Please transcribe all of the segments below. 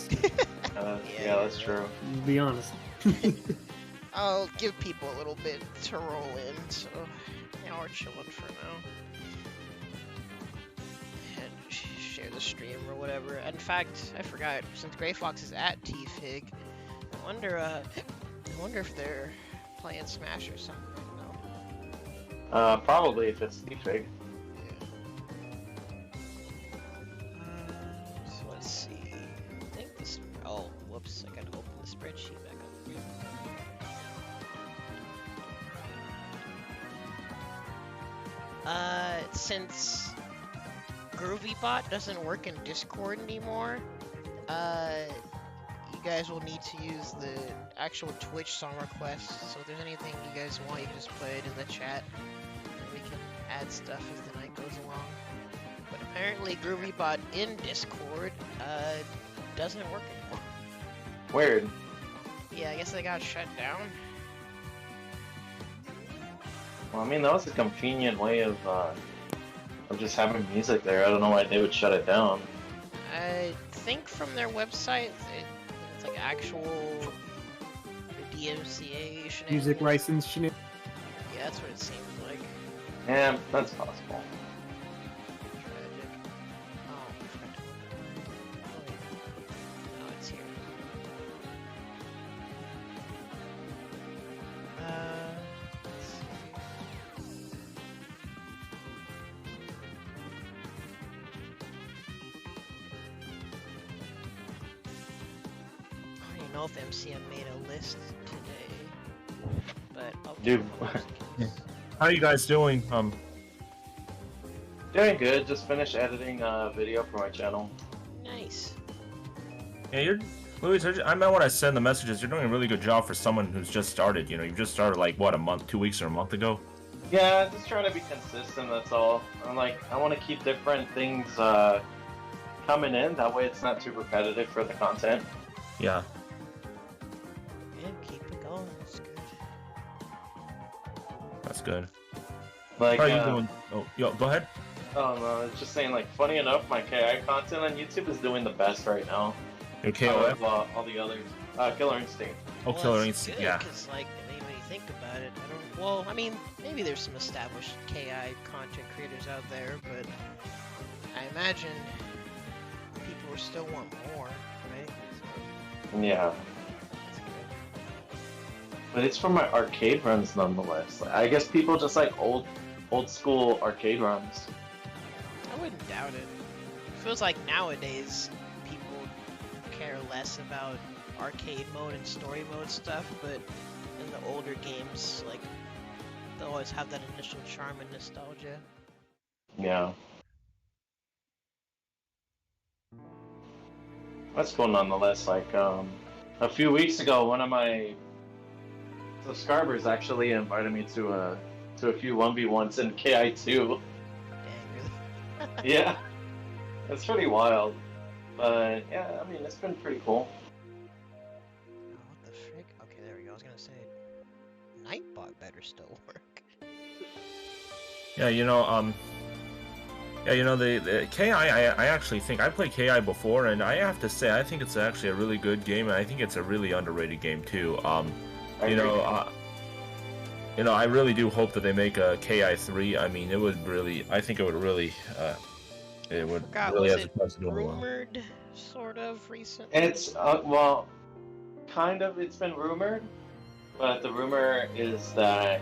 days. Yeah, that's true. Be honest. I'll give people a little bit to roll in, so yeah, we're chilling for now. And share the stream or whatever. In fact, I forgot, since Gray Fox is at TFig, I wonder if they're playing Smash or something. No. Probably if it's T-Fig. So let's see. I think this. Oh, whoops! I gotta open the spreadsheet back up. Since GroovyBot doesn't work in Discord anymore, you guys will need to use the actual Twitch song request. So if there's anything you guys want, you can just put it in the chat, and we can add stuff as the night goes along. But apparently GroovyBot in Discord doesn't work anymore. Weird. Yeah, I guess they got shut down. Well, I mean, that was a convenient way of just having music there. I don't know why they would shut it down. I think from their website, it's like actual DMCA shenanigans. Music license shenanigans. Yeah, that's what it seems like. Yeah, that's possible. Tragic. Oh, I forgot to look at it. Oh, it's here. Let's see. I don't know if MCM made a list today, but I'll Dude. How are you guys doing? Doing good. Just finished editing a video for my channel. Nice. Yeah, you're Luis. I meant when I send the messages, you're doing a really good job for someone who's just started. You know, you've just started like what, a month, 2 weeks, or a month ago. Yeah, just trying to be consistent. That's all. I want to keep different things coming in. That way, it's not too repetitive for the content. Yeah. Yeah, keep it going. That's good. That's good. Like, How are you doing? Oh, yo, go ahead. Oh no, it's just saying. Like, funny enough, my KI content on YouTube is doing the best right now. Your Out KOF? of, all the others. Killer Instinct. Oh, Well, Killer that's Instinct. good, Yeah. Because, like, I mean, when you think about it, I don't. Well, I mean, maybe there's some established KI content creators out there, but I imagine people will still want more, right? So, Yeah, that's good. but it's for my arcade runs nonetheless. Like, I guess people just like old school arcade runs. I wouldn't doubt it. It feels like nowadays people care less about arcade mode and story mode stuff, but in the older games, like, they'll always have that initial charm and nostalgia. Yeah. That's cool nonetheless. Like, a few weeks ago, one of my subscribers actually invited me to a few 1v1s in KI2. Dang, really? Yeah, it's pretty wild. But yeah, I mean, it's been pretty cool. Oh, what the frick? Okay, there we go. I was gonna say, Nightbot better still work. Yeah, the KI, I actually think, I played KI before, and I have to say, I think it's actually a really good game, and I think it's a really underrated game, too. I really do hope that they make a KI 3. I mean, I think it would really have Was a it chance to do well. rumored, sort of, recently? It's well, kind of. It's been rumored, but the rumor is that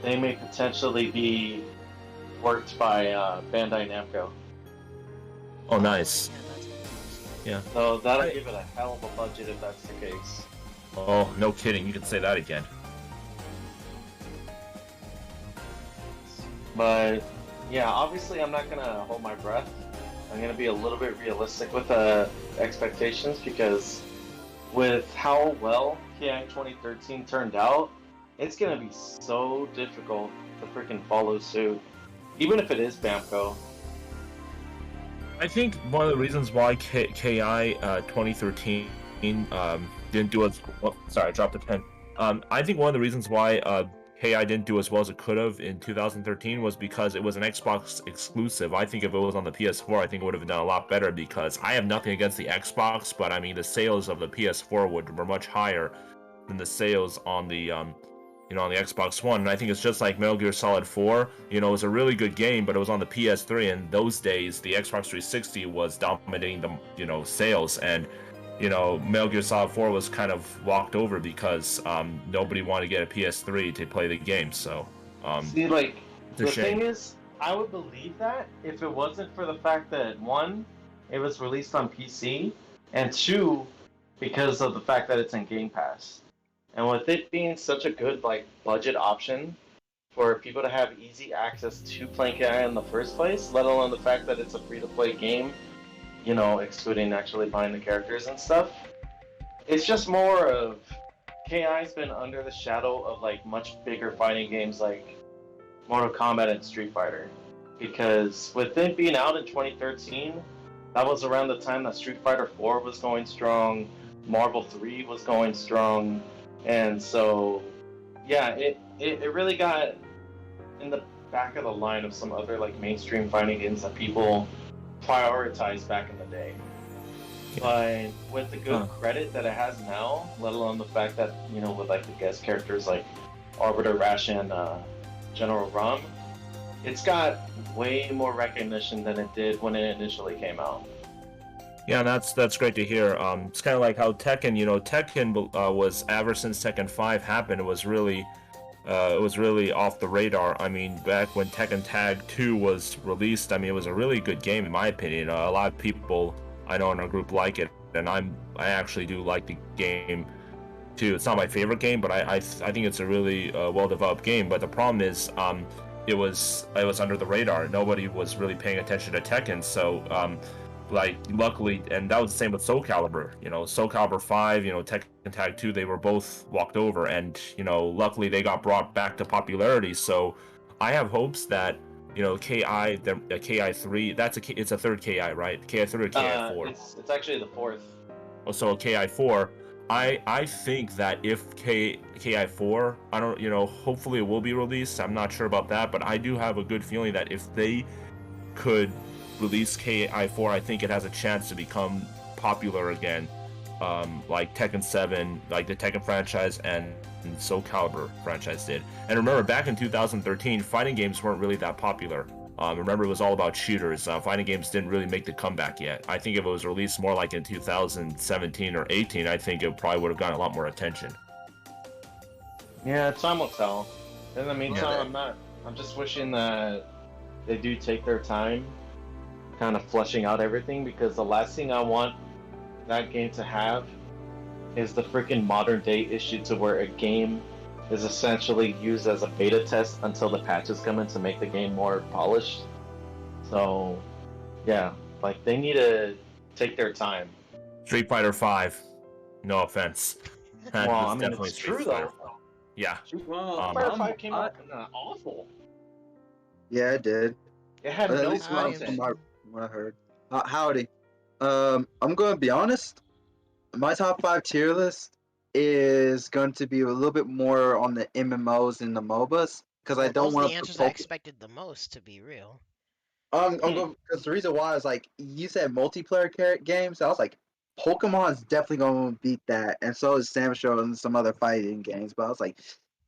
they may potentially be worked by Bandai Namco. Oh, nice. Yeah, that's awesome. Yeah. So that'll give it a hell of a budget if that's the case. Oh, no kidding. You can say that again. But yeah, obviously I'm not gonna hold my breath. I'm gonna be a little bit realistic with expectations, because with how well KI 2013 turned out, it's gonna be so difficult to freaking follow suit, even if it is Bamco. I think one of the reasons why KI 2013 didn't do as well. Sorry, I dropped the pen. I think one of the reasons why KI didn't do as well as it could have in 2013 was because it was an Xbox exclusive. I think if it was on the PS4, I think it would have done a lot better because I have nothing against the Xbox, but I mean the sales of the PS4 were much higher than the sales on the on the Xbox One. And I think it's just like Metal Gear Solid 4. It was a really good game, but it was on the PS3, and those days the Xbox 360 was dominating the sales, and Metal Gear Solid 4 was kind of walked over because nobody wanted to get a PS3 to play the game. So see, like, it's a the shame. thing is, I would believe that if it wasn't for the fact that, one, it was released on PC, and two, because of the fact that it's in Game Pass. And with it being such a good like budget option for people to have easy access to playing KI in the first place, let alone the fact that it's a free-to-play game, excluding actually buying the characters and stuff. It's just more of KI's been under the shadow of like much bigger fighting games like Mortal Kombat and Street Fighter. Because with it being out in 2013, that was around the time that Street Fighter 4 was going strong, Marvel 3 was going strong, and so yeah, it really got in the back of the line of some other like mainstream fighting games that people prioritized back in the day. But with the good credit that it has now, let alone the fact that with like the guest characters like Arbiter Rash and General Rum, it's got way more recognition than it did when it initially came out. Yeah, that's great to hear. It's kind of like how Tekken, Tekken was ever since Tekken 5 happened, it was really off the radar. I mean, back when Tekken Tag 2 was released, I mean, it was a really good game in my opinion. A lot of people I know in our group like it, and I actually do like the game too. It's not my favorite game, but I think it's a really well-developed game. But the problem is, it was under the radar. Nobody was really paying attention to Tekken, so luckily, and that was the same with Soul Calibur. Soul Calibur 5, Tekken Tag 2, they were both walked over, and luckily they got brought back to popularity. So I have hopes that KI, the KI 3, it's a third KI, right? KI 3 or KI 4? It's actually the fourth. Oh, so KI 4. I think that if KI 4, I don't, hopefully it will be released. I'm not sure about that, but I do have a good feeling that if they could release KI 4, I think it has a chance to become popular again, like Tekken 7, like the Tekken franchise and Soul Calibur franchise did. And remember, back in 2013, fighting games weren't really that popular. Remember, it was all about shooters. Fighting games didn't really make the comeback yet. I think if it was released more like in 2017 or 18, I think it probably would have gotten a lot more attention. Yeah, time will tell. In the meantime, I'm just wishing that they do take their time kind of fleshing out everything, because the last thing I want that game to have is the freaking modern day issue to where a game is essentially used as a beta test until the patches come in to make the game more polished. So yeah, like they need to take their time. Street Fighter 5, no offense. Well, I mean, it's true though. Yeah. Well, Street Fighter 5 came out awful. Yeah, it did. It had At no least content. from what I heard. Howdy. I'm going to be honest. My top 5 tier list is going to be a little bit more on the MMOs and the MOBAs, because I don't want the answers I expected the most, to be real. I'm going, because the reason why is like you said multiplayer games. I was like, Pokemon's definitely going to beat that, and so is Sam Show and some other fighting games. But I was like,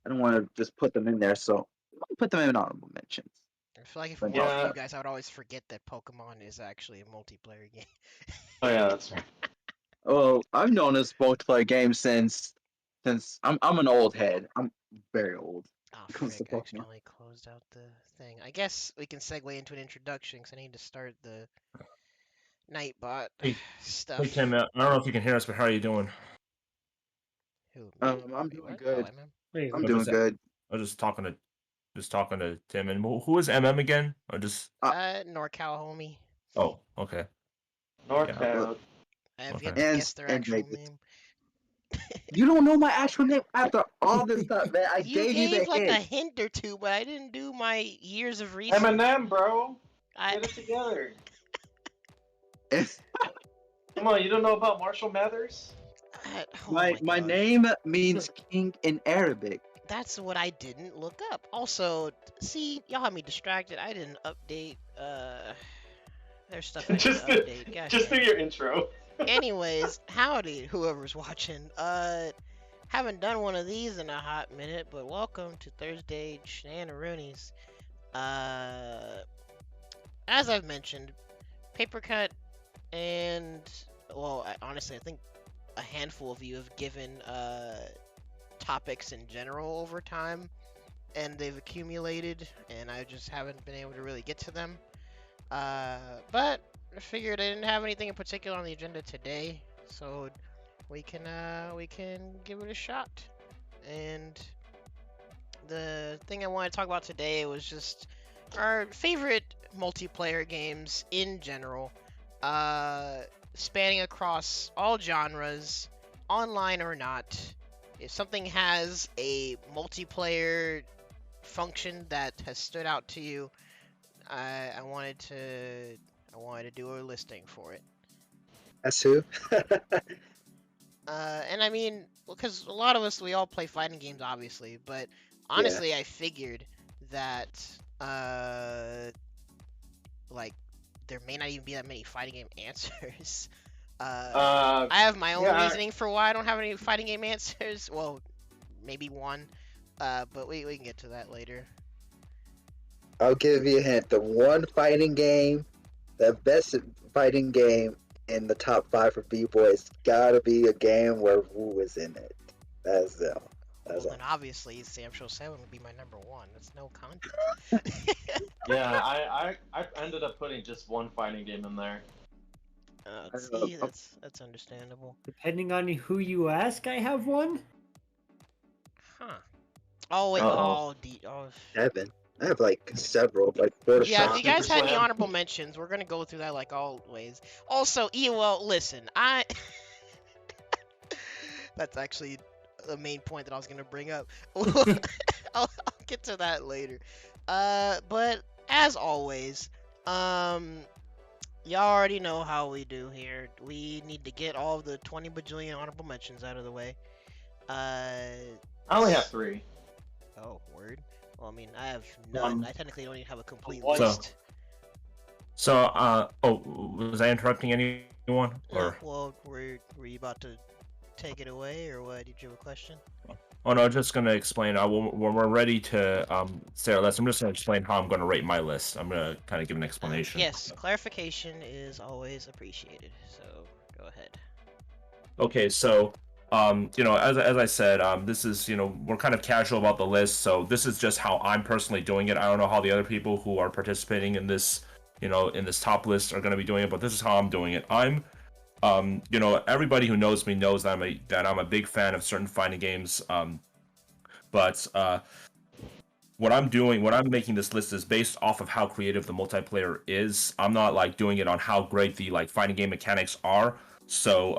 I don't want to just put them in there, so I'll put them in honorable mentions. I feel like if we talked to you guys, I would always forget that Pokemon is actually a multiplayer game. Oh yeah, that's right. Oh, I've known this multiplayer game since I'm an old head. I'm very old. Oh, Comes frick, to I Pokemon. accidentally closed out the thing. I guess we can segue into an introduction, because I need to start the Nightbot stuff. Hey Tim, I don't know if you can hear us, but how are you doing? Who? I'm doing good. Oh, I'm doing good. I was just talking to Tim, and who is MM again? Or just NorCal homie. Oh, okay. NorCal. I have yet Okay. to guess their actual name. You don't know my actual name after all this stuff, man. I You gave you the like a hint. hint or two, but I didn't do my years of research. Eminem, bro. Get it together. Come on, you don't know about Marshall Mathers? Oh my name means king in Arabic. That's what I didn't look up. Also, see, y'all have me distracted. I didn't update. There's stuff I need to update. Gosh just do dang it. your intro. Anyways, howdy, whoever's watching. Haven't done one of these in a hot minute, but welcome to Thursday Shenanigans. As I've mentioned, paper cut and honestly, I think a handful of you have given topics in general over time, and they've accumulated, and I just haven't been able to really get to them. But I figured I didn't have anything in particular on the agenda today, so we can give it a shot. And the thing I want to talk about today was just our favorite multiplayer games in general, spanning across all genres, online or not. If something has a multiplayer function that has stood out to you, I wanted to do a listing for it. That's who. And I mean, because a lot of us, we all play fighting games, obviously, but honestly, I figured that like there may not even be that many fighting game answers. I have my own reasoning for why I don't have any fighting game answers. Well, maybe one, but we can get to that later. I'll give you a hint. The one fighting game, the best fighting game in the top 5 for B-Boys, gotta be a game where Wu is in it. That's them. Well, then obviously Sam Show 7 would be my number 1. That's no contest. Yeah, I ended up putting just one fighting game in there. See, that's understandable. Depending on who you ask, I have one. Huh. Oh wait, oh 7. I have like several, like 4 to 5. Yeah, if you guys had any honorable mentions, we're gonna go through that like always. Also, well, listen, that's actually the main point that I was gonna bring up. I'll get to that later. But as always, y'all already know how we do here. We need to get all of the 20 bajillion honorable mentions out of the way. I only have 3. Oh, word. Well, I mean, I have none. I technically don't even have a complete One. list. So, was I interrupting anyone? Or Well, were you about to take it away, or what? Did you have a question? oh no, I'm just gonna explain. When we're ready to say our list, I'm just gonna explain how I'm gonna rate my list. I'm gonna kind of give an explanation. Yes, clarification is always appreciated. So go ahead. Okay, so as I said, this is, we're kind of casual about the list, so this is just how I'm personally doing it. I don't know how the other people who are participating in this, in this top list are going to be doing it, but this is how I'm doing it. I'm, everybody who knows me knows that I'm a big fan of certain fighting games. But what I'm making this list is based off of how creative the multiplayer is. I'm not like doing it on how great the like fighting game mechanics are. So,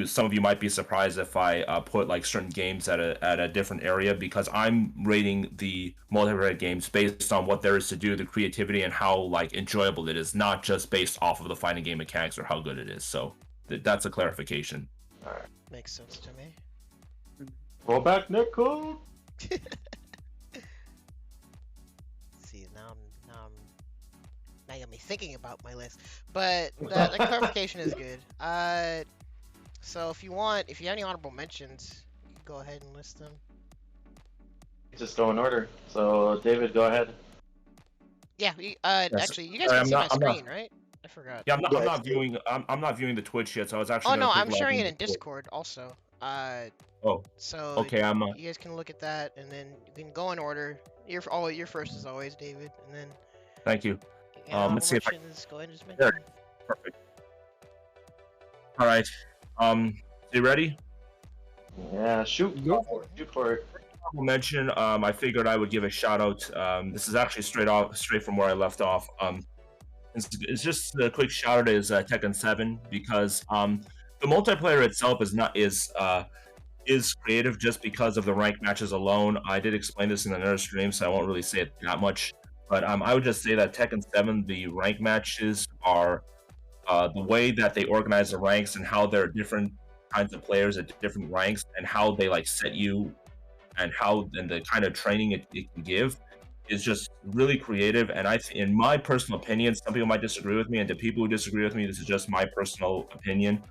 some of you might be surprised if I put like certain games at a different area, because I'm rating the multiplayer games based on what there is to do, the creativity, and how like enjoyable it is, not just based off of the fighting game mechanics or how good it is. So that's a clarification. All right. Makes sense to me. Roll back, Nickel. See, now you got me thinking about my list, but the clarification is good. So if you have any honorable mentions, you can go ahead and list them. Just go in order. So David, go ahead. Yeah. Yes. Actually, you guys can see my screen, right? I forgot. Yeah, I'm not viewing. I'm not viewing the Twitch yet, so I was actually. Oh no, I'm sharing it in Discord also. Oh. So okay, you guys can look at that, and then you can go in order. Your first as always, David, and then. Thank you. Let's see if I. Go ahead and just mention. Perfect. All right. You ready? Yeah, shoot. Go for it. Shoot for it. Mention. I figured I would give a shout out. This is actually straight from where I left off. It's just a quick shout out is Tekken 7, because the multiplayer itself is creative just because of the ranked matches alone. I did explain this in another stream, so I won't really say it that much. But I would just say that Tekken 7, the rank matches are the way that they organize the ranks and how there are different kinds of players at different ranks and how they like set you and the kind of training it can give is just really creative. And in my personal opinion, some people might disagree with me, and to people who disagree with me, this is just my personal opinion.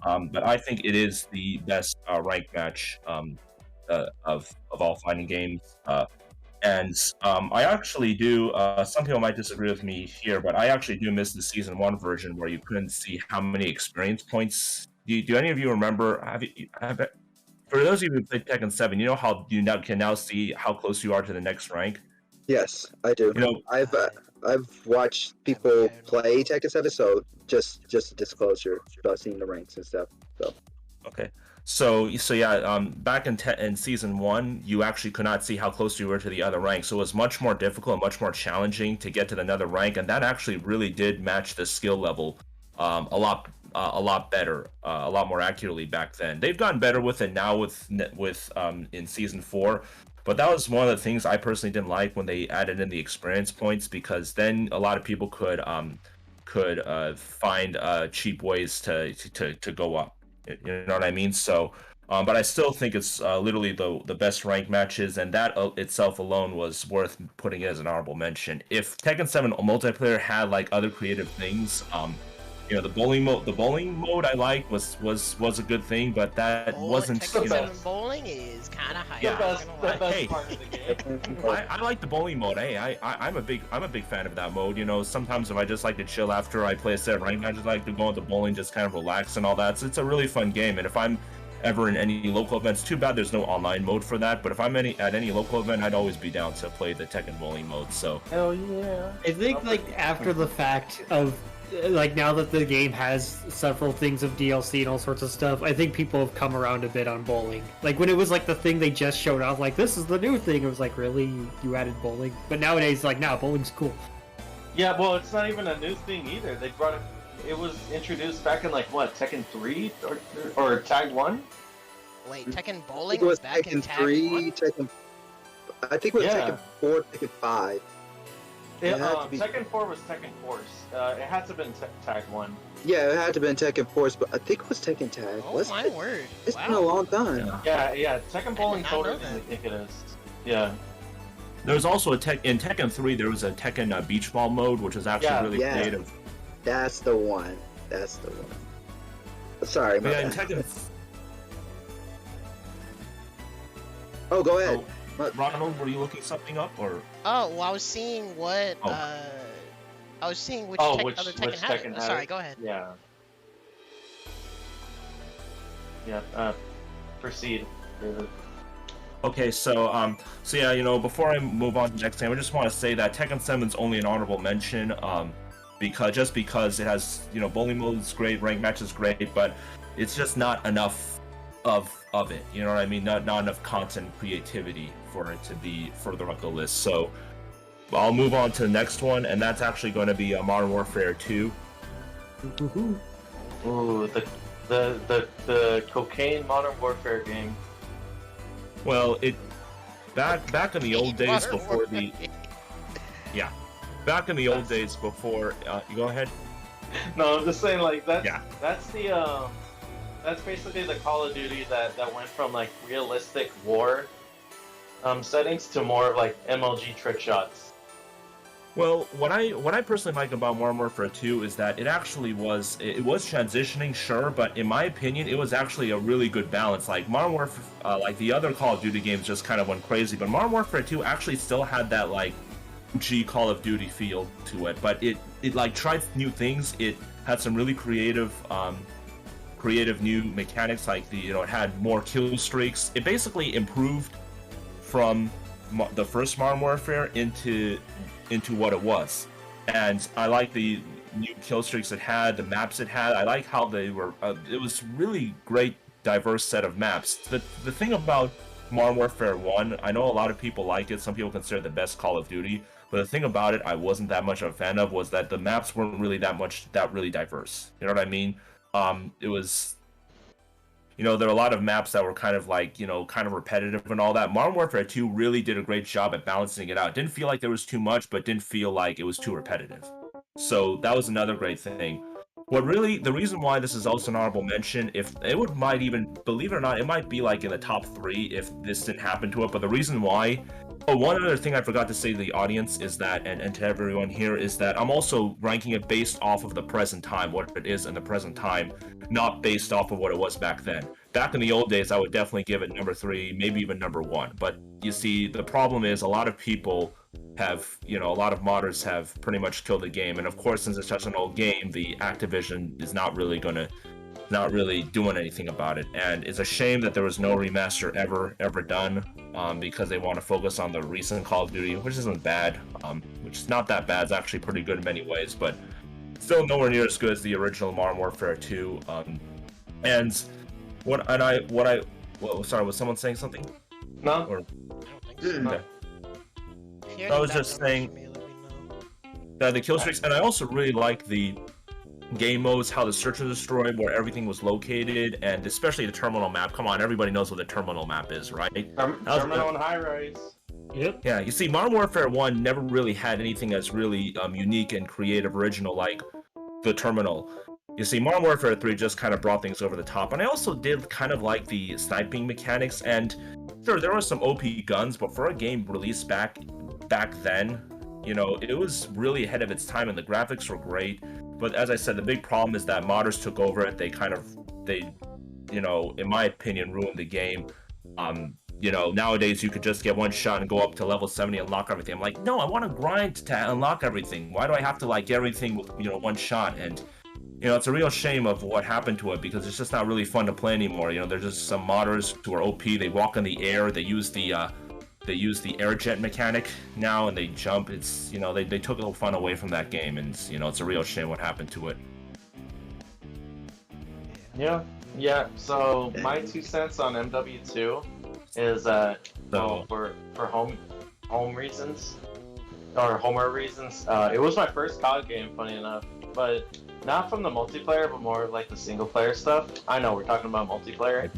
But I think it is the best ranked match of all fighting games. I actually do. Some people might disagree with me here, but I actually do miss the season 1 version where you couldn't see how many experience points. Do any of you remember? For those of you who played Tekken 7, you know how you now can see how close you are to the next rank. Yes, I do. You know, I've watched people play Tekken 7, so just a disclosure about seeing the ranks and stuff. So okay. So yeah, back in season 1, you actually could not see how close you were to the other rank. So it was much more difficult, much more challenging to get to another rank, and that actually really did match the skill level a lot better, a lot more accurately back then. They've gotten better with it now with in season 4. But that was one of the things I personally didn't like when they added in the experience points, because then a lot of people could find cheap ways to go up. You know what I mean? So, but I still think it's literally the best ranked matches, and that itself alone was worth putting it as an honorable mention. If Tekken 7 multiplayer had like other creative things, you know, the bowling mode I liked was a good thing, but that wasn't. Tekken You know, 7 bowling is kind of high. The best Hey. part of the game. I like the bowling mode. Hey, I'm a big fan of that mode. You know, sometimes if I just like to chill after I play a set rank, I just like to go into bowling, just kind of relax and all that. So it's a really fun game. And if I'm ever in any local events, too bad there's no online mode for that. But if I'm at any local event, I'd always be down to play the Tekken bowling mode. So Hell yeah. I think like after the fact of like now that the game has several things of DLC and all sorts of stuff, I think people have come around a bit on bowling. Like when it was like the thing they just showed off, like this is the new thing. It was like, really, you added bowling? But nowadays, like, nah, bowling's cool. Yeah, well, it's not even a new thing either. They brought it. It was introduced back in like what, Tekken 3 or Tag 1? Wait, Tekken I bowling think it was back in Tekken Tag 3, 1? Tekken. I think it was Yeah. Tekken 4, Tekken 5. It had to be- Tekken 4 was Tekken Force. It had to have been Tag 1. Yeah, it had to have been Tekken Force, but I think it was Tekken Tag. Oh my word! It's been a Wow. long time. Yeah, Tekken Bowling not know Total, that. I think it is. Yeah. there was also in Tekken 3 there was a Tekken beach ball mode, which was actually Yeah. really Yeah. creative. That's the one. Sorry, But my yeah, in bad. Tekken, Oh, go ahead. Ronald, were you looking something up or? Oh, well, I was seeing what. Oh. I was seeing which, Which other Tekken had Tekken it. had Sorry, it? go ahead. Yeah. Proceed, David. Okay, so yeah, you know, before I move on to the next game, I just want to say that Tekken 7 is only an honorable mention, because it has, you know, bowling mode is great, rank match is great, but it's just not enough of it. You know what I mean? Not enough content creativity for it to be further up the list. So I'll move on to the next one, and that's actually going to be Modern Warfare 2. Ooh, the cocaine Modern Warfare game. Well, back in the old days Modern before Warfare. back in the old days before you go ahead. No, I'm just saying, like, that's Yeah. that's basically the Call of Duty that went from like realistic war settings to more of like MLG trick shots. Well, what I personally like about Modern Warfare 2 is that it was transitioning, sure, but in my opinion, it was actually a really good balance. Like Modern Warfare, like the other Call of Duty games, just kind of went crazy, but Modern Warfare 2 actually still had that like Call of Duty feel to it. But it like tried new things. It had some really creative new mechanics, like it had more kill streaks. It basically improved from the first Modern Warfare into what it was, and I like the new kill streaks it had, the maps it had. I like how they were. It was really great, diverse set of maps. The thing about Modern Warfare 1, I know a lot of people like it. Some people consider it the best Call of Duty, but the thing about it I wasn't that much of a fan of was that the maps weren't really that really diverse. You know what I mean? It was. There are a lot of maps that were kind of like, kind of repetitive and all that. Modern Warfare 2 really did a great job at balancing it out. Didn't feel like there was too much, but didn't feel like it was too repetitive. So that was another great thing. the reason why this is also an honorable mention, if it might even, believe it or not, it might be like in the top 3 if this didn't happen to it. But the reason why, one other thing I forgot to say to the audience is that, and to everyone here, is that I'm also ranking it based off of the present time, what it is in the present time, not based off of what it was back then. Back in the old days, I would definitely give it number 3, maybe even number 1. But you see, the problem is a lot of people have, a lot of modders have pretty much killed the game. And of course, since it's such an old game, the Activision is not really doing anything about it. And it's a shame that there was no remaster ever done, because they want to focus on the recent Call of Duty, which isn't bad, which is not that bad. It's actually pretty good in many ways, but still nowhere near as good as the original Modern Warfare 2. Sorry, was someone saying something? No. Or, I don't think so. okay. If you I have any was just back numbers saying- for me, let me know. The kill streaks, and I also really like the game modes, how the search and destroy, where everything was located, and especially the terminal map. Come on, everybody knows what the terminal map is, right? Terminal and high rise. Yep. Yeah, you see, Modern Warfare 1 never really had anything that's really unique and creative, original like the terminal. You see, Modern Warfare 3 just kind of brought things over the top, and I also did kind of like the sniping mechanics, and sure, there were some OP guns, but for a game released back then, it was really ahead of its time, and the graphics were great. But as I said, the big problem is that modders took over it. They in my opinion, ruined the game. Nowadays you could just get one shot and go up to level 70 and unlock everything. I'm like, no, I want to grind to unlock everything. Why do I have to get everything with, one shot? And, it's a real shame of what happened to it, because it's just not really fun to play anymore. There's just some modders who are OP. They walk in the air. They use the air jet mechanic now, and they jump. It's, they took a little fun away from that game, and, it's a real shame what happened to it. Yeah. So my 2 cents on MW2 is for home reasons or homer reasons. It was my first COD game, funny enough, but not from the multiplayer, but more like the single player stuff. I know we're talking about multiplayer,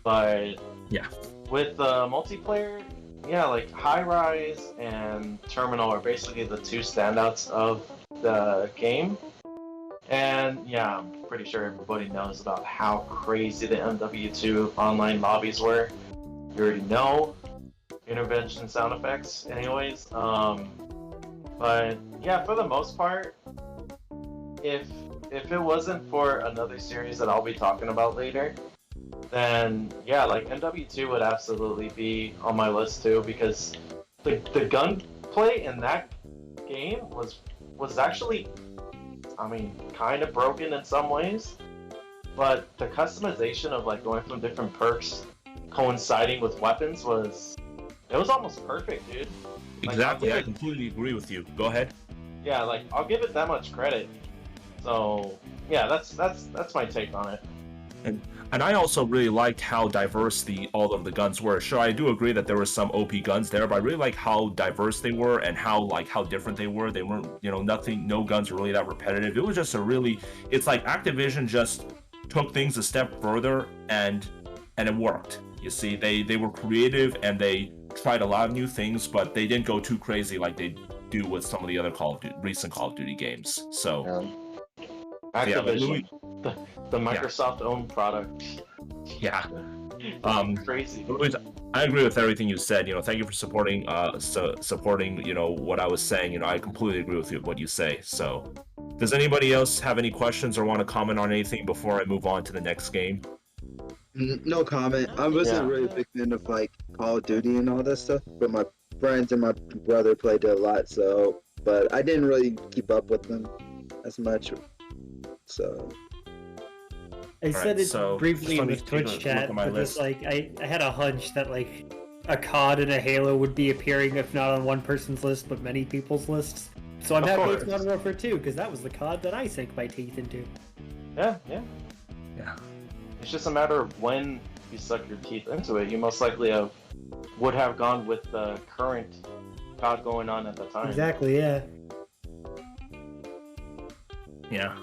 but yeah, with multiplayer, like High Rise and Terminal are basically the 2 standouts of the game. And yeah, I'm pretty sure everybody knows about how crazy the MW2 online lobbies were. You already know. Intervention sound effects, anyways. But yeah, for the most part, if it wasn't for another series that I'll be talking about later, then yeah, MW2 would absolutely be on my list too, because the gunplay in that game was actually, kind of broken in some ways, but the customization of going from different perks coinciding with weapons was almost perfect, dude. Exactly, I completely agree with you. Go ahead. Yeah, I'll give it that much credit. So yeah, that's my take on it. And I also really liked how diverse all of the guns were. Sure, I do agree that there were some OP guns there, but I really like how diverse they were and how different they were. They weren't, no guns were really that repetitive. It was just it's like Activision just took things a step further, and it worked. You see, they were creative and they tried a lot of new things, but they didn't go too crazy like they do with some of the other recent Call of Duty games. So Activision, the Microsoft-owned product. Yeah. Crazy. I agree with everything you said. Thank you for supporting what I was saying. I completely agree with what you say. So, does anybody else have any questions or want to comment on anything before I move on to the next game? No comment. I wasn't really a big fan of Call of Duty and all that stuff, but my friends and my brother played it a lot. So, but I didn't really keep up with them as much. So. I said it briefly in the take Twitch a chat, look at my but just I had a hunch that a COD and a Halo would be appearing, if not on one person's list, but many people's lists. So I'm happy it's Modern Warfare 2, because that was the COD that I sank my teeth into. Yeah. Yeah. It's just a matter of when you suck your teeth into it. You most likely would have gone with the current COD going on at the time. Exactly, yeah. Yeah.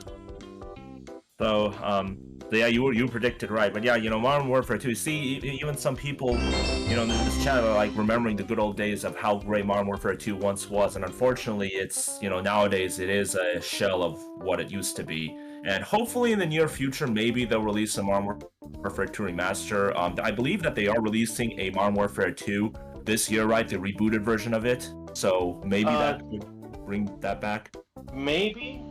So, yeah, you predicted right, but yeah, Modern Warfare 2. See, even some people, in this channel are remembering the good old days of how great Modern Warfare 2 once was, and unfortunately, it's nowadays it is a shell of what it used to be. And hopefully in the near future, maybe they'll release a Modern Warfare 2 remaster. I believe that they are releasing a Modern Warfare 2 this year, right? The rebooted version of it. So maybe that could bring that back. Maybe.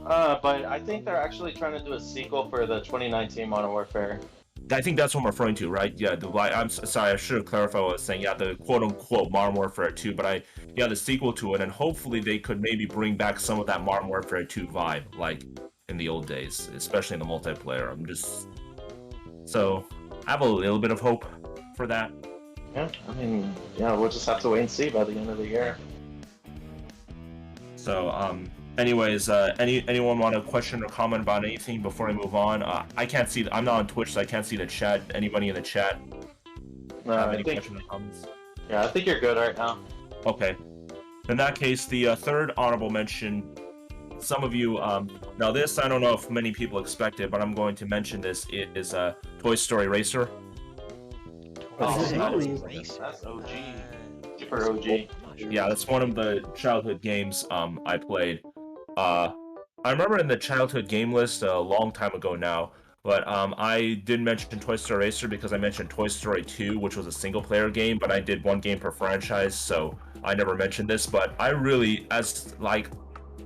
But I think they're actually trying to do a sequel for the 2019 Modern Warfare. I think that's what I'm referring to, right? Yeah, I'm sorry, I should have clarified what I was saying. Yeah, the quote-unquote Modern Warfare 2, but the sequel to it, and hopefully they could maybe bring back some of that Modern Warfare 2 vibe, like in the old days, especially in the multiplayer. So I have a little bit of hope for that. Yeah, I mean, yeah, we'll just have to wait and see by the end of the year. So, anyways, anyone want to question or comment about anything before I move on? I can't see. I'm not on Twitch, so I can't see the chat. Anybody in the chat have any questions or comments? Yeah, I think you're good right now. Okay. In that case, the third honorable mention. Some of you, now this I don't know if many people expected, but I'm going to mention this. It is Toy Story Racer. That's OG. Super OG. Yeah, that's one of the childhood games I played. I remember in the childhood game list a long time ago now, but I did mention Toy Story Racer because I mentioned Toy Story 2, which was a single-player game, but I did one game per franchise, so I never mentioned this. But I really,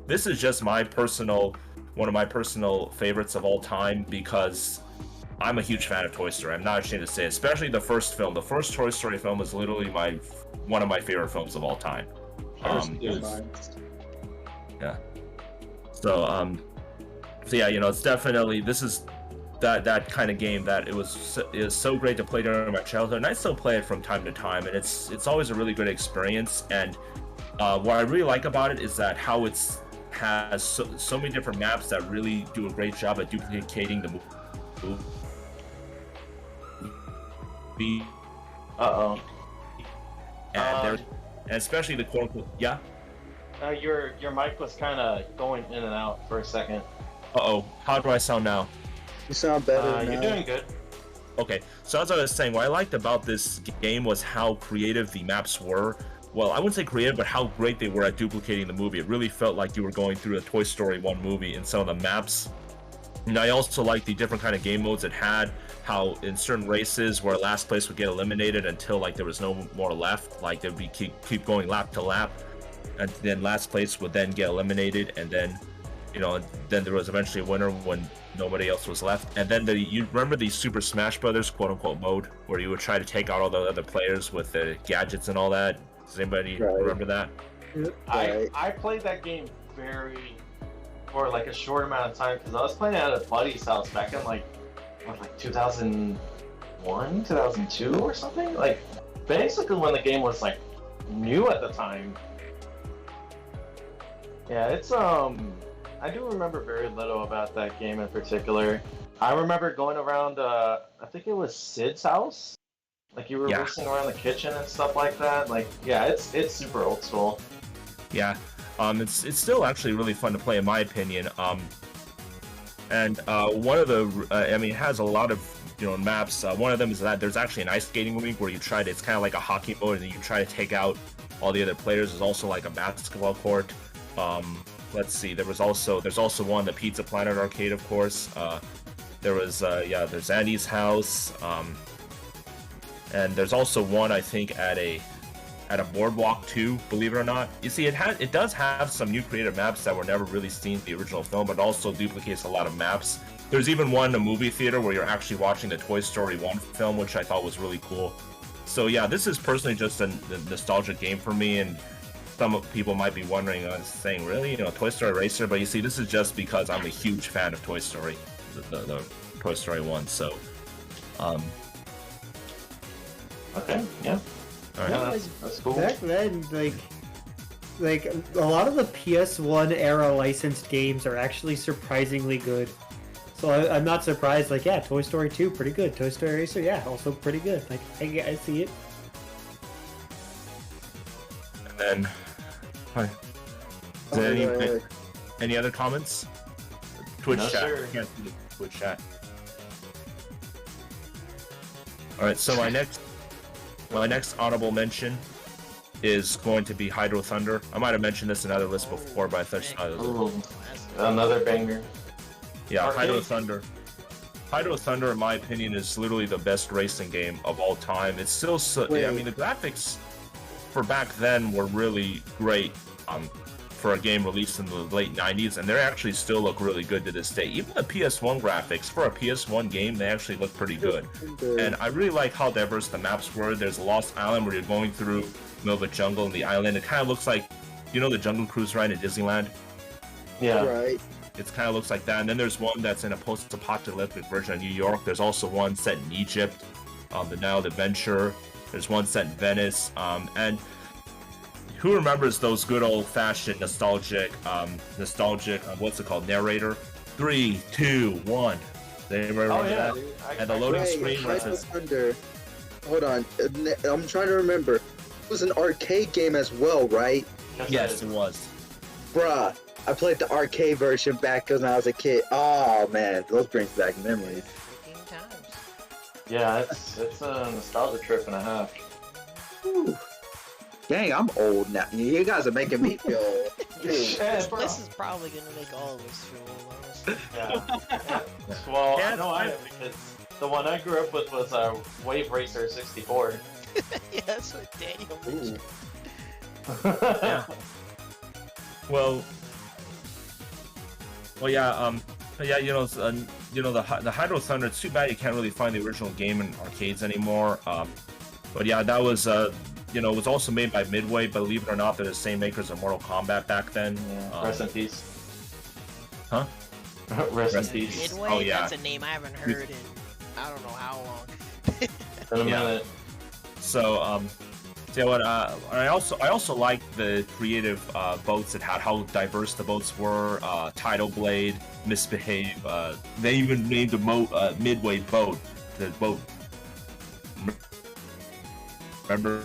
this is just one of my personal favorites of all time because I'm a huge fan of Toy Story. I'm not ashamed to say it, especially the first film. The first Toy Story film is literally one of my favorite films of all time. Yeah. So yeah, it's definitely, this is that kind of game that it is so great to play during my childhood, and I still play it from time to time, and it's always a really good experience. And what I really like about it is that how has so many different maps that really do a great job at duplicating the movie. And especially the quote-unquote, yeah? Your mic was kind of going in and out for a second. Uh-oh, how do I sound now? You sound better now. You're doing good. Okay, so as I was saying, what I liked about this game was how creative the maps were. Well, I wouldn't say creative, but how great they were at duplicating the movie. It really felt like you were going through a Toy Story 1 movie in some of the maps. And I also liked the different kind of game modes it had, how in certain races where last place would get eliminated until there was no more left, there'd be keep going lap to lap, and then last place would then get eliminated, and then then there was eventually a winner when nobody else was left. And then you remember the Super Smash Brothers quote-unquote mode where you would try to take out all the other players with the gadgets and all that? Does anybody remember that? I played that game for a short amount of time because I was playing at a buddy's house back in 2001, 2002 or something. Basically when the game was new at the time. Yeah, it's I do remember very little about that game in particular. I remember going around I think it was Sid's house. You were racing around the kitchen and stuff like that. Yeah, it's super old school. Yeah. It's still actually really fun to play in my opinion. And one of the it has a lot of maps. One of them is that there's actually an ice skating rink where it's kind of like a hockey mode, and then you try to take out all the other players. There's also a basketball court. Let's see, there's also one, the Pizza Planet arcade, of course. There's Andy's house. And there's also one, I think, at a boardwalk too, believe it or not. You see, it does have some new creative maps that were never really seen in the original film, but also duplicates a lot of maps. There's even one in a movie theater where you're actually watching the Toy Story 1 film, which I thought was really cool. So yeah, this is personally just a nostalgic game for me, and some people might be wondering, saying, really, Toy Story Racer? But you see, this is just because I'm a huge fan of Toy Story, the Toy Story 1, so, Okay, yeah. All right. Yeah, that's cool. Back then, a lot of the PS1 era licensed games are actually surprisingly good. So I'm not surprised. Toy Story 2, pretty good. Toy Story Racer, yeah, also pretty good. I see it. And then, any other comments? Twitch chat. Sure. I can't see the Twitch chat. All right, so my next honorable mention is going to be Hydro Thunder. I might have mentioned this in another list before, but I thought Another banger. Yeah, Hydro Arcade? Thunder. Hydro Thunder, in my opinion, is literally the best racing game of all time. It's still so. Wait. I mean, the graphics for back then were really great. For a game released in the late 90s, and they actually still look really good to this day. Even the PS1 graphics for a PS1 game, they actually look pretty good. And I really like how diverse the maps were. There's a Lost Island where you're going through the middle of a jungle in the island. It kind of looks like, you know, the Jungle Cruise ride in Disneyland. Yeah. Right. It kind of looks like that. And then there's one that's in a post-apocalyptic version of New York. There's also one set in Egypt, the Nile Adventure. There's one set in Venice, and who remembers those good old-fashioned nostalgic, what's it called, narrator? 3, 2, 1. They remember Oh yeah. that? Dude. And the loading Right, screen was Hydro Thunder. Hold on, I'm trying to remember. It was an arcade game as well, right? Yes, it was. Bruh, I played the arcade version back when I was a kid. Oh man, those brings back memories. 15 times. Yeah, it's a nostalgia trip and a half. Whew. Dang, I'm old now. You guys are making me feel old. Yeah, bro. This is probably gonna make all of us feel old, honestly. Yeah. Well, Yeah, I know I am because the one I grew up with was Wave Racer 64. Yeah, that's what Daniel mentioned. Yeah. Well, yeah, the Hydro Thunder. It's too bad you can't really find the original game in arcades anymore. But yeah, that was it was also made by Midway. Believe it or not, they're the same makers of Mortal Kombat back then. Rest in peace. Huh? Rest in Rest in peace. peace. Midway, Oh, yeah. that's a name I haven't heard in I don't know how long. In a Yeah. minute. So, you know what? I also like the creative boats it had, how diverse the boats were. Tidal Blade, Misbehave. They even named the Midway boat. The boat. Remember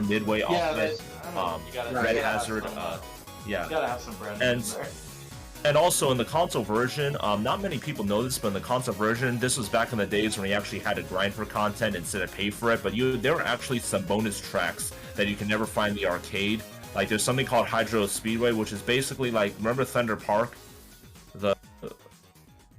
Midway Yeah, Ultimate, I don't know, you gotta, Red you gotta have Hazard. some, Yeah. You gotta have some brand And- names there. And also in the console version, not many people know this, but in the console version, this was back in the days when you actually had to grind for content instead of pay for it. But there were actually some bonus tracks that you can never find in the arcade. Like there's something called Hydro Speedway, which is basically like, remember Thunder Park, the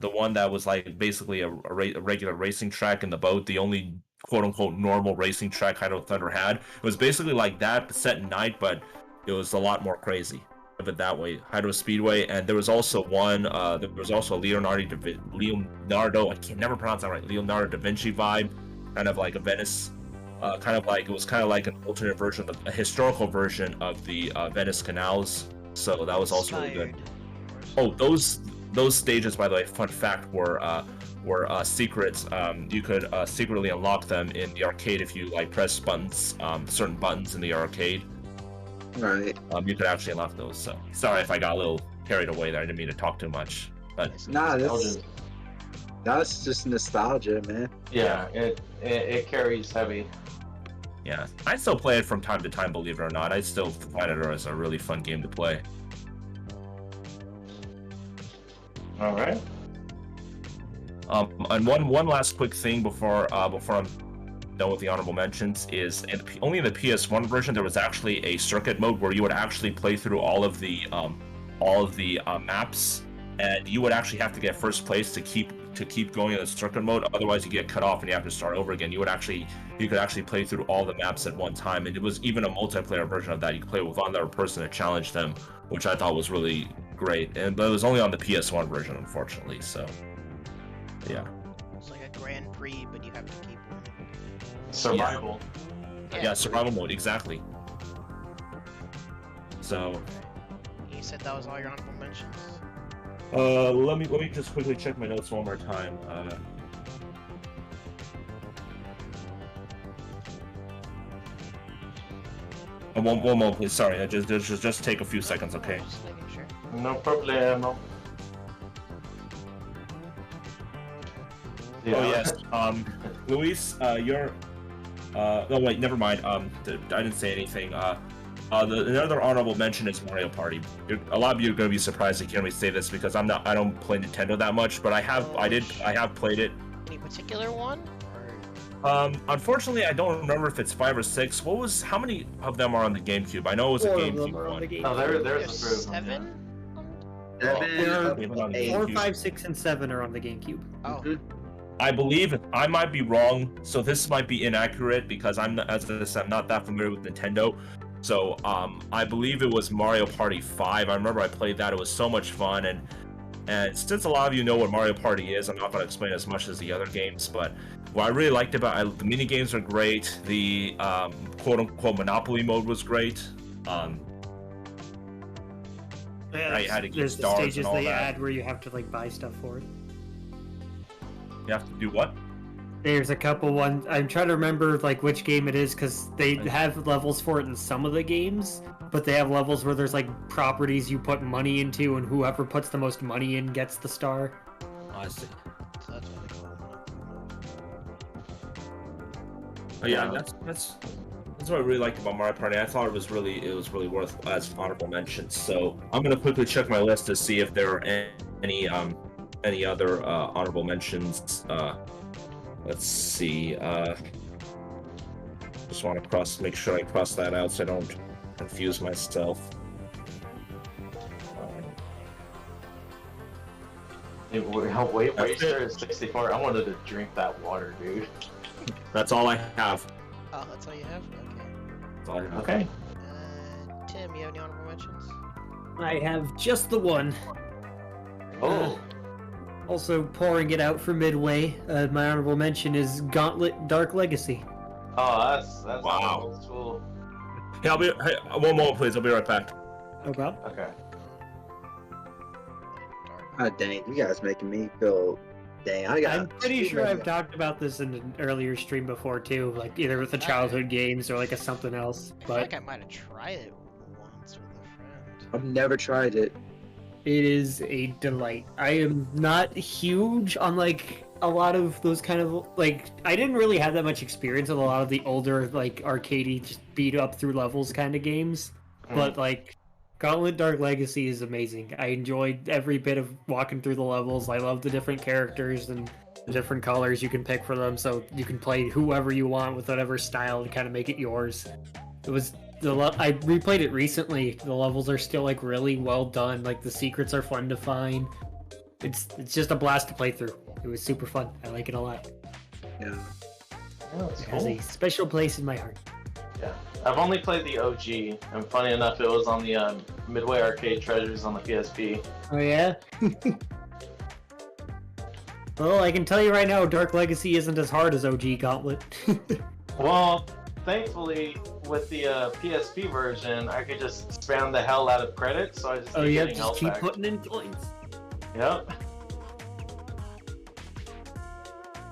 one that was like basically a regular racing track in the boat, the only quote unquote normal racing track Hydro Thunder had. It was basically like that, but set at night, but it was a lot more crazy. Of it that way, Hydro Speedway. And there was also one. There was also Leonardo. I can never pronounce that right. Leonardo da Vinci vibe, kind of like a Venice. It was kind of like an alternate version, a historical version of the Venice canals. So that was also really good. Oh, those stages, by the way, fun fact, were secrets. You could secretly unlock them in the arcade if you like press buttons, certain buttons in the arcade. Right. You could actually unlock those. So sorry if I got a little carried away there. I didn't mean to talk too much. But Nah, that's just nostalgia, man. Yeah, it carries heavy. yeah, I still play it from time to time. Believe it or not, I still find it as a really fun game to play. All right. And one last quick thing before I'm done with the honorable mentions is only in the PS1 version there was actually a circuit mode where you would actually play through all of the maps, and you would actually have to get first place to keep going in the circuit mode. Otherwise, you get cut off and you have to start over again. You could actually play through all the maps at one time, and it was even a multiplayer version of that. You could play with another person to challenge them, which I thought was really great. But it was only on the PS1 version, unfortunately. So, yeah. It's like a Grand Prix, but you have to keep winning. Survival. Yeah, survival mode, exactly. So, You said that was all your honorable mentions. let me just quickly check my notes one more time. One moment, please. Sorry, just take a few seconds, okay? Just making sure. No problemo. Yeah. Oh yes, Luis, you're. Oh wait, never mind. I didn't say anything. Another honorable mention is Mario Party. A lot of you are going to be surprised to hear me say this because I don't play Nintendo that much, but I have played it. Any particular one? Unfortunately, I don't remember if it's 5 or 6. How many of them are on the GameCube? I know it was a Four of them GameCube are on one. the game. Oh, there's There's a group. 7? even on the 4, GameCube. 5, 6, and 7 are on the GameCube. Oh, I believe I might be wrong, so this might be inaccurate because I'm not, as I said, I'm not that familiar with Nintendo. So I believe it was Mario Party 5. I remember I played that. It was so much fun, and since a lot of you know what Mario Party is, I'm not going to explain as much as the other games. But what I really liked about the mini games are great. The quote unquote Monopoly mode was great. I had to get There's the stars stages and all they that. add where you have to like buy stuff for it. You have to do what? There's a couple ones. I'm trying to remember like which game it is because they have levels for it in some of the games, but they have levels where there's like properties you put money into, and whoever puts the most money in gets the star. I see. so that's what they call it. But yeah, that's what I really liked about Mario Party. I thought it was really worth as honorable mentions. So I'm gonna quickly check my list to see if there are any other honorable mentions. Let's see. Just want to make sure I cross that out so I don't confuse myself. Wait, Waster is 64. I wanted to drink that water, dude. That's all I have. Oh, that's all you have? Okay. That's all I have. Okay. Tim, you have any honorable mentions? I have just the one. Oh. Also pouring it out for Midway. My honorable mention is Gauntlet Dark Legacy. Oh, that's Wow. old school. Hey, one moment, please. I'll be right back. No problem. Okay. Oh, dang, you guys making me feel. Dang, I'm pretty sure I've talked about this in an earlier stream before too, like either with the childhood games or like a something else. I feel But like I might have tried it once with a friend. I've never tried it. it is a delight. I am not huge on like a lot of those kind of like I didn't really have that much experience with a lot of the older like arcadey just beat up through levels kind of games, but like Gauntlet Dark Legacy is amazing. I enjoyed every bit of walking through the levels. I love the different characters and the different colors you can pick for them, so you can play whoever you want with whatever style to kind of make it yours. It was I replayed it recently. The levels are still like really well done. Like the secrets are fun to find. It's just a blast to play through. It was super fun. I like it a lot. Yeah. Oh, that's It has cool. a special place in my heart. Yeah. I've only played the OG, and funny enough, it was on the Midway Arcade Treasures on the PSP. Oh yeah. Well, I can tell you right now, Dark Legacy isn't as hard as OG Gauntlet. Well, thankfully, with the PSP version, I could just spam the hell out of credits, so I just keep getting just health keep back. putting in coins. Yep.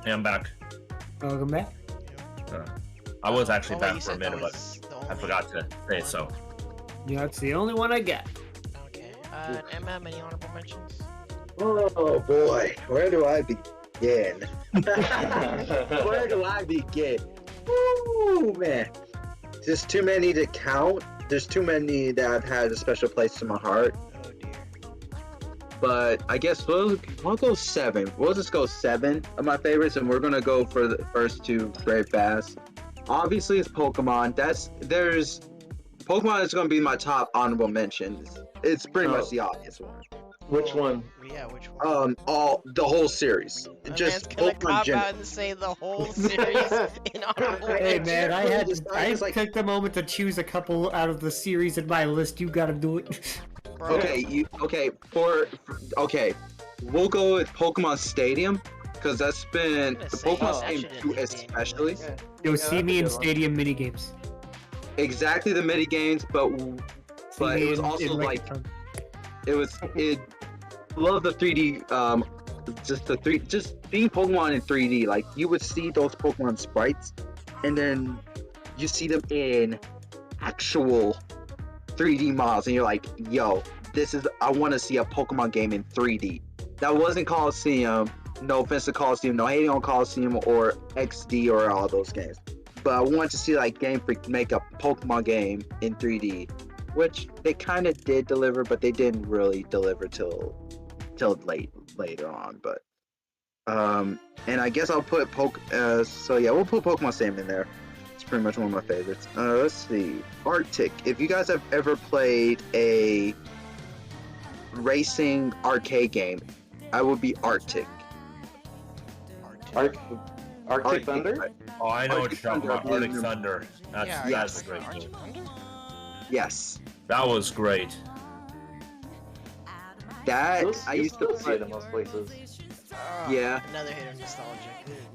Hey, I'm back. Welcome back. I was actually Oh, wait, you back for a said that minute, but was the I only forgot to say one? so. Yeah, it's the only one I got. Okay. MM, any honorable mentions? Oh boy, where do I begin? Where do I begin? Woo, man. There's too many to count. There's too many that I've had a special place in my heart. Oh dear. But I guess we'll go 7. We'll just go 7 of my favorites, and we're gonna go for the first 2 very fast. Obviously, it's Pokemon. Pokemon is gonna be my top honorable mentions. It's pretty much the obvious one. Which one? Yeah, which one? The whole series. My Just man's gonna Pokemon cop Gen. out and say the whole series in honorable Hey mentions. man, I It's like- took the moment to choose a couple out of the series in my list. You gotta do it. Bro. Okay, we'll go with Pokemon Stadium because that's been the say, Pokemon that Stadium shouldn't 2 be in especially. the list. You'll see that's me a in good one. stadium minigames. Exactly the mini games, but See me it was in also like Megatron. it. Love the 3D. Just being Pokemon in 3D. Like you would see those Pokemon sprites, and then you see them in actual 3D models, and you're like, yo, I want to see a Pokemon game in 3D. That wasn't Coliseum. No offense to Coliseum. No hating on Coliseum or XD or all those games. But I wanted to see like Game Freak make a Pokemon game in 3D, which they kind of did deliver, but they didn't really deliver till later on. But and I guess I'll put we'll put Pokemon Stadium in there. It's pretty much one of my favorites. Let's see, Arctic. If you guys have ever played racing arcade game, I would be Arctic. Arctic Thunder? Oh, I know what Arctic you're talking Thunder, about. Arctic yeah. Thunder. Yeah, That's a great Arctic game. Thunder? Yes, That was great. that You'll- I you'll used to still see play. it in most places. Ah, Yeah. Another hit of nostalgia.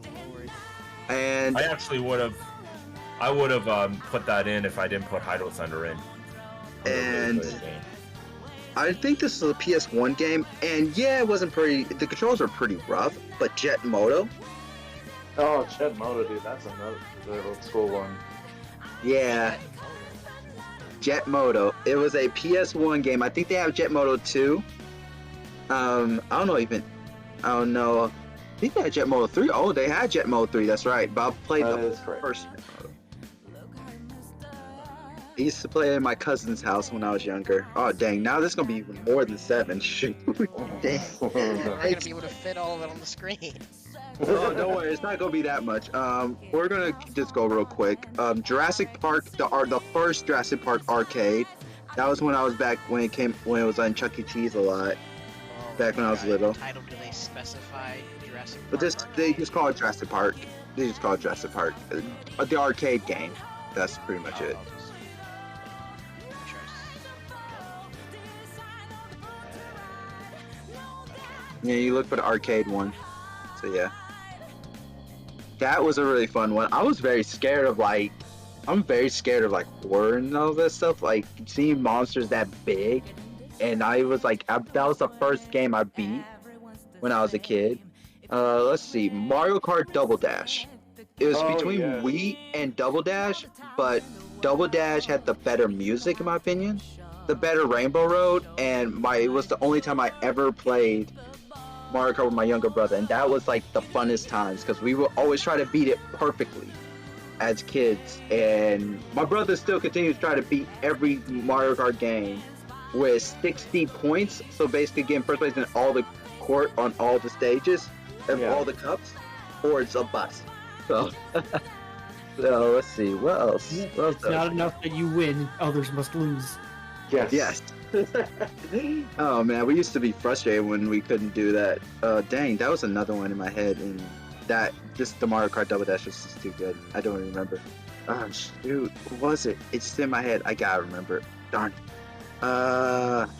Good lord. And I actually would have put that in if I didn't put Hydro Thunder in. That was a really And- great game. I think this is a PS1 game, and yeah, it wasn't pretty. The controls were pretty rough, but Jet Moto, Oh, Chet Moto, dude, that's another old school one. yeah, Jet Moto. It was a PS1 game. I think they have Jet Moto 2. I don't know even. I don't know. I think they had Jet Moto 3. Oh, they had Jet Moto 3. That's right. But I played That the is correct. first Jet Moto. I used to play it in my cousin's house when I was younger. Oh dang! Now this is gonna be even more than 7. Shoot. Dang. We're gonna be able to fit all of it on the screen. Oh, don't worry, it's not gonna be that much. We're gonna just go real quick. Jurassic Park, the first Jurassic Park arcade. That was when I was back when it was on Chuck E. Cheese a lot. Back when I was little. Title, do they specify Jurassic Park? But they just call it Jurassic Park. They just call it Jurassic Park. The arcade game. That's pretty much it. Yeah, you look for the arcade one. So yeah. That was a really fun one. I was very scared of I'm very scared of horror and all that stuff. Like seeing monsters that big. And I was that was the first game I beat when I was a kid. Let's see, Mario Kart Double Dash. It was between Wii and Double Dash, but Double Dash had the better music in my opinion, the better Rainbow Road, and it was the only time I ever played Mario Kart with my younger brother, and that was the funnest times because we would always try to beat it perfectly as kids, and my brother still continues to try to beat every Mario Kart game with 60 points, so basically getting first place in all the court on all the stages and all the cups, or it's a bust. So, so let's see, what else? What else It's not enough that you win, others must lose. Yes. Yes. Oh man, we used to be frustrated when we couldn't do that. Dang, that was another one in my head, and that just the Mario Kart Double Dash was just too good. I don't remember. Oh shoot, what was it? It's just in my head. I gotta remember. Darn.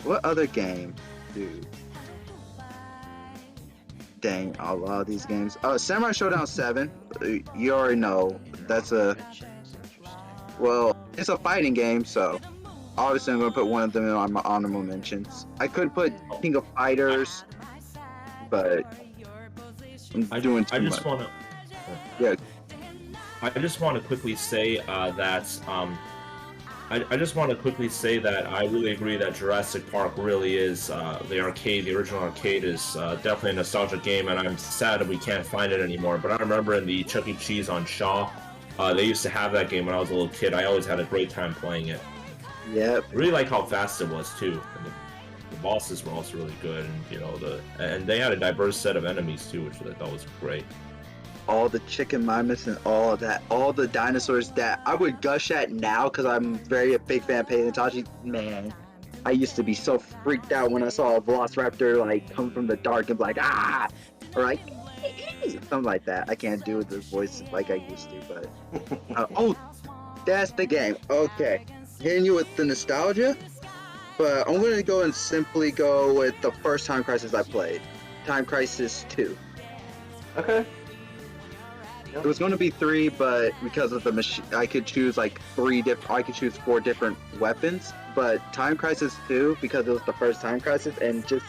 What other game, dude? Dang, a lot of these games. Samurai Showdown 7. You already know that's it's a fighting game, so obviously I'm gonna put one of them on my honorable mentions. I could put King of Fighters, but I'm doing too much. Yeah. I just want to quickly say that I just want to quickly say that I really agree that Jurassic Park really is the original arcade is definitely a nostalgic game, and I'm sad that we can't find it anymore. But I remember in the Chuck E. Cheese on Shaw, they used to have that game when I was a little kid. I always had a great time playing it. Yep. I really like how fast it was too. And the bosses were also really good, and and they had a diverse set of enemies too, which I thought was great. All the chicken mimus and all that, all the dinosaurs that I would gush at now because I'm a big fan of paleontology. Man, I used to be so freaked out when I saw a velociraptor come from the dark and be like, ah, or something like that. I can't do the voice like I used to, but oh, that's the game. Okay, hitting you with the nostalgia, but I'm gonna go and simply go with the first Time Crisis I played, Time Crisis 2. Okay. It was going to be 3, but because of the machine, I could choose 4 different weapons. But Time Crisis 2, because it was the first Time Crisis, and just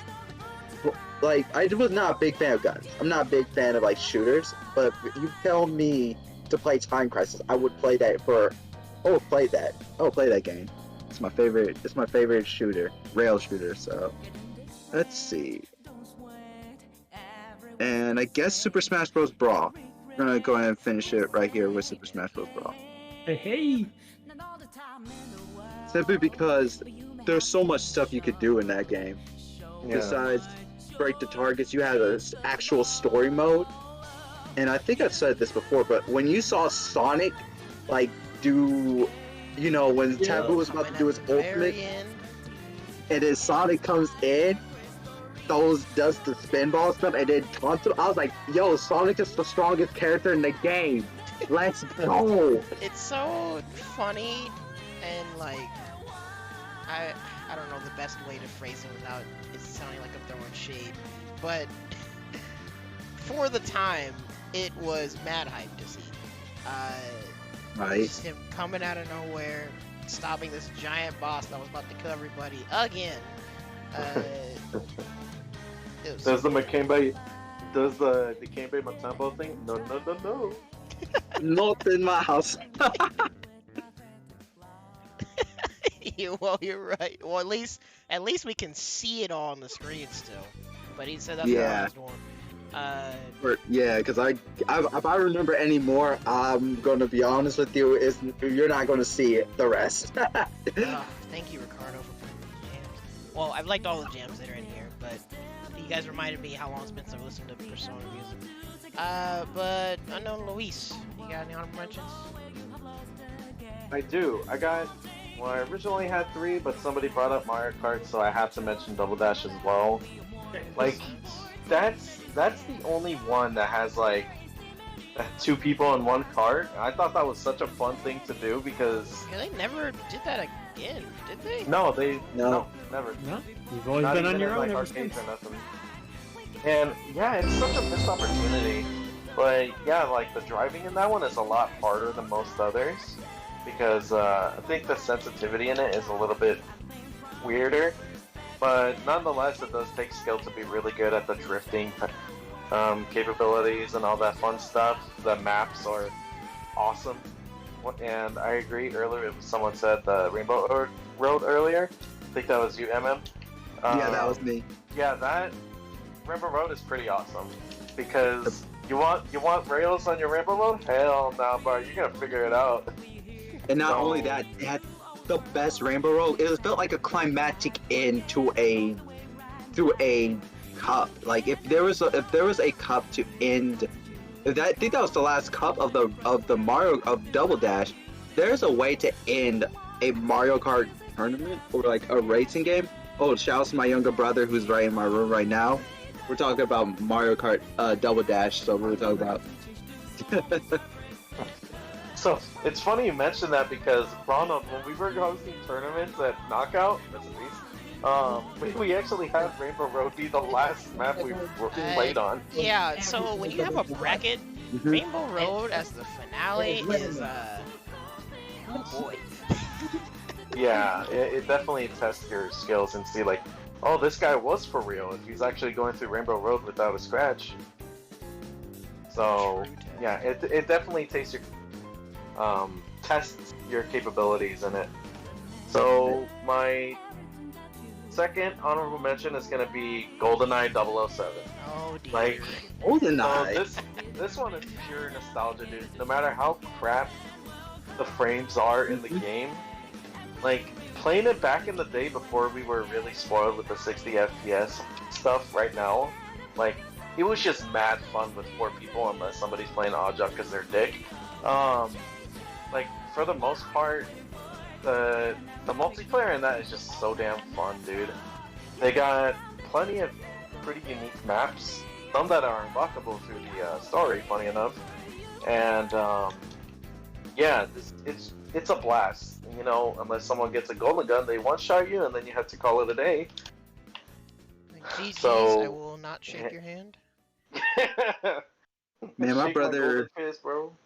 I was not a big fan of guns. I'm not a big fan of shooters. But if you tell me to play Time Crisis, I would play that play that game. It's my favorite. It's my favorite shooter, rail shooter. So let's see. And I guess Super Smash Bros. Brawl. We're gonna go ahead and finish it right here with Super Smash Bros. Brawl. Hey. Simply because there's so much stuff you could do in that game. Yeah. Besides break the targets, you had an actual story mode. And I think I've said this before, but when you saw Sonic, do, when Taboo was about to do his ultimate, and then Sonic comes in, does the spinball stuff, and then taunts him. I was like, yo, Sonic is the strongest character in the game. Let's go. It's so funny, and like, I don't know the best way to phrase it without it sounding like I'm throwing shade, but for the time, it was mad hype to see. Right. Just him coming out of nowhere, stopping this giant boss that was about to kill everybody again. Does the Dikembe Mutombo thing? No. Not in my house. Well, you're right. Well, at least we can see it all on the screen still. But he said that's Yeah. the last one. Yeah, because if I remember any more, I'm gonna be honest with you, you're not gonna see it. The rest. Thank you, Ricardo, for putting these jams. Well, I've liked all the jams that are in here, but you guys reminded me how long it's been since I've listened to Persona music. But Unknown Luis, you got any honorable mentions? I do. Well, I originally had 3, but somebody brought up Mario Kart, so I had to mention Double Dash as well. Like, that's the only one that has like 2 people in one cart. I thought that was such a fun thing to do because Yeah, they never did that again, did they? no, never. No, you've always Not been even on your in, own like, ever arcades since. or nothing. And yeah, it's such a missed opportunity. But yeah, like the driving in that one is a lot harder than most others because I think the sensitivity in it is a little bit weirder. But nonetheless, it does take skill to be really good at the drifting capabilities and all that fun stuff. The maps are awesome. And I agree earlier, someone said the Rainbow Road earlier. I think that was you, MM. Yeah, that was me. Yeah, that Rainbow Road is pretty awesome because you want rails on your Rainbow Road? Hell no, bro. You're gonna figure it out. And not only that, it had the best Rainbow Road. It felt like a climactic end to a cup. Like if there was a cup to end, I think that was the last cup of the Mario of Double Dash. There's a way to end a Mario Kart tournament or like a racing game. Oh, shout out to my younger brother who's right in my room right now. We're talking about Mario Kart Double Dash, so we're talking about. So it's funny you mentioned that because Ronald, when we were hosting tournaments at Knockout, that's a beast. We actually had Rainbow Road be the last map we played on. Yeah, so when you have a bracket, Rainbow Road as the finale is oh boy. Yeah, it definitely tests your skills and see like, oh, this guy was for real if he's actually going through Rainbow Road without a scratch. So yeah, it definitely takes your tests your capabilities in it. So my second honorable mention is gonna be GoldenEye 007. Oh dear. Like, GoldenEye. This one is pure nostalgia, dude. No matter how crap the frames are in the game, like playing it back in the day before we were really spoiled with the 60 FPS stuff right now, like it was just mad fun with 4 people unless somebody's playing Oddjob because they're dick. Like for the most part, the multiplayer in that is just so damn fun, dude. They got plenty of pretty unique maps, some that are unlockable through the story, funny enough. And yeah, it's a blast. You know, unless someone gets a golden gun, they one-shot you, and then you have to call it a day. GG's, So- I will not shake your hand. Man, my Shake brother- golden fist, bro.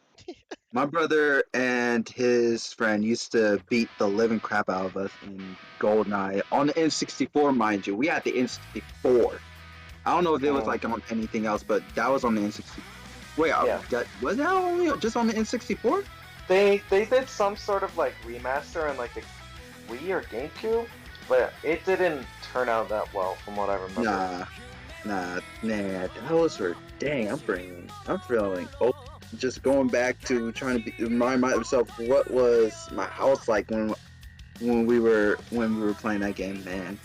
My brother and his friend used to beat the living crap out of us in GoldenEye on the N64, mind you. We had the N64. I don't know if it was like on anything else, but that was on the N64. Wait, Yeah. Was that only just on the N64? They did some sort of like remaster on like the Wii or GameCube, but it didn't turn out that well from what I remember. Nah. Those were dang. I'm feeling. Oh, just going back to trying to remind myself what was my house like when we were playing that game, man.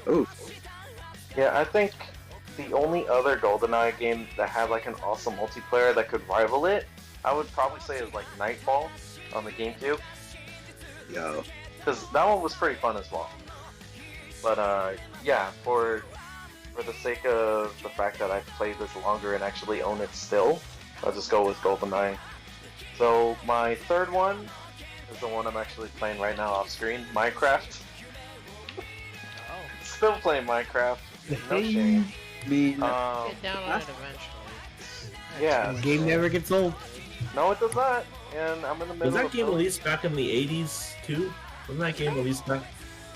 Ooh. Yeah, I think the only other GoldenEye game that had like an awesome multiplayer that could rival it, I would probably say is like Nightfall on the GameCube, Yo. because that one was pretty fun as well. But yeah, for the sake of the fact that I've played this longer and actually own it still, I'll just go with GoldenEye. So my third one is the one I'm actually playing right now off screen, Minecraft. Oh, Still playing Minecraft. No shame. Me, get down on it eventually. Yeah. The game never gets old. No, it does not. And I'm in the middle Was that of game released back in the 80s too? Wasn't that game released back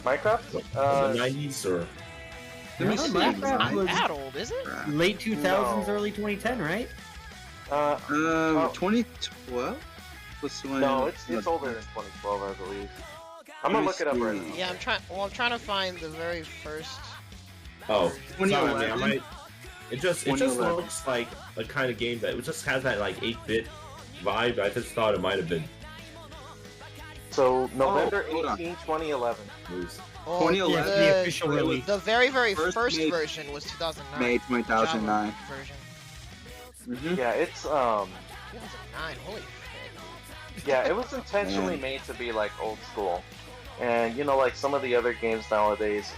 Minecraft? in the 90s or? let me No, see. Minecraft Not was that old, is it? late 2000s, No. early 2010, right? 2012 was when. No, it's older than 2012, I believe. I'm gonna look it up right now. Yeah, I'm trying to find the very first. Oh, sorry, 2011? I mean, it just 2011. looks like a kind of game that it just has that like 8-bit vibe. I just thought it might have been. So November hold on. 18, 2011. Oh, 2011. Yeah, the, the official release. the very First first May- version was 2009. May 2009. Java version. Mm-hmm. Yeah, it's 2009. Holy shit. yeah, it was intentionally made to be like old school. And you know, like some of the other games nowadays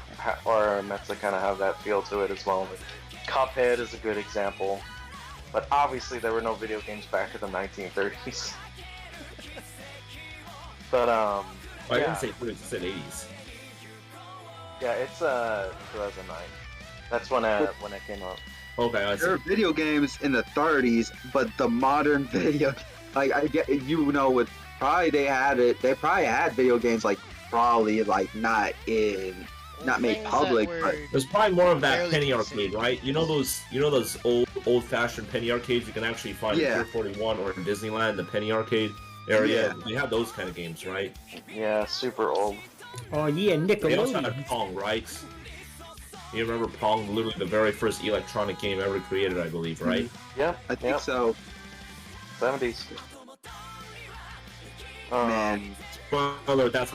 are meant to kind of have that feel to it as well. Like, Cuphead is a good example, but obviously there were no video games back in the 1930s. But I yeah, didn't say 30s, I said 80s. yeah, it's 2009. That's when it came out. Okay, I see. There are video games in the 30s, but the modern video, like I get, you know, with probably they probably had video games like probably like not made Things public, that but were- There's probably more of that Barely penny considered. arcade, right? You know those old-fashioned penny arcades you can actually find in Yeah. Pier 41 or in Disneyland, the penny arcade area. They have those kind of games, right? Yeah, super old. Oh yeah, They also Nickelodeon. had Pong, right? You remember Pong, literally the very first electronic game ever created, I believe, right? Yeah, I think so. 70s. Man, Spoiler, that's.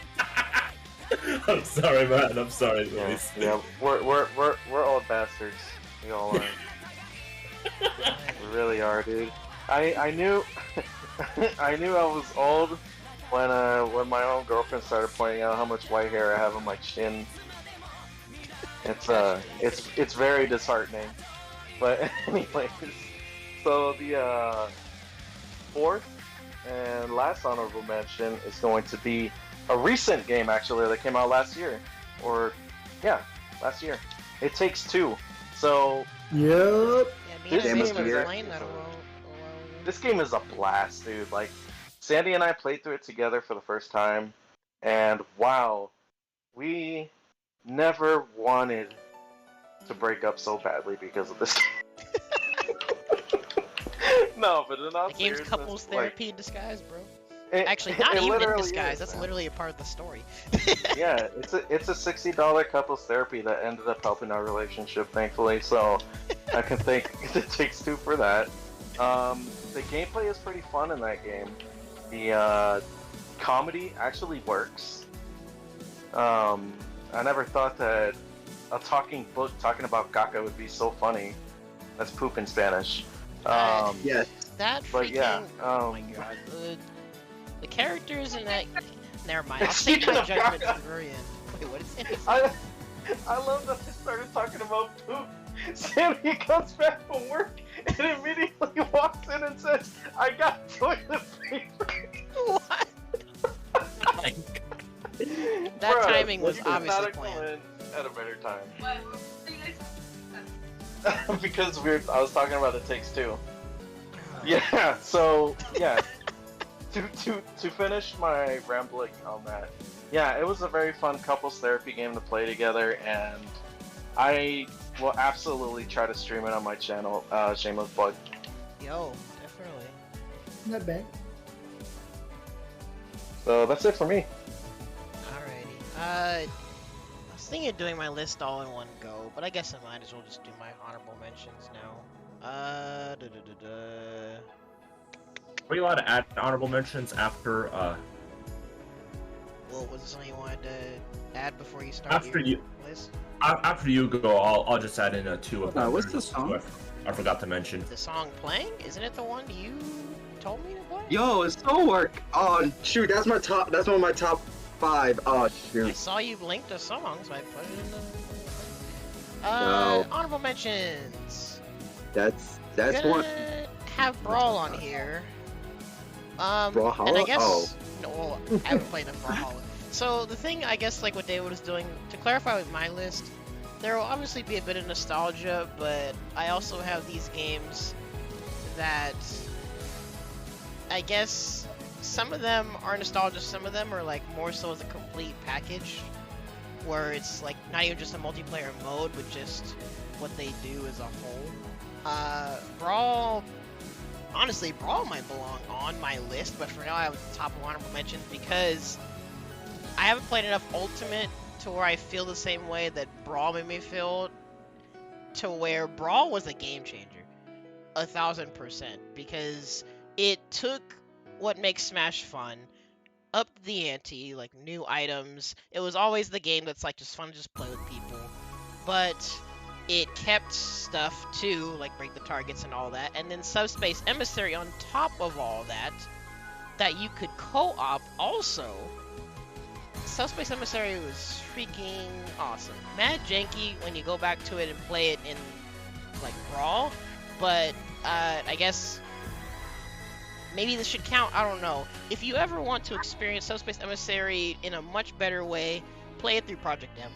I'm sorry, man. I'm sorry. Yeah, Luis. yeah, we're old bastards. We all are. We really are, dude. I knew I knew I was old when my own girlfriend started pointing out how much white hair I have on my chin. It's very disheartening. But anyways, so the fourth and last honorable mention is going to be a recent game actually that came out last year, last year. It Takes Two. So Yep. Yeah, me This and game Mason is were weird. playing that a while ago. this game is a blast, dude. Like Sandy and I played through it together for the first time, and wow, we never wanted to break up so badly because of this. No, but in all The game's seriousness, couples like, therapy in disguise, bro. it- Actually, not it even in literally disguise. is, That's man. literally a part of the story. Yeah, it's a $60 couples therapy that ended up helping our relationship, thankfully. So I can thank It Takes Two for that. The gameplay is pretty fun in that game. The comedy actually works. I never thought that a talking book talking about caca would be so funny. That's poop in Spanish. yes. That freaking. But yeah, oh my god. The characters in that. Never mind. I'll save Speaking my of judgment caca. to the very end. Wait, what is it? I love that they started talking about poop. Sammy comes back from work and immediately walks in and says, "I got toilet paper." What? That Bruh, timing was we could obviously not have planned. come in at a better time. What were you guys? Because I was talking about It Takes Two. Yeah, so yeah. to finish my rambling on that, yeah, it was a very fun couples therapy game to play together, and I will absolutely try to stream it on my channel. Shameless plug. Yo, definitely. Not bad. So that's it for me. Alrighty. I was thinking of doing my list all in one go, but I guess I might as well just do my honorable mentions now. Are you allowed to add honorable mentions after Well, was there something you wanted to add before you start after your you list? after you go? I'll just add in two of them. What's the song? I forgot to mention. The song playing? Isn't it the one you told me to play? Yo, it's so work. Oh shoot, that's my top. That's one of my top 5. Oh I shoot. saw you linked a song, so I put it in the. No. Honorable mentions. That's Gonna one. have Brawl on here. Brawlhalla? And I guess Oh. no, well, I haven't played enough Brawlhalla. So the thing, I guess, like what David was doing to clarify with my list, there will obviously be a bit of nostalgia, but I also have these games that I guess some of them are nostalgia, some of them are like more so as a complete package, where it's like not even just a multiplayer mode, but just what they do as a whole. Brawl. Honestly, Brawl might belong on my list, but for now I have the top of honorable mentions because I haven't played enough Ultimate to where I feel the same way that Brawl made me feel, to where Brawl was a game changer. 1000%. Because it took what makes Smash fun, upped the ante, like new items. It was always the game that's like just fun to just play with people. But it kept stuff too, like break the targets and all that, and then Subspace Emissary on top of all that, that you could co-op also. Subspace Emissary was freaking awesome. Mad janky when you go back to it and play it in like Brawl, but I guess maybe this should count, I don't know. If you ever want to experience Subspace Emissary in a much better way, play it through Project M.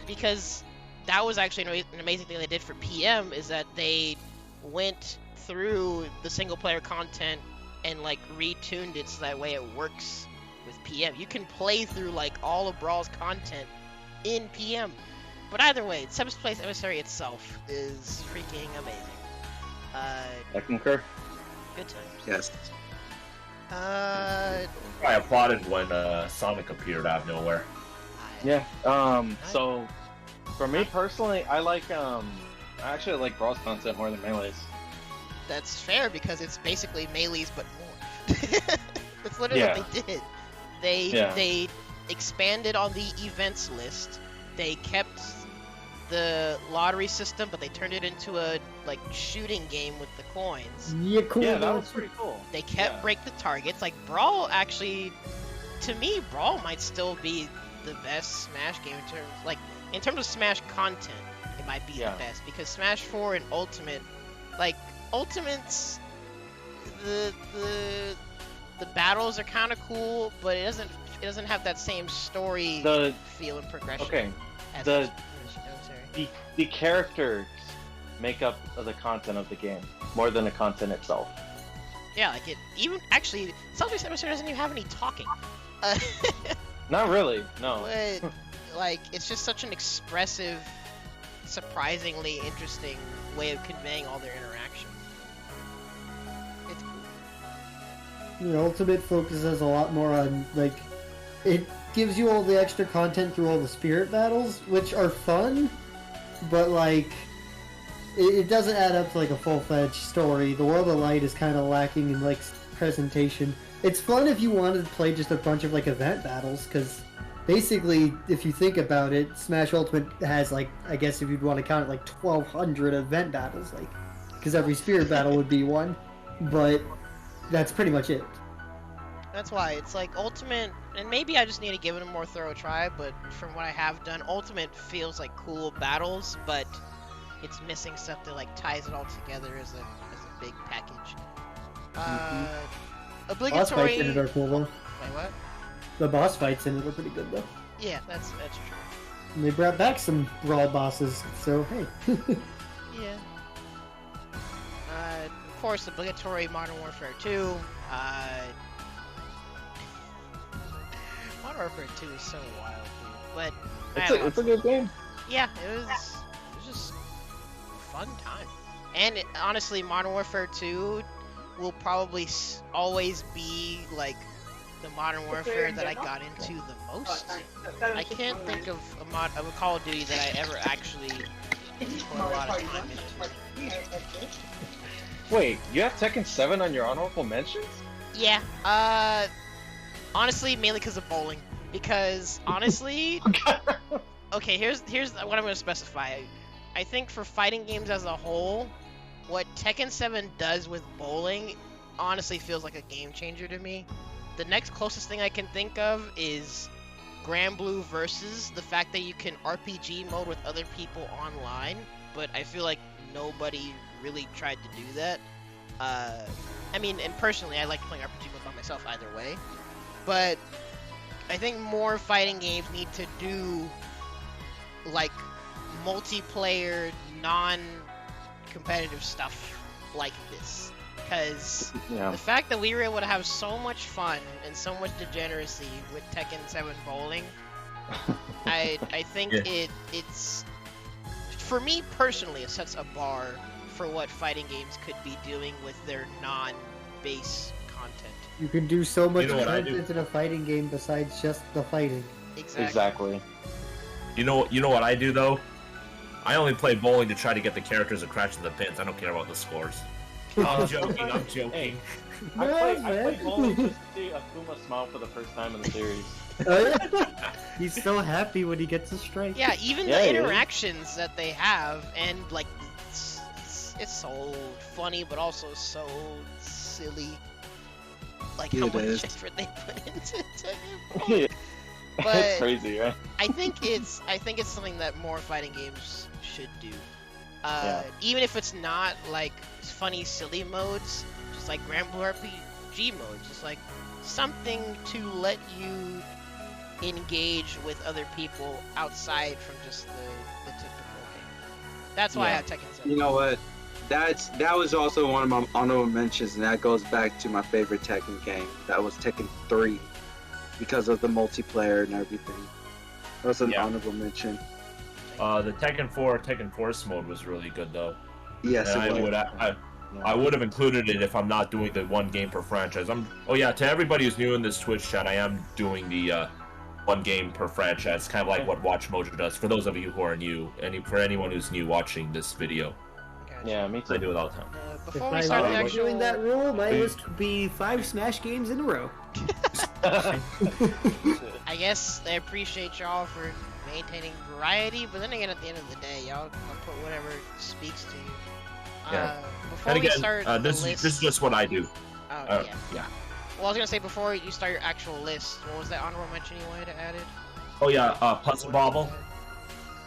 Because that was actually an amazing thing they did for PM, is that they went through the single player content and like retuned it so that way it works with PM. You can play through like all of Brawl's content in PM. But either way, Subspace Emissary itself is freaking amazing. I concur. Good times. Yes. I applauded when Sonic appeared out of nowhere. Yeah. So for me personally, I actually like Brawl's content more than Melee's. That's fair because it's basically Melee's but more. That's literally what they did. They expanded on the events list. They kept the lottery system, but they turned it into a like shooting game with the coins. Yeah, cool. Yeah, that was pretty cool. They kept break the targets. Like Brawl actually, to me, Brawl might still be the best Smash game in terms of Smash content. It might be the best because Smash 4 and Ultimate, like Ultimate's the battles are kind of cool, but it doesn't have that same story feel and progression. Okay. As the characters make up the content of the game more than the content itself. Yeah, like it even actually Subspace Emissary doesn't even have any talking. Not really, no. But like it's just such an expressive, surprisingly interesting way of conveying all their interactions. It's cool. The Ultimate focuses a lot more on, like, it gives you all the extra content through all the spirit battles, which are fun, but, like, it doesn't add up to, like, a full-fledged story. The World of Light is kind of lacking in, like, presentation. It's fun if you wanted to play just a bunch of, like, event battles, because basically, if you think about it, Smash Ultimate has, like, I guess if you'd want to count it, like, 1,200 event battles, like, because every spirit battle would be one, but that's pretty much it. That's why it's like Ultimate, and maybe I just need to give it a more thorough try, but from what I have done, Ultimate feels like cool battles, but it's missing stuff that like ties it all together as a big package. Obligatory. Boss fights in it are cool though. Wait, what? The boss fights in it are pretty good though. Yeah, that's true. And they brought back some Brawl bosses, so hey. Yeah. Of course, obligatory Modern Warfare 2. Modern Warfare 2 is so wild, dude. But It's a good game. yeah, it was just a fun time. And honestly, Modern Warfare 2 will probably always be like the Modern Warfare that I got into the most. I can't think of a Call of Duty that I ever actually put a lot of time into. Wait, you have Tekken 7 on your honorable mentions? Yeah, honestly, mainly because of bowling. Because, honestly, okay, here's what I'm going to specify. I think for fighting games as a whole, what Tekken 7 does with bowling honestly feels like a game changer to me. the next closest thing I can think of is Grand Blue versus the fact that you can RPG mode with other people online, but I feel like nobody really tried to do that. I mean, and personally, I like playing RPG mode by myself either way, but I think more fighting games need to do like multiplayer, non-competitive stuff like this, because the fact that we were able to have so much fun and so much degeneracy with Tekken 7 bowling, I think it's for me personally, it sets a bar for what fighting games could be doing with their non-base content. You can do so much know what I content in a fighting game besides just the fighting. Exactly. You know what I do though? I only play bowling to try to get the characters to crash to the pins. I don't care about the scores. I'm joking. I'm joking. Hey, No, I man. play bowling just to see Akuma smile for the first time in the series. He's so happy when he gets a strike. Yeah, even Yeah, the he is. interactions that they have, and like, it's so funny, but also so silly. Like how It much is. effort they put into Tekken. It's But crazy, right? I think it's something that more fighting games should do. Yeah. Even if it's not like funny, silly modes, just like Grand Blue RPG modes, just like something to let you engage with other people outside from just the typical game. That's why I Yeah. have Tekken 7. You know what? That was also one of my honorable mentions, and that goes back to my favorite Tekken game. That was Tekken 3, because of the multiplayer and everything. That was an Yeah. honorable mention. The Tekken 4 Tekken Force mode was really good though. Yes, And it was. I would have included it if I'm not doing the one game per franchise. Oh yeah, to everybody who's new in this Twitch chat, I am doing the one game per franchise, kind of like what Watch Mojo does. For those of you who are new, for anyone who's new watching this video, Gotcha. Yeah, me I too. do it all the time. If Before we I start the were actual, doing that rule, my list would be 5 Smash games in a row. I guess I appreciate y'all for maintaining variety, but then again, at the end of the day, y'all put whatever speaks to you. Yeah. Before And we again, start this the is list, just what I do. oh, yeah. Yeah. Well, I was gonna say before you start your actual list, what was that honorable mention you wanted to add it? Oh yeah, Puzzle Bobble,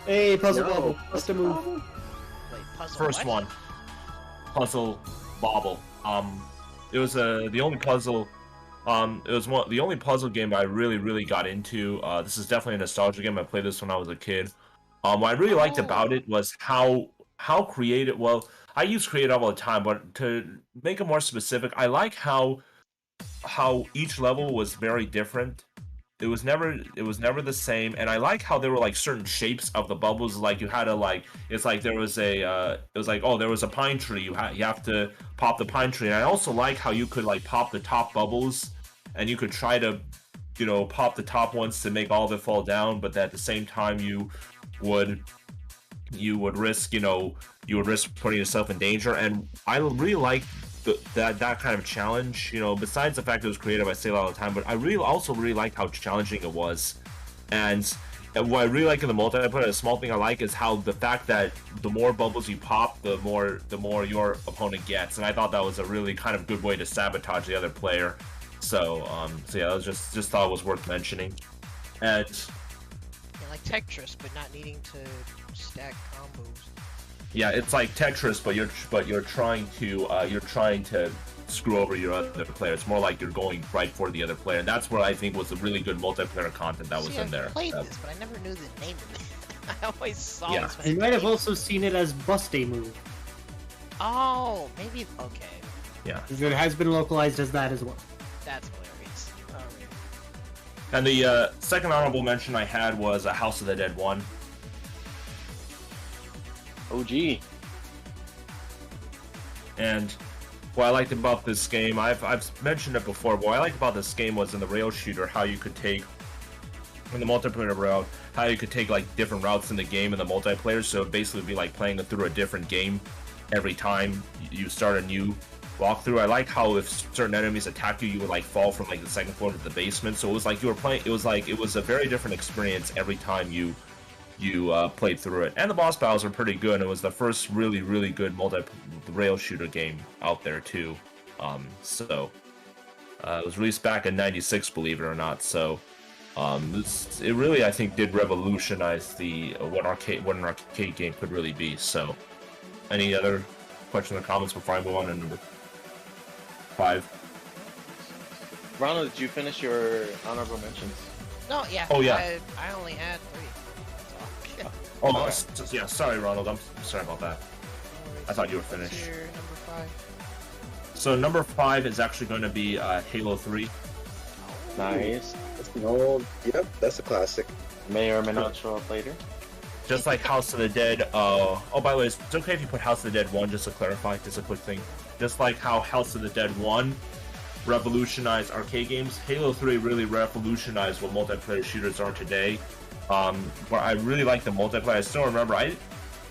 Hey, Puzzle Yo. Bubble, what's the move? Wait, puzzle. first what? one. Puzzle Bobble. It was the only puzzle. It was the only puzzle game I really got into. This is definitely a nostalgia game. I played this when I was a kid. What I really liked about it was how creative. Well, I use creative all the time, but to make it more specific, I like how each level was very different. It was never the same, and I like how there were like certain shapes of the bubbles. Like you had to it's like there was a it was like, oh, there was a pine tree. You have to pop the pine tree. And I also like how you could like pop the top bubbles, and you could try to pop the top ones to make all of it fall down, but at the same time you would risk putting yourself in danger. And I really like that kind of challenge. Besides the fact that it was creative, I say it all the time, but I also really liked how challenging it was. And what I really like in the multiplayer, a small thing I like, is how the fact that the more bubbles you pop, the more your opponent gets. And I thought that was a really kind of good way to sabotage the other player. So yeah, I was just thought it was worth mentioning. And Yeah, like Tetris, but not needing to stack combos. yeah, it's like Tetris, but you're trying to screw over your other player. It's more like you're going right for the other player, and that's where I think was the really good multiplayer content that was See, in I've there. played this, but I never knew the name of it. I always saw Yeah. this. You might have also seen it as Bust A Move. Oh, maybe. Okay, It has been localized as that as well. that's hilarious. Alright. And the second honorable mention I had was House of the Dead 1. OG. And what I liked about this game, I've mentioned it before, but what I liked about this game was in the rail shooter, how you could take, in the multiplayer route, how you could take like different routes in the game in the multiplayer. So it'd basically be like playing through a different game every time you start a new walkthrough. I like how if certain enemies attack you, you would like fall from like the second floor to the basement. So it was like you were playing. It was a very different experience every time you played through it. And the boss battles were pretty good. It was the first really good rail shooter game out there too. So It was released back in '96, believe it or not. So, it really, I think, did revolutionize what an arcade game could really be. So, any other questions or comments before I move on to number 5? Ronald, did you finish your honorable mentions? No, yeah. Oh, yeah. I only had 3. Oh, yeah. Sorry, Ronald. I'm sorry about that. I thought you were finished. What's your number 5? So number 5 is actually going to be Halo 3. Nice. That's an old. Yep, that's a classic. May or may not show up later. Just like House of the Dead. Oh, by the way, it's okay if you put House of the Dead 1, just to clarify, just a quick thing. Just like how House of the Dead 1 revolutionized arcade games, Halo 3 really revolutionized what multiplayer shooters are today. Where I really like the multiplayer. I still remember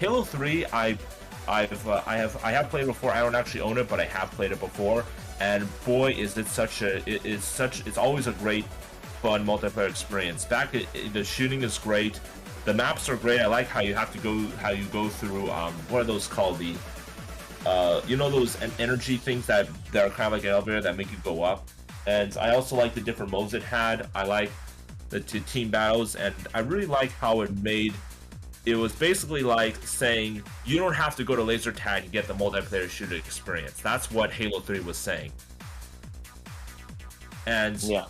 Halo 3. I have played it before. I don't actually own it, but I have played it before. And boy, is it it's always a great, fun multiplayer experience. The shooting is great. The maps are great. I like how you go through, what are those called? Those energy things that are kind of like an elevator that make you go up. And I also like the different modes it had. I like the team battles, and I really like how it was basically like saying you don't have to go to laser tag to get the multiplayer shooter experience. That's what Halo 3 was saying. And yeah,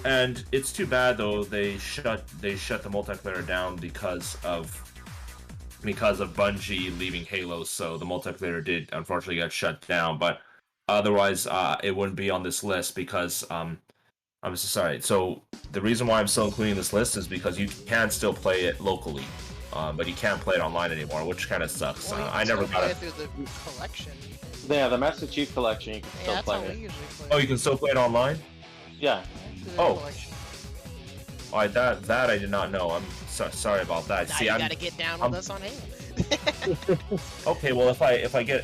and it's too bad though they shut the multiplayer down because of Bungie leaving Halo. So the multiplayer did unfortunately get shut down. But otherwise, it wouldn't be on this list because I'm so sorry. So the reason why I'm still including this list is because you can still play it locally, but you can't play it online anymore, which kind of sucks. Well, I never got it through the collection. Yeah, the Master Chief Collection, you can still That's play how we it. usually play. Oh, you can still play it online? Yeah. Through the Oh. collection. That I did not know. I'm sorry about that. Now See, you I'm gotta get down with us on Halo. okay. Well, if I ever get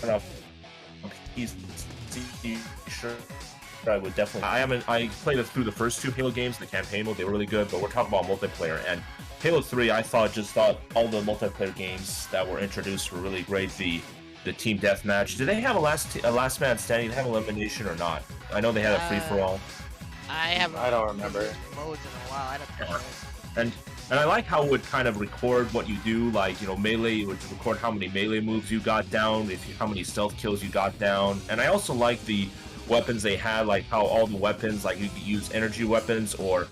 enough PC, sure, I would definitely. I played it through the first 2 Halo games, the campaign mode. They were really good, but we're talking about multiplayer. And Halo 3, I thought all the multiplayer games that were introduced were really great. The team deathmatch. Did they have a last man standing? Did they have elimination or not? I know they had a free for all. I don't remember modes in a while. I don't know. And I like how it would kind of record what you do, like, melee. It would record how many melee moves you got down, how many stealth kills you got down. And I also like the weapons they had, like how all the weapons, like you could use energy weapons or,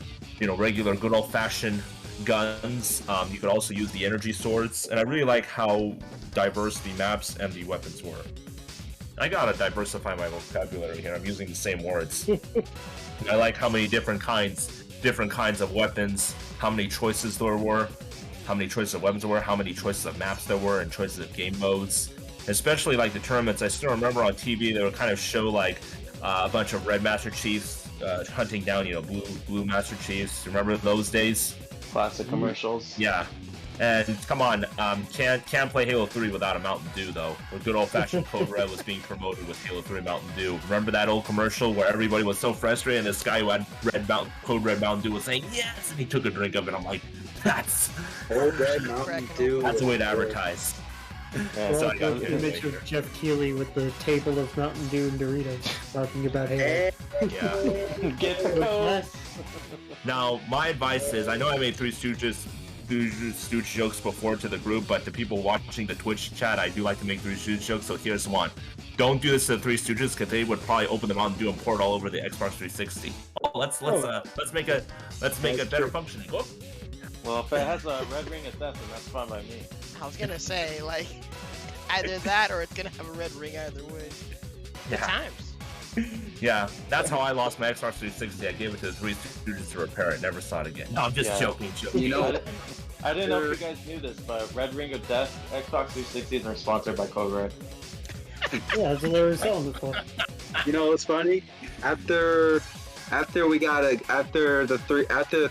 regular good old-fashioned guns. You could also use the energy swords. And I really like how diverse the maps and the weapons were. I gotta diversify my vocabulary here. I'm using the same words. I like how many different kinds of weapons, how many choices there were, how many choices of weapons there were, how many choices of maps there were, and choices of game modes. Especially like the tournaments, I still remember on TV they would kind of show like a bunch of red Master Chiefs hunting down, blue Master Chiefs. Remember those days? Classic commercials. Yeah. And come on, can't play Halo 3 without a Mountain Dew though. Where good old-fashioned Code Red was being promoted with Halo 3 Mountain Dew. Remember that old commercial where everybody was so frustrated and this guy who had Code Red Mountain Dew was saying yes, and he took a drink of it. I'm like, that's Old Red Mountain Dew. that's a way to advertise. Yeah, So I got the it image later. of Jeff Keighley with the table of Mountain Dew and Doritos talking about Halo. Yeah. Get the code. Now, my advice is, I know I made Three Stooges jokes before to the group, but to people watching the Twitch chat, I do like to make Three Stooges jokes, so here's one. Don't do this to the Three Stooges, because they would probably open the Mountain Dew and pour it all over the Xbox 360. Oh, let's make a better functioning. Oh. Well, if it has a red ring of death, then that's fine by me. I was gonna say, like, either that or it's gonna have a red ring either way. Good Yeah. times. Yeah, that's how I lost my Xbox 360. I gave it to the Three Stooges to repair it. Never saw it again. No, I'm just Yeah. joking. I didn't know if you guys knew this, but Red Ring of Death, Xbox 360s are sponsored by Code Red. Yeah, that's what they were selling it for. You know what's funny? After the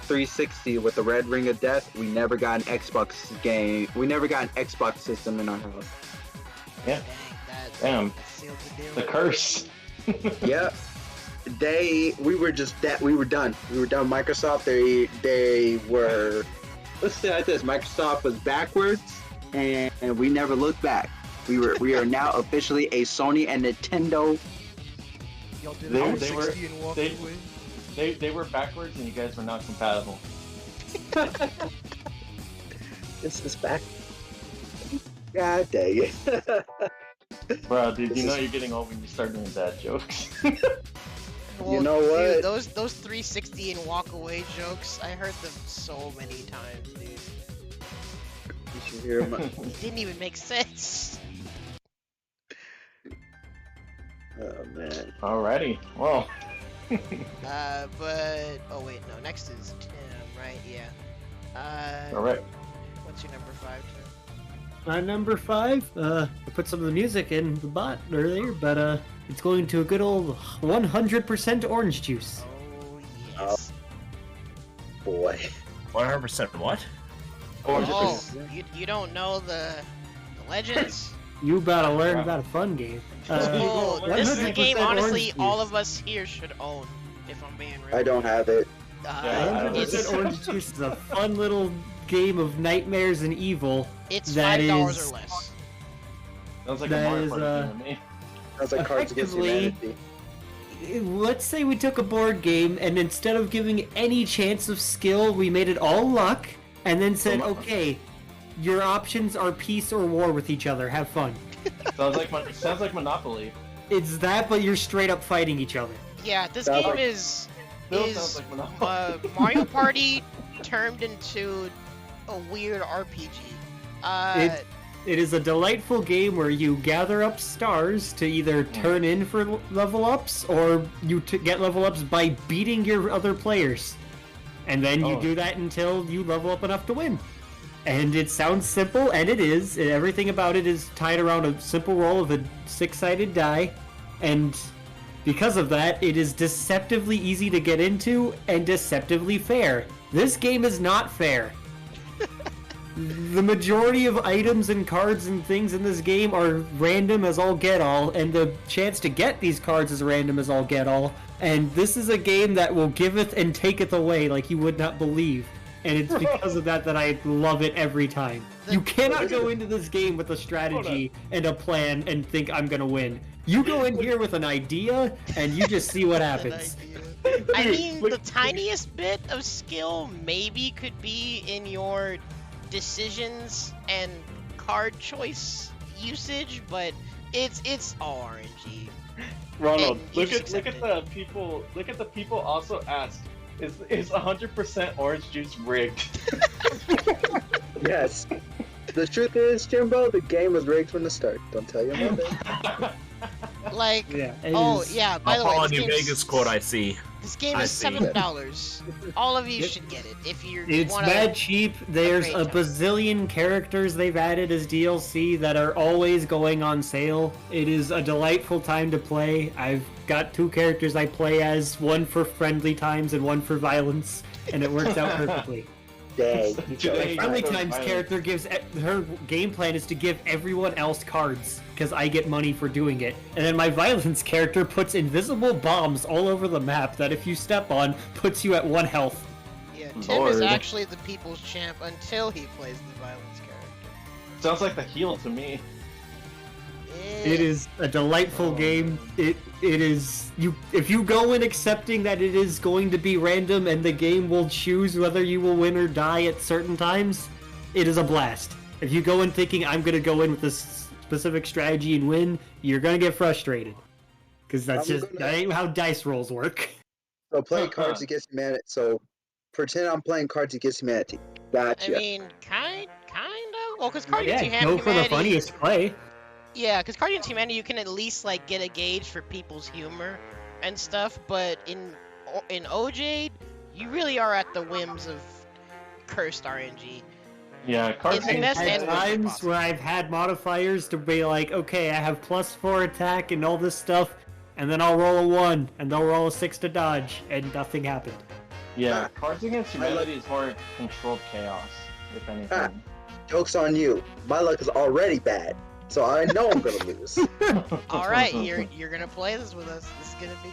360 with the Red Ring of Death, we never got an Xbox game. We never got an Xbox system in our house. Yeah. Dang, Damn. that sealed the deal. The curse. Yeah. We were done. We were done. Microsoft, they were, let's say it like this, Microsoft was backwards and we never looked back. We are now officially a Sony and Nintendo. Y'all did They- all they were- 60 and walk they- away. They were backwards, and you guys were not compatible. This is back. God dang it. Bro, dude, This you know is- you're getting old when you start doing dad jokes. Well, know what? Dude, those 360 and walk away jokes, I heard them so many times, dude. You should hear my. It didn't even make sense. Oh man. Alrighty, well. But oh wait, no. Next is Tim, right? Yeah. Alright. What's your number 5, Tim? My number 5, I put some of the music in the bot earlier, but it's going to a good old 100% orange juice. Oh yes. Boy. 100% what? Oh, you don't know the legends? You about to learn Wow. about a fun game. Oh, this is a 100% game honestly orange all juice. of us here should own, if I'm being real. I don't have it. Yeah, I don't it's 100% orange juice is a fun little game of nightmares and evil. it's that $5 is- or less. Sounds like That a Mario is, Party game to me. That's like Cards Against Effectively- Humanity. Let's say we took a board game and instead of giving any chance of skill, we made it all luck, and then said, okay, your options are peace or war with each other. Have fun. Sounds like Monopoly. It's that, but you're straight up fighting each other. Yeah, this Sounds game like- is Still sounds like Monopoly. Mario Party turned into a weird RPG. It is a delightful game where you gather up stars to either turn in for level ups or you get level ups by beating your other players. And then you Oh. do that until you level up enough to win. And it sounds simple, and it is. Everything about it is tied around a simple roll of a 6-sided die. And because of that, it is deceptively easy to get into and deceptively fair. This game is not fair. The majority of items and cards and things in this game are random as all get all, and the chance to get these cards is random as all get all. And this is a game that will giveth and taketh away like you would not believe. And it's because of that that I love it every time. You cannot go into this game with a strategy and a plan and think I'm gonna win. You go in here with an idea and you just see what happens. I mean, the tiniest bit of skill maybe could be in your decisions and card choice usage, but it's all RNG. Ronald, And you look just at accept the people. Look at the people. Also asked, is 100% orange juice rigged? Yes. The truth is, Jimbo, the game was rigged from the start. Don't tell your mother. Like, Yeah. it oh is- yeah. By A the way, Paul this New game's- Vegas quote I see. This game I is see. $7. All of you Yep. should get it if you It's want bad cheap. There's great a time. bazillion characters they've added as DLC that are always going on sale. It is a delightful time to play. I've got 2 characters I play as, one for friendly times and one for violence, and it works out perfectly. Dang. Today- My friendly for times violence. character gives her game plan is to give everyone else cards because I get money for doing it, and then my violence character puts invisible bombs all over the map that if you step on puts you at 1 health. Yeah, Tim is Lord. actually the people's champ until he plays the violence character. Sounds like the heel to me. It is a delightful game. It is you if you go in accepting that it is going to be random and the game will choose whether you will win or die at certain times, it is a blast. If you go in thinking I'm going to go in with this specific strategy and win, you're going to get frustrated. Cuz that's I'm just gonna- that ain't how dice rolls work. So playing Cards Against Humanity. So pretend I'm playing Cards Against Humanity. Gotcha. I mean, kind of. Well, because Cards Yeah, Against go for the Humanity. funniest play. Yeah, because Cards Against Humanity, you can at least like get a gauge for people's humor and stuff. But in OJ, you really are at the whims of cursed RNG. Yeah, cards It's the against best At and humanity. worst times possible. where I've had modifiers to be like, okay, I have +4 attack and all this stuff, and then I'll roll a 1, and they'll roll a 6 to dodge, and nothing happened. Yeah, Cards Against Humanity is more controlled chaos, if anything. Joke's on you. My luck is already bad. So I know I'm gonna lose. All right, you're gonna play this with us. This is gonna be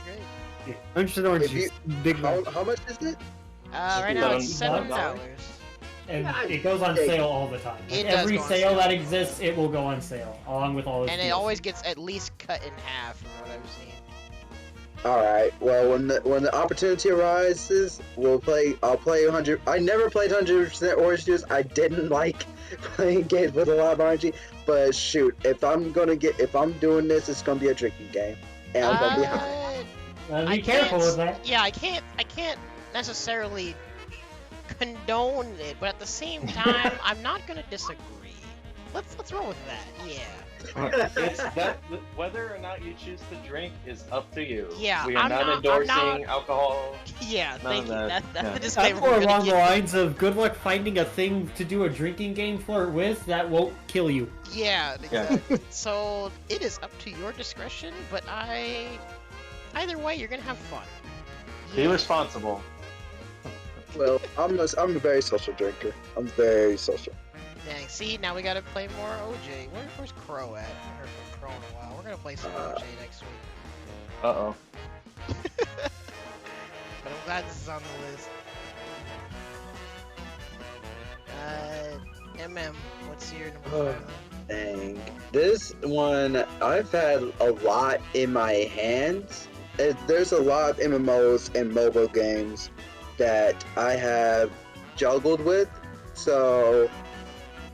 great. 100% orange If you- juice, big one. How much is it? Right now it's $7. $7. and Yeah, it goes on sale all the time. Like, It does every go on sale sale. that exists, it will go on sale, along with all its And it DLC. always gets at least cut in half from what I've seen. All right. Well, when the opportunity arises, I'll play 100. I never played 100% Orange Juice. I didn't like playing games with a lot of RNG. But shoot, if I'm doing this, it's gonna be a drinking game, and I'm gonna be high. Be careful with that. Yeah, I can't necessarily condone it, but at the same time, I'm not gonna disagree. Let's roll with that. Yeah. It's that whether or not you choose to drink is up to you. Yeah, we are not endorsing alcohol. Yeah, None thank of you. that. That's Yeah. the That's disclaimer more we're gonna along the give. lines of good luck finding a thing to do a drinking game flirt with that won't kill you. Yeah, exactly. So it is up to your discretion, but either way, you're gonna have fun. Be Yeah. responsible. Well, I'm a very social drinker. I'm very social. Dang, see, now we gotta play more OJ. Where's Crow at? I haven't heard from Crow in a while. We're gonna play some OJ next week. Uh-oh. But I'm glad this is on the list. MM, what's your number 5? Dang. This one, I've had a lot in my hands. There's a lot of MMOs and mobile games that I have juggled with. So,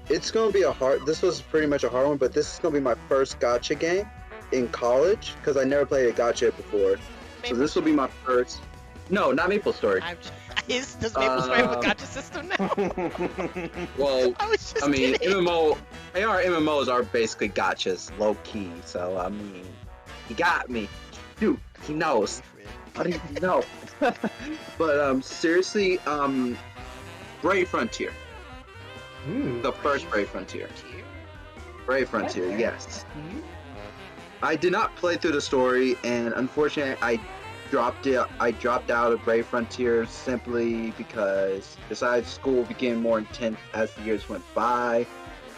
it's going to be this was pretty much a hard one, but this is going to be my first gacha game in college, because I never played a gacha before. So this will be my first. No, not Maple Story. Does Maple Story have a gacha system now? Well, I was just I mean, kidding. MMOs are basically gotchas, low key. So I mean, he got me. Dude, he knows. How do you know? But seriously, Brave Frontier, Ooh. the first Brave Frontier. Brave Frontier, Okay. yes. I did not play through the story, and unfortunately, I dropped out of Brave Frontier simply because, besides school became more intense as the years went by,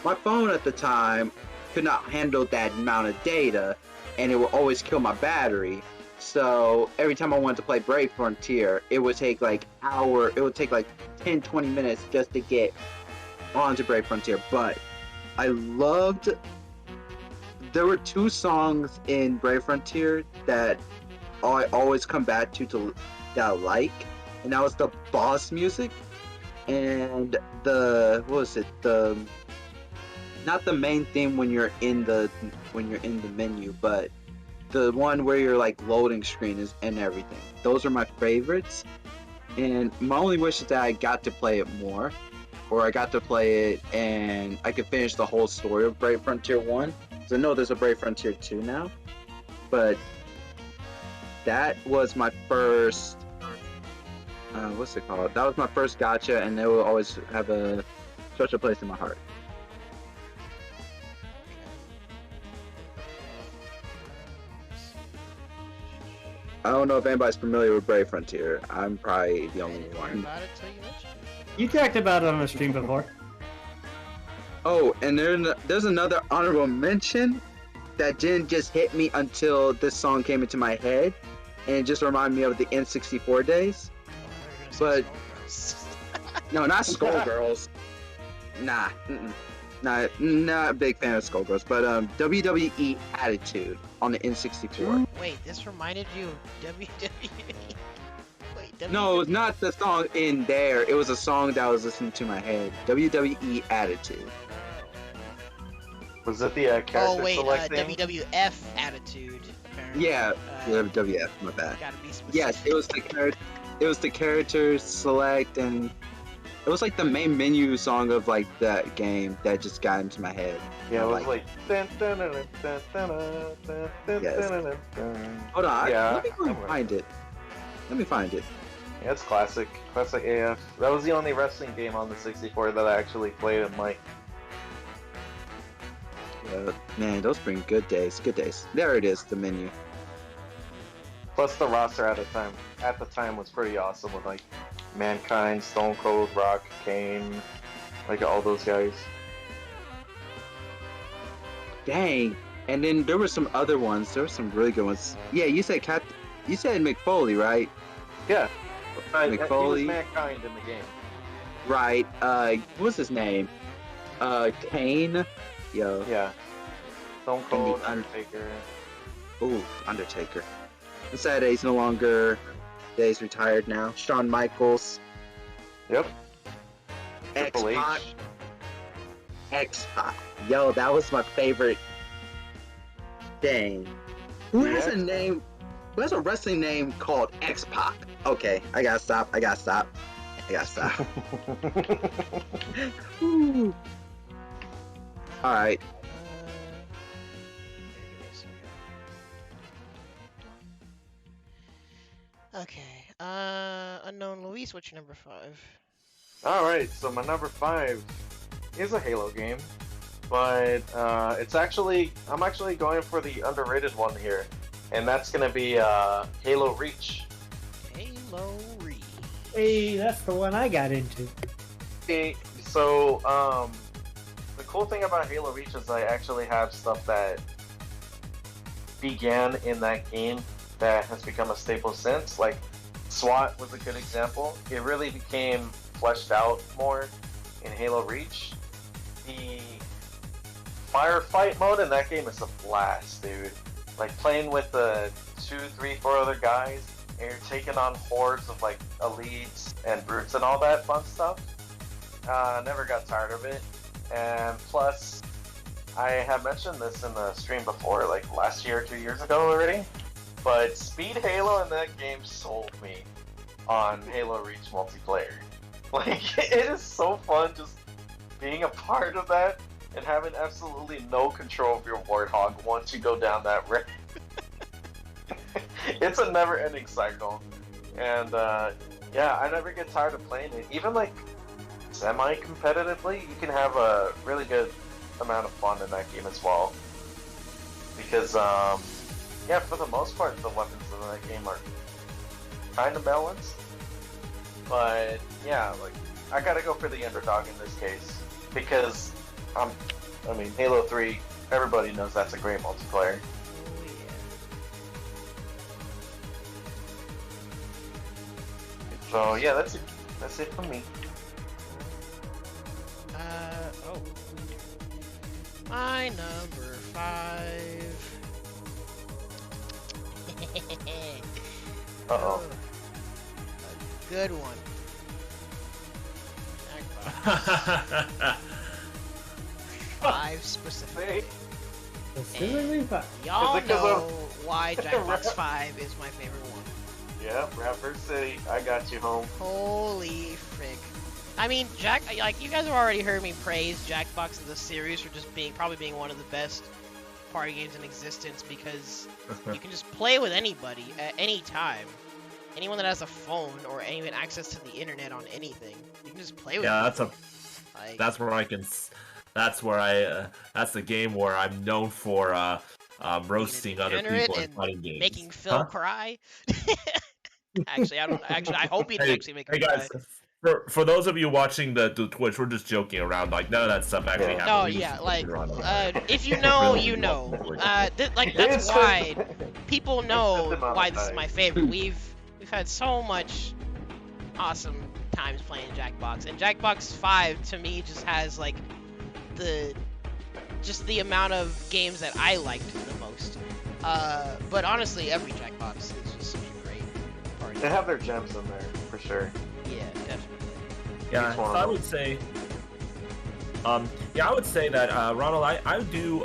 my phone at the time could not handle that amount of data, and it would always kill my battery. So every time I wanted to play Brave Frontier, it would take like 10-20 minutes just to get onto Brave Frontier. But there were 2 songs in Brave Frontier that I always come back to that I like, and that was the boss music and not the main theme when you're in the menu, but the one where you're like loading screen and everything. Those are my favorites, and my only wish is that I got to play it more, or I got to play it and I could finish the whole story of Brave Frontier 1. Because I know there's a Brave Frontier 2 now, but that was my first, what's it called? That was my first gacha, and it will always have a special place in my heart. I don't know if anybody's familiar with Brave Frontier. I'm probably the only I didn't hear one. about it till you mentioned it. You talked about it on a stream before. Oh, and there's another honorable mention that didn't just hit me until this song came into my head, and it just reminded me of the N64 days. Oh, But- No, not Skullgirls. Nah, not a big fan of Skullgirls. But WWE Attitude on the N64. Wait, this reminded you of WWE? Wait, No, it was not the song in there. It was a song that was listening to my head. WWE Attitude. Was it the character Oh wait, selecting? WWF Attitude. Apparently. Yeah, Uh, WWF. My bad. Gotta be specific. Yes, it was the character select, and it was like the main menu song of like that game that just got into my head. Yeah, it was Like- like. Dun, dun, dun, dun, dun, dun, dun, Yes. dun, dun, dun. Hold on, Yeah, let me go and I'm find it. Let me find it. Yeah, it's classic AF. That was the only wrestling game on the 64 that I actually played and liked. Man, those bring good days. Good days. There it is, the menu. Plus the roster at the time was pretty awesome with like Mankind, Stone Cold, Rock, Kane, like all those guys. Dang. And then there were some other ones. There were some really good ones. Yeah, you said You said McFoley, right? Yeah, he was McFoley. Mankind in the game. Right. What's his name? Kane. Yo. Yeah. Stone Cold, the Un- Undertaker. Ooh, Undertaker. I'm sad that he's no longer. That he's retired now. Shawn Michaels. Yep. X Triple Pac. H. X Pac. Yo, that was my favorite thing. Who has a name? Who has a wrestling name called X Pac? Okay, I gotta stop. Whew. All right. Okay. Unknown Luis, what's your number 5? Alright, so my number 5 is a Halo game, but I'm actually going for the underrated one here, and that's gonna be Halo Reach. Halo Reach. Hey, that's the one I got into. Okay, so the cool thing about Halo Reach is I actually have stuff that began in that game that has become a staple since. Like SWAT was a good example. It really became fleshed out more in Halo Reach. The firefight mode in that game is a blast, dude. Like playing with the 2, 3, 4 other guys, and you're taking on hordes of like elites and brutes and all that fun stuff. Never got tired of it. And plus, I have mentioned this in the stream before, like last year or 2 years ago already. But Speed Halo in that game sold me on Halo Reach multiplayer. Like, it is so fun just being a part of that and having absolutely no control of your Warthog once you go down that ramp. It's a never-ending cycle. And, yeah, I never get tired of playing it. Even, like, semi-competitively, you can have a really good amount of fun in that game as well. Because, yeah, for the most part, the weapons in that game are kind of balanced. But, yeah, like, I gotta go for the underdog in this case. Because, Halo 3, everybody knows that's a great multiplayer. Oh, yeah. So, yeah, that's it. That's it for me. Oh. My number 5. Uh-oh. A good one. Jackbox. 5 specifically. Specifically, Y'all Is it 'cause know of- why Jackbox 5 is my favorite one. Yeah, Rapper City, I got you home. Holy frick. I mean, like, you guys have already heard me praise Jackbox as a series for just probably being one of the best party games in existence, because you can just play with anybody at any time. Anyone that has a phone or even access to the internet on anything, you can just play with. Yeah, people. that's the game where I'm known for roasting other people in fighting games. Making Phil cry. Actually, I hope he actually make him guys, cry. for those of you watching the Twitch, we're just joking around. Like, none of that stuff actually happened. No, We just yeah, joke like, around. if you know, you know. That's why people know why this is my favorite. We've had so much awesome times playing Jackbox, and Jackbox 5 to me just has like the amount of games that I liked the most. But honestly, every Jackbox is just such a great party. They have their gems in there, for sure. Yeah, definitely. Yeah, Each one I of would say. I would say that Ronald, I do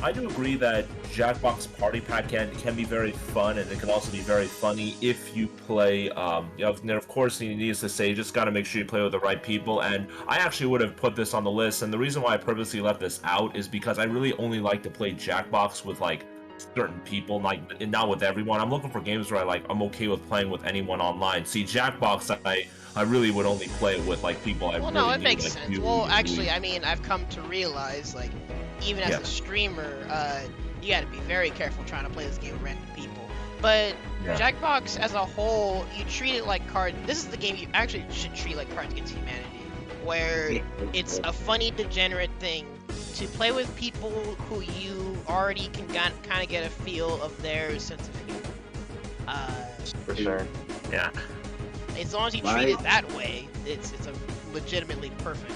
agree that Jackbox Party Pack can be very fun, and it can also be very funny if you play. And of course, needless to say, you just got to make sure you play with the right people. And I actually would have put this on the list, and the reason why I purposely left this out is because I really only like to play Jackbox with like certain people, like, and not with everyone. I'm looking for games where I'm okay with playing with anyone online. See, Jackbox, I really would only play with like people I really no, it knew, makes like, sense. really, Well, really actually, I mean, I've come to realize, like, even as a streamer, you gotta be very careful trying to play this game with random people. But Jackbox as a whole, you treat it like card. This is the game you actually should treat like Cards Against Humanity, where it's a funny, degenerate thing to play with people who you already can kind of get a feel of their sense of humor. For sure. Yeah. As long as you treat it that way, it's a legitimately perfect.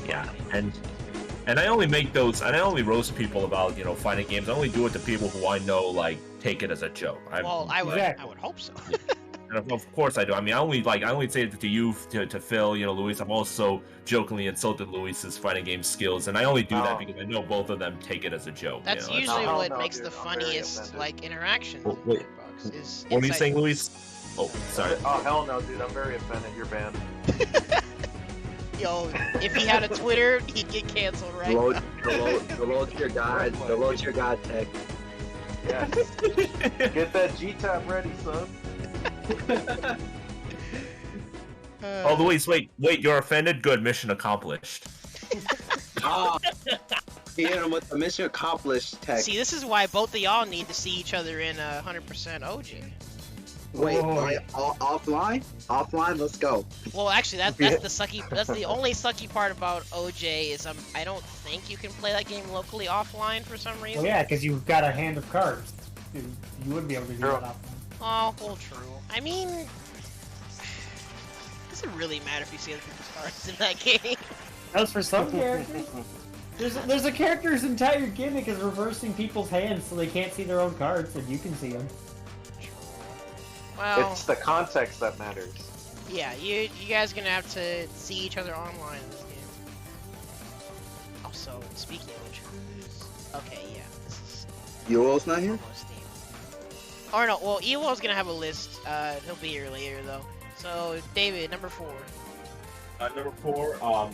Yeah, and I only make those, and I only roast people about, fighting games. I only do it to people who I know, like, take it as a joke. Well, I Exactly. would hope so. And of course I do. I mean, I only say it to you, to Phil, Luis. I've also jokingly insulted Luis's fighting game skills, and I only do that because I know both of them take it as a joke. That's you know, usually Oh, what no, makes dude, the I'm very funniest offended. like interactions Oh, in wait. Hitbox is What are you inside saying, jokes. Luis? Oh, sorry. Oh hell no, dude! I'm very offended. You're banned. Yo, if he had a Twitter, he'd get canceled right now. Deload your god. Deload your god tech. Yeah. Get that G-Tab ready, son. Oh, Luis, wait, you're offended? Good, mission accomplished. Oh, he hit him with the mission accomplished tech. See, this is why both of y'all need to see each other in 100% OG. Wait, Oh. offline? Offline, let's go. Well, actually, that's the sucky. That's the only sucky part about OJ is I don't think you can play that game locally offline for some reason. Well, yeah, because you've got a hand of cards. You would be able to do True. that offline. Oh, well, true. I mean, does it really matter if you see other people's cards in that game? That's for some characters. There's a character's entire gimmick is reversing people's hands so they can't see their own cards, and you can see them. Well, It's the context that matters. yeah, you guys are gonna have to see each other online in this game. Also, speaking of which, okay, yeah, this is Yuo's not here? almost Steam. Or no, well, Ewo's gonna have a list. He'll be here later though. So, David, number 4. Number 4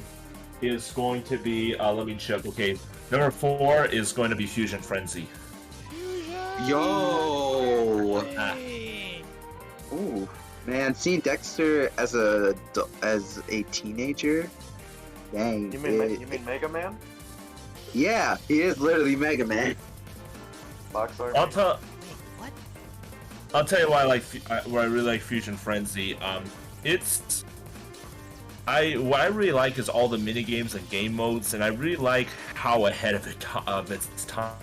is going to be, let me check, okay. Number 4 is going to be Fusion Frenzy. Yo! Ah. Ooh, man, seeing Dexter as a teenager, dang. You mean Mega Man? Yeah, he is literally Mega Man. Boxer? I'll tell Wait, what? I'll tell you why I really like Fusion Frenzy. What I really like is all the mini games and game modes, and I really like how ahead of its time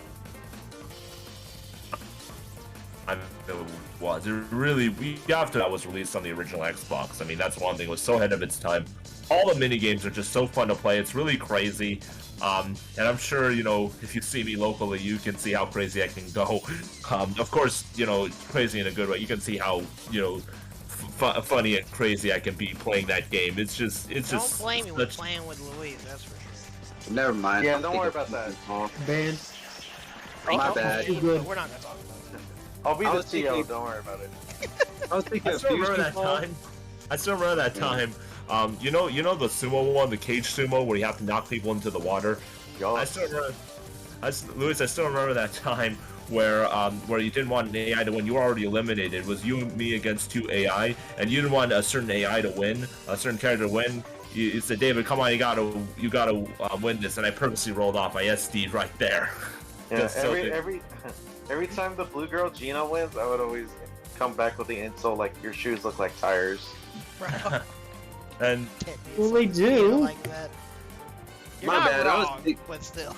it was. It really, after that was released on the original Xbox. I mean, that's one thing. It was so ahead of its time. All the mini games are just so fun to play. It's really crazy. And I'm sure, if you see me locally, you can see how crazy I can go. Of course, crazy in a good way. You can see how, funny and crazy I can be playing that game. Don't blame me when playing with Louise, that's for sure. Never mind. Yeah, I'm don't worry thinking- about that. Oh, Banned. My Oh, bad. but we're not gonna talk about it. I'll be I the was thinking- CEO, don't worry about it. I was thinking I of still remember Fusion that Ball. time. I still remember that time. You know the sumo one, the cage sumo, where you have to knock people into the water. Yo, I still remember. Louis, I still remember that time where you didn't want an AI to win. You were already eliminated. It was you and me against 2 AI, and you didn't want a certain AI to win, a certain character to win. You said, David, come on, you gotta win this, and I purposely rolled off. I SD'd right there. yeah, That's so good. every time the blue girl Gina wins, I would always come back with the insult like your shoes look like tires. Bro, And can't be Well, they insulted to do. you like that. You're My not bad, I was wrong, think- but still.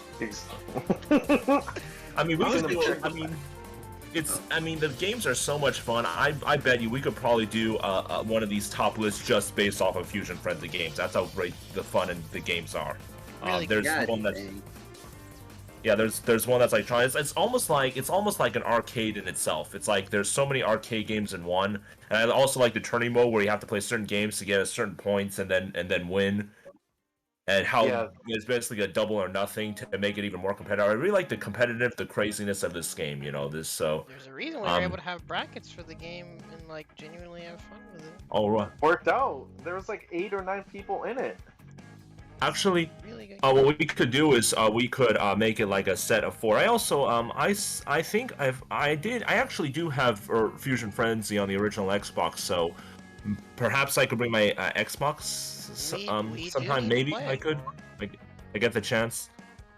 I mean, we I was could gonna do. check I the mean, the games are so much fun. I bet you we could probably do one of these top lists just based off of Fusion Frenzy games. That's how great the fun and the games are. Really There's God one that's dang. there's one that's like trying. It's almost like an arcade in itself. It's like there's so many arcade games in one. And I also like the turning mode where you have to play certain games to get a certain points and then win. And how Yeah. it's basically a double or nothing to make it even more competitive. I really like the craziness of this game. So. There's a reason we were able to have brackets for the game and like genuinely have fun with it. All right. Worked out. There was like 8 or 9 people in it. Actually, Really good. what we could do is we could make it like a set of 4. I also I think I actually do have Fusion Frenzy on the original Xbox, so perhaps I could bring my Xbox We do sometime. need to Maybe play I it. could. I get the chance.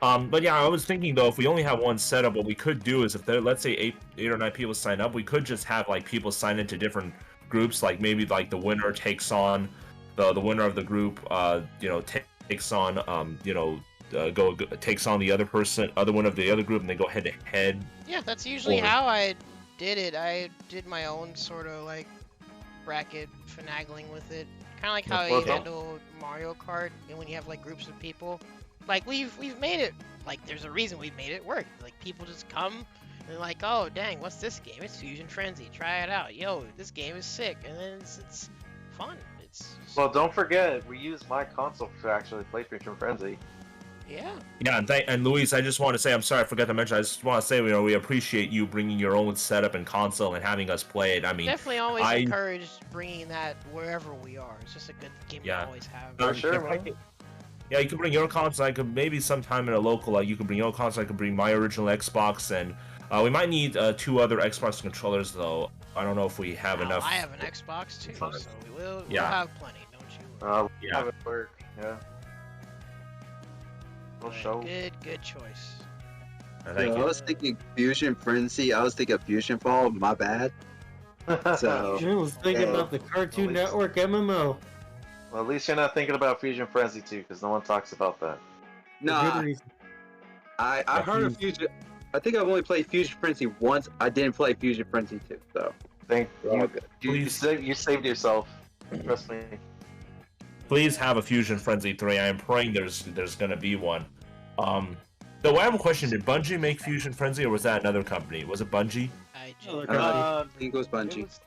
But yeah, I was thinking though, if we only have one setup, what we could do is if there, let's say 8 or 9 people sign up, we could just have like people sign into different groups, like maybe like the winner takes on the winner of the group, takes on takes on the other one of the other group, and they go head to head. Yeah, that's usually Or- how I did it. I did my own sort of like bracket finagling with it, Kind of like how Well, you don't- handle Mario Kart, and when you have like groups of people, like we've made it. Like there's a reason we've made it work. Like people just come and they're like, oh dang, what's this game? It's Fusion Frenzy. Try it out. Yo, this game is sick, and then it's fun. It's Well, don't forget, we use my console to actually play Fusion Frenzy. yeah. Yeah, and Luis, I just want to say, I'm sorry, I forgot to mention. I just want to say, we appreciate you bringing your own setup and console and having us play it. I mean, Definitely always I- encourage bringing that wherever we are. It's just a good game Yeah. to always have. For sure, if I man. could- yeah, you can bring your console. I could maybe sometime in a local, like you can bring your console. I could bring my original Xbox, and we might need 2 other Xbox controllers though. I don't know if we have Now, enough. I have an Xbox too, so we'll Yeah. have plenty. Don't you worry. Yeah. Have it work. Yeah. We'll But show. Good choice. Thank I you. was thinking Fusion Frenzy. I was thinking Fusion Fall. My bad. So I was thinking about the Cartoon Network MMO. Well, at least you're not thinking about Fusion Frenzy 2, because no one talks about that. For nah, good reason. I heard of Fusion. I think I've only played Fusion Frenzy once. I didn't play Fusion Frenzy 2, so Thank we're all you. good. You saved yourself. Trust me. Please have a Fusion Frenzy 3. I am praying there's gonna be one. Though I have a question: did Bungie make Fusion Frenzy, or was that another company? Was it Bungie? I Oh, just they're I think it was Bungie. Was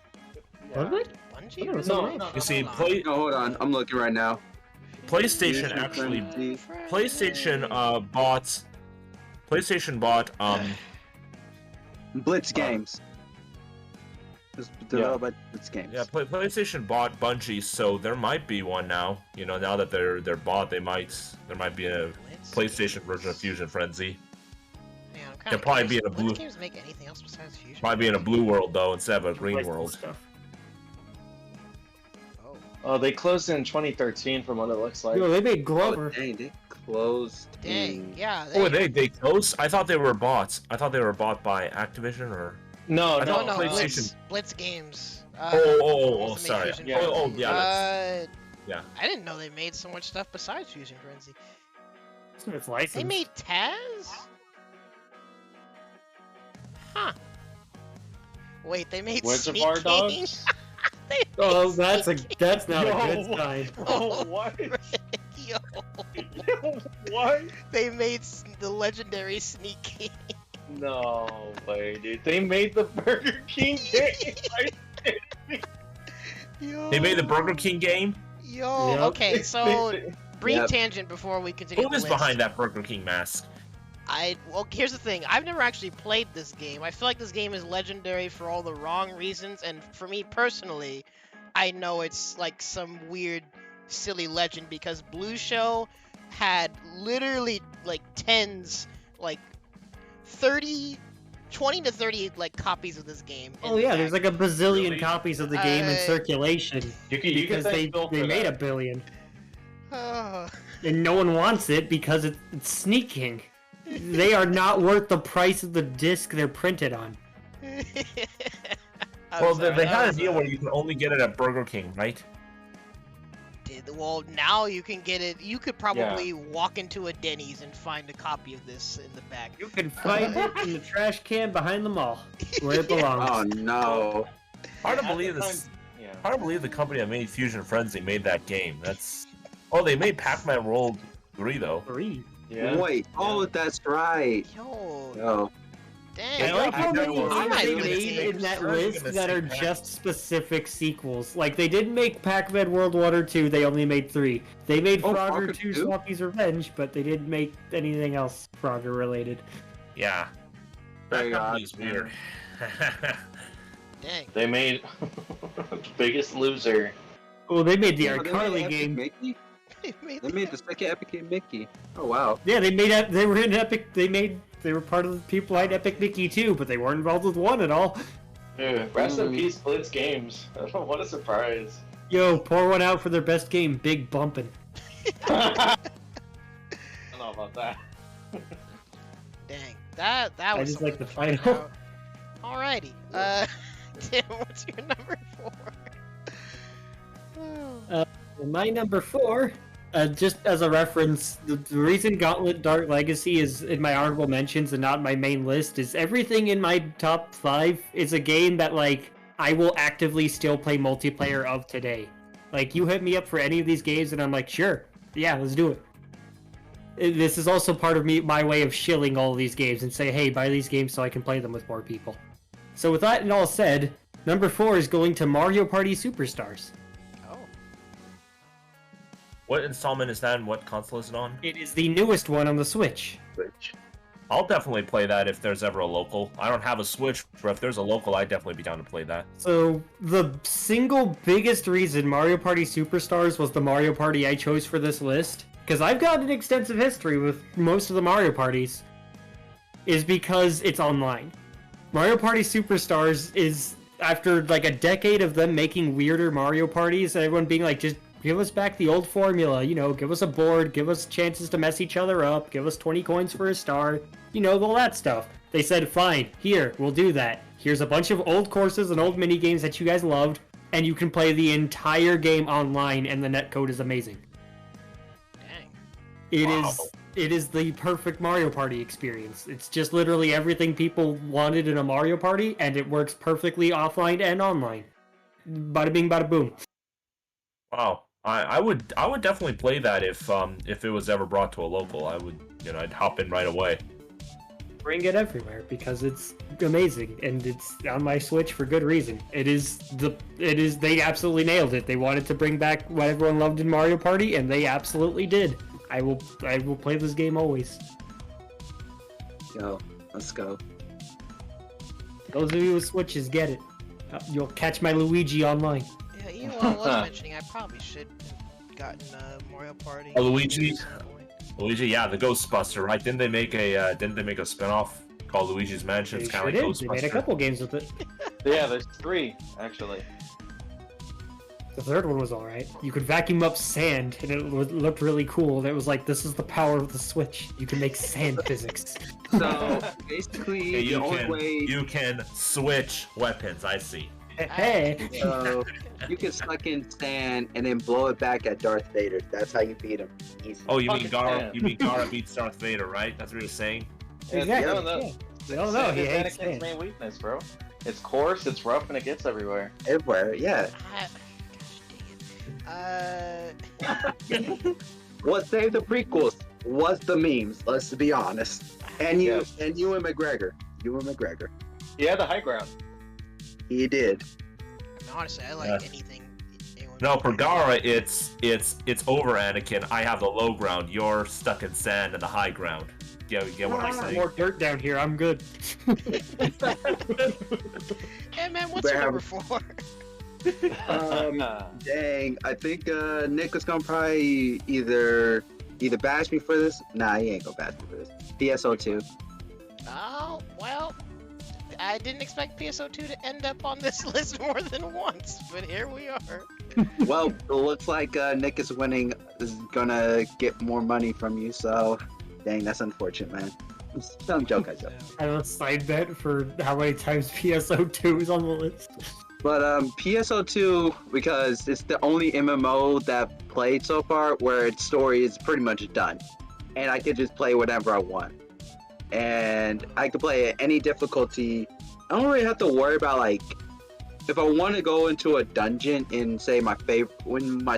it? Bungie? Oh, Really? no, You see, Hold on. No, hold on. I'm looking right now. PlayStation Fusion actually. Frenzy. PlayStation bought Blitz Games. It's developed by Blitz Games. yeah PlayStation bought Bungie, so there might be one now. You know, now that they're bought, there might be a Blitz? PlayStation version of Fusion Frenzy. Man, I'm Could kinda probably be curious. in a blue- Blitz games make anything else besides Fusion? Might be in a blue world though instead of a green Like world. stuff. Oh, Oh, they closed in 2013 from what it looks like. Yo, they made Oh, Glover. dang, they closed. dang. Yeah. Oh, they closed? I thought they were bought. I thought they were bought by Activision or. No, I No, thought no. PlayStation- Blitz Games. Oh, Ultimate sorry. Fusion Yeah. Oh, Frenzy. yeah. That's, yeah. I didn't know they made so much stuff besides Fusion Frenzy. It's licensed. They made Taz? Huh. Wait, they made Where's the Sneak bar King? dogs? They Oh, made that's Sneak not a Yo. good sign. Oh, what? King. Yo. What? They made the legendary Sneak King. No way, dude. They made the Burger King game. Yo. They made the Burger King game. Yo. Yep. Okay, so brief Yep. tangent before we continue. Who is Blitz. behind that Burger King mask? Well, here's the thing. I've never actually played this game. I feel like this game is legendary for all the wrong reasons, and for me personally, I know it's like some weird, silly legend because Blue Show had literally like tens, like 30, 20 to 30 like copies of this game. in Oh yeah, the there's back. like a bazillion Really? copies of the game in circulation You because they made a billion, Oh. and no one wants it because it's sneaking. They are not worth the price of the disc they're printed on. Well, they had a deal where you can only get it at Burger King, right? Well, now you can get it. You could probably walk into a Denny's and find a copy of this in the back. You can find it in the trash can behind the mall, where it belongs. Oh no. Hard to believe this. Yeah. Hard to believe the company that made Fusion Frenzy made that game. That's. Oh, they made Pac-Man World 3 though. 3. Yeah. Wait. Oh, that's right. Yo, Oh. dang. I like how many I might things be they gonna made in that list that are just specific sequels. Like, they didn't make Pac-Man World 1 or 2, they only made 3. They made Oh, Frogger Frogger 2 2? Swampy's Revenge, but they didn't make anything else Frogger related. Yeah. That Very company odd. is weird. Dang. They made the Biggest Loser. Oh, they made the Oh, they made iCarly Epic game. Mickey? They made They made the second Epic Game Mickey. Oh wow. Yeah, they were in Epic. They were part of the people behind Epic Mickey 2, but they weren't involved with 1 at all. Dude, rest in peace, Blitz Games. What a surprise. Yo, pour one out for their best game, Big Bumpin'. I don't know about that. Dang. That I was just something like the to find final. out. Alrighty. Tim, what's your number 4? My number 4, just as a reference, the reason Gauntlet Dark Legacy is in my honorable mentions and not my main list is everything in my top 5 is a game that, like, I will actively still play multiplayer of today. Like, you hit me up for any of these games, and I'm like, sure, yeah, let's do it. This is also part of my way of shilling all of these games and say, hey, buy these games so I can play them with more people. So with that and all said, number 4 is going to Mario Party Superstars. Oh. What installment is that and what console is it on? It is the newest one on the Switch. I'll definitely play that if there's ever a local. I don't have a Switch, but if there's a local, I'd definitely be down to play that. So, the single biggest reason Mario Party Superstars was the Mario Party I chose for this list, because I've got an extensive history with most of the Mario Parties, is because it's online. Mario Party Superstars is, after like a decade of them making weirder Mario Parties, and everyone being like, just give us back the old formula, you know, give us a board, give us chances to mess each other up, give us 20 coins for a star, you know, all that stuff. They said, fine, here, we'll do that. Here's a bunch of old courses and old mini games that you guys loved, and you can play the entire game online, and the netcode is amazing. Dang. It is the perfect Mario Party experience. It's just literally everything people wanted in a Mario Party, and it works perfectly offline and online. Bada bing, bada boom. Wow. I would definitely play that if it was ever brought to a local. I'd hop in right away. Bring it everywhere because it's amazing, and it's on my Switch for good reason. They absolutely nailed it. They wanted to bring back what everyone loved in Mario Party, and they absolutely did. I will play this game always. Yo, let's go. Those of you with Switches get it. You'll catch my Luigi online. Yeah, even while I was mentioning, I probably should have gotten Mario Party. Oh, Luigi? at some point. Luigi, yeah, the Ghostbuster, right? Didn't they make a spin-off called Luigi's Mansion? It's They kind sure of like did. Ghostbuster. They made a couple games with it. Yeah, there's 3 actually. The third one was alright. You could vacuum up sand, and it looked really cool. And it was like, this is the power of the Switch. You can make sand physics. So basically, Okay, the only way you can switch weapons. I see. Hey. so you can suck in sand and then blow it back at Darth Vader. That's how you beat him. Easy. Oh, you mean Fucking Gara? sand. You mean Gara beats Darth Vader, right? That's what you're saying. Exactly. Yeah, no. We all know Sand he is hates Anakin's sand. main weakness, bro. It's coarse, it's rough, and it gets everywhere. Everywhere, yeah. Gosh dang it. What saved the prequels was the memes. Let's be honest. And you Yes. and Ewan McGregor. Ewan McGregor. He had the high ground. He did. Honestly, I like Yeah. anything. anyone No, can for do. Gara, it's over Anakin. I have the low ground. You're stuck in sand and the high ground. Get what I'm saying? More dirt down here. I'm good. Hey man, what's Better your number have- 4? Dang, I think Nick is gonna probably either bash me for this. Nah, he ain't gonna bash me for this. PSO2. Oh, well, I didn't expect PSO2 to end up on this list more than once, but here we are. Well, it looks like Nick is winning. Is gonna get more money from you. So, dang, that's unfortunate, man. Some joke, I joke. I have a side bet for how many times PSO2 is on the list. But PSO2, because it's the only MMO that I've played so far where its story is pretty much done, and I could just play whatever I want, and I could play at any difficulty. I don't really have to worry about like if I want to go into a dungeon in say my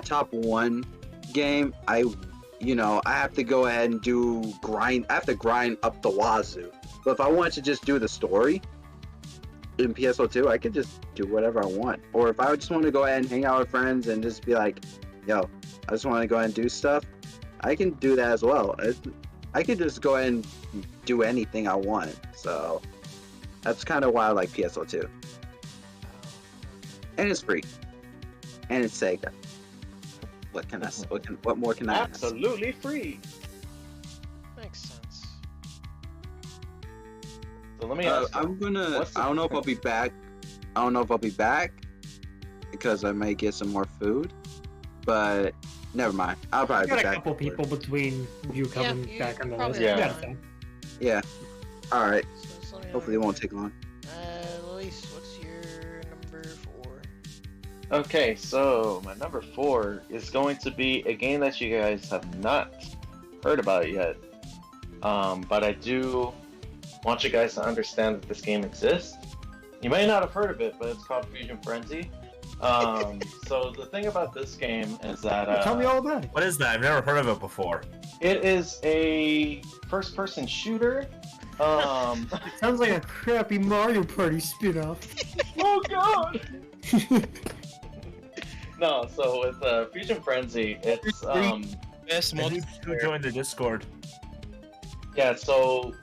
top 1 game. I have to go ahead and grind. I have to grind up the wazoo. But if I want to just do the story in PSO2, I could just do whatever I want. Or if I just want to go ahead and hang out with friends and just be like, yo, I just want to go ahead and do stuff, I can do that as well. I could just go ahead and do anything I want. So that's kind of why I like PSO2. And it's free. And it's Sega. What more can I ask? Absolutely free. Makes sense. So let me ask you, I'm gonna. what's the I don't know if I'll be back. I don't know if I'll be back because I may get some more food. But never mind. I'll probably Got be a back. couple people between you coming you back on the probably list. have Yeah. time. Yeah. All right. So let me know Hopefully it when won't take long. Luis, what's your number 4? Okay, so my number 4 is going to be a game that you guys have not heard about yet. But I do want you guys to understand that this game exists. You may not have heard of it, but it's called Fusion Frenzy. So the thing about this game is that Tell me all about it. What is that? I've never heard of it before. it is a first-person shooter. It sounds like a crappy Mario Party spin-off. Oh god! No, so with Fusion Frenzy, it's Best And who joined the Discord? yeah. So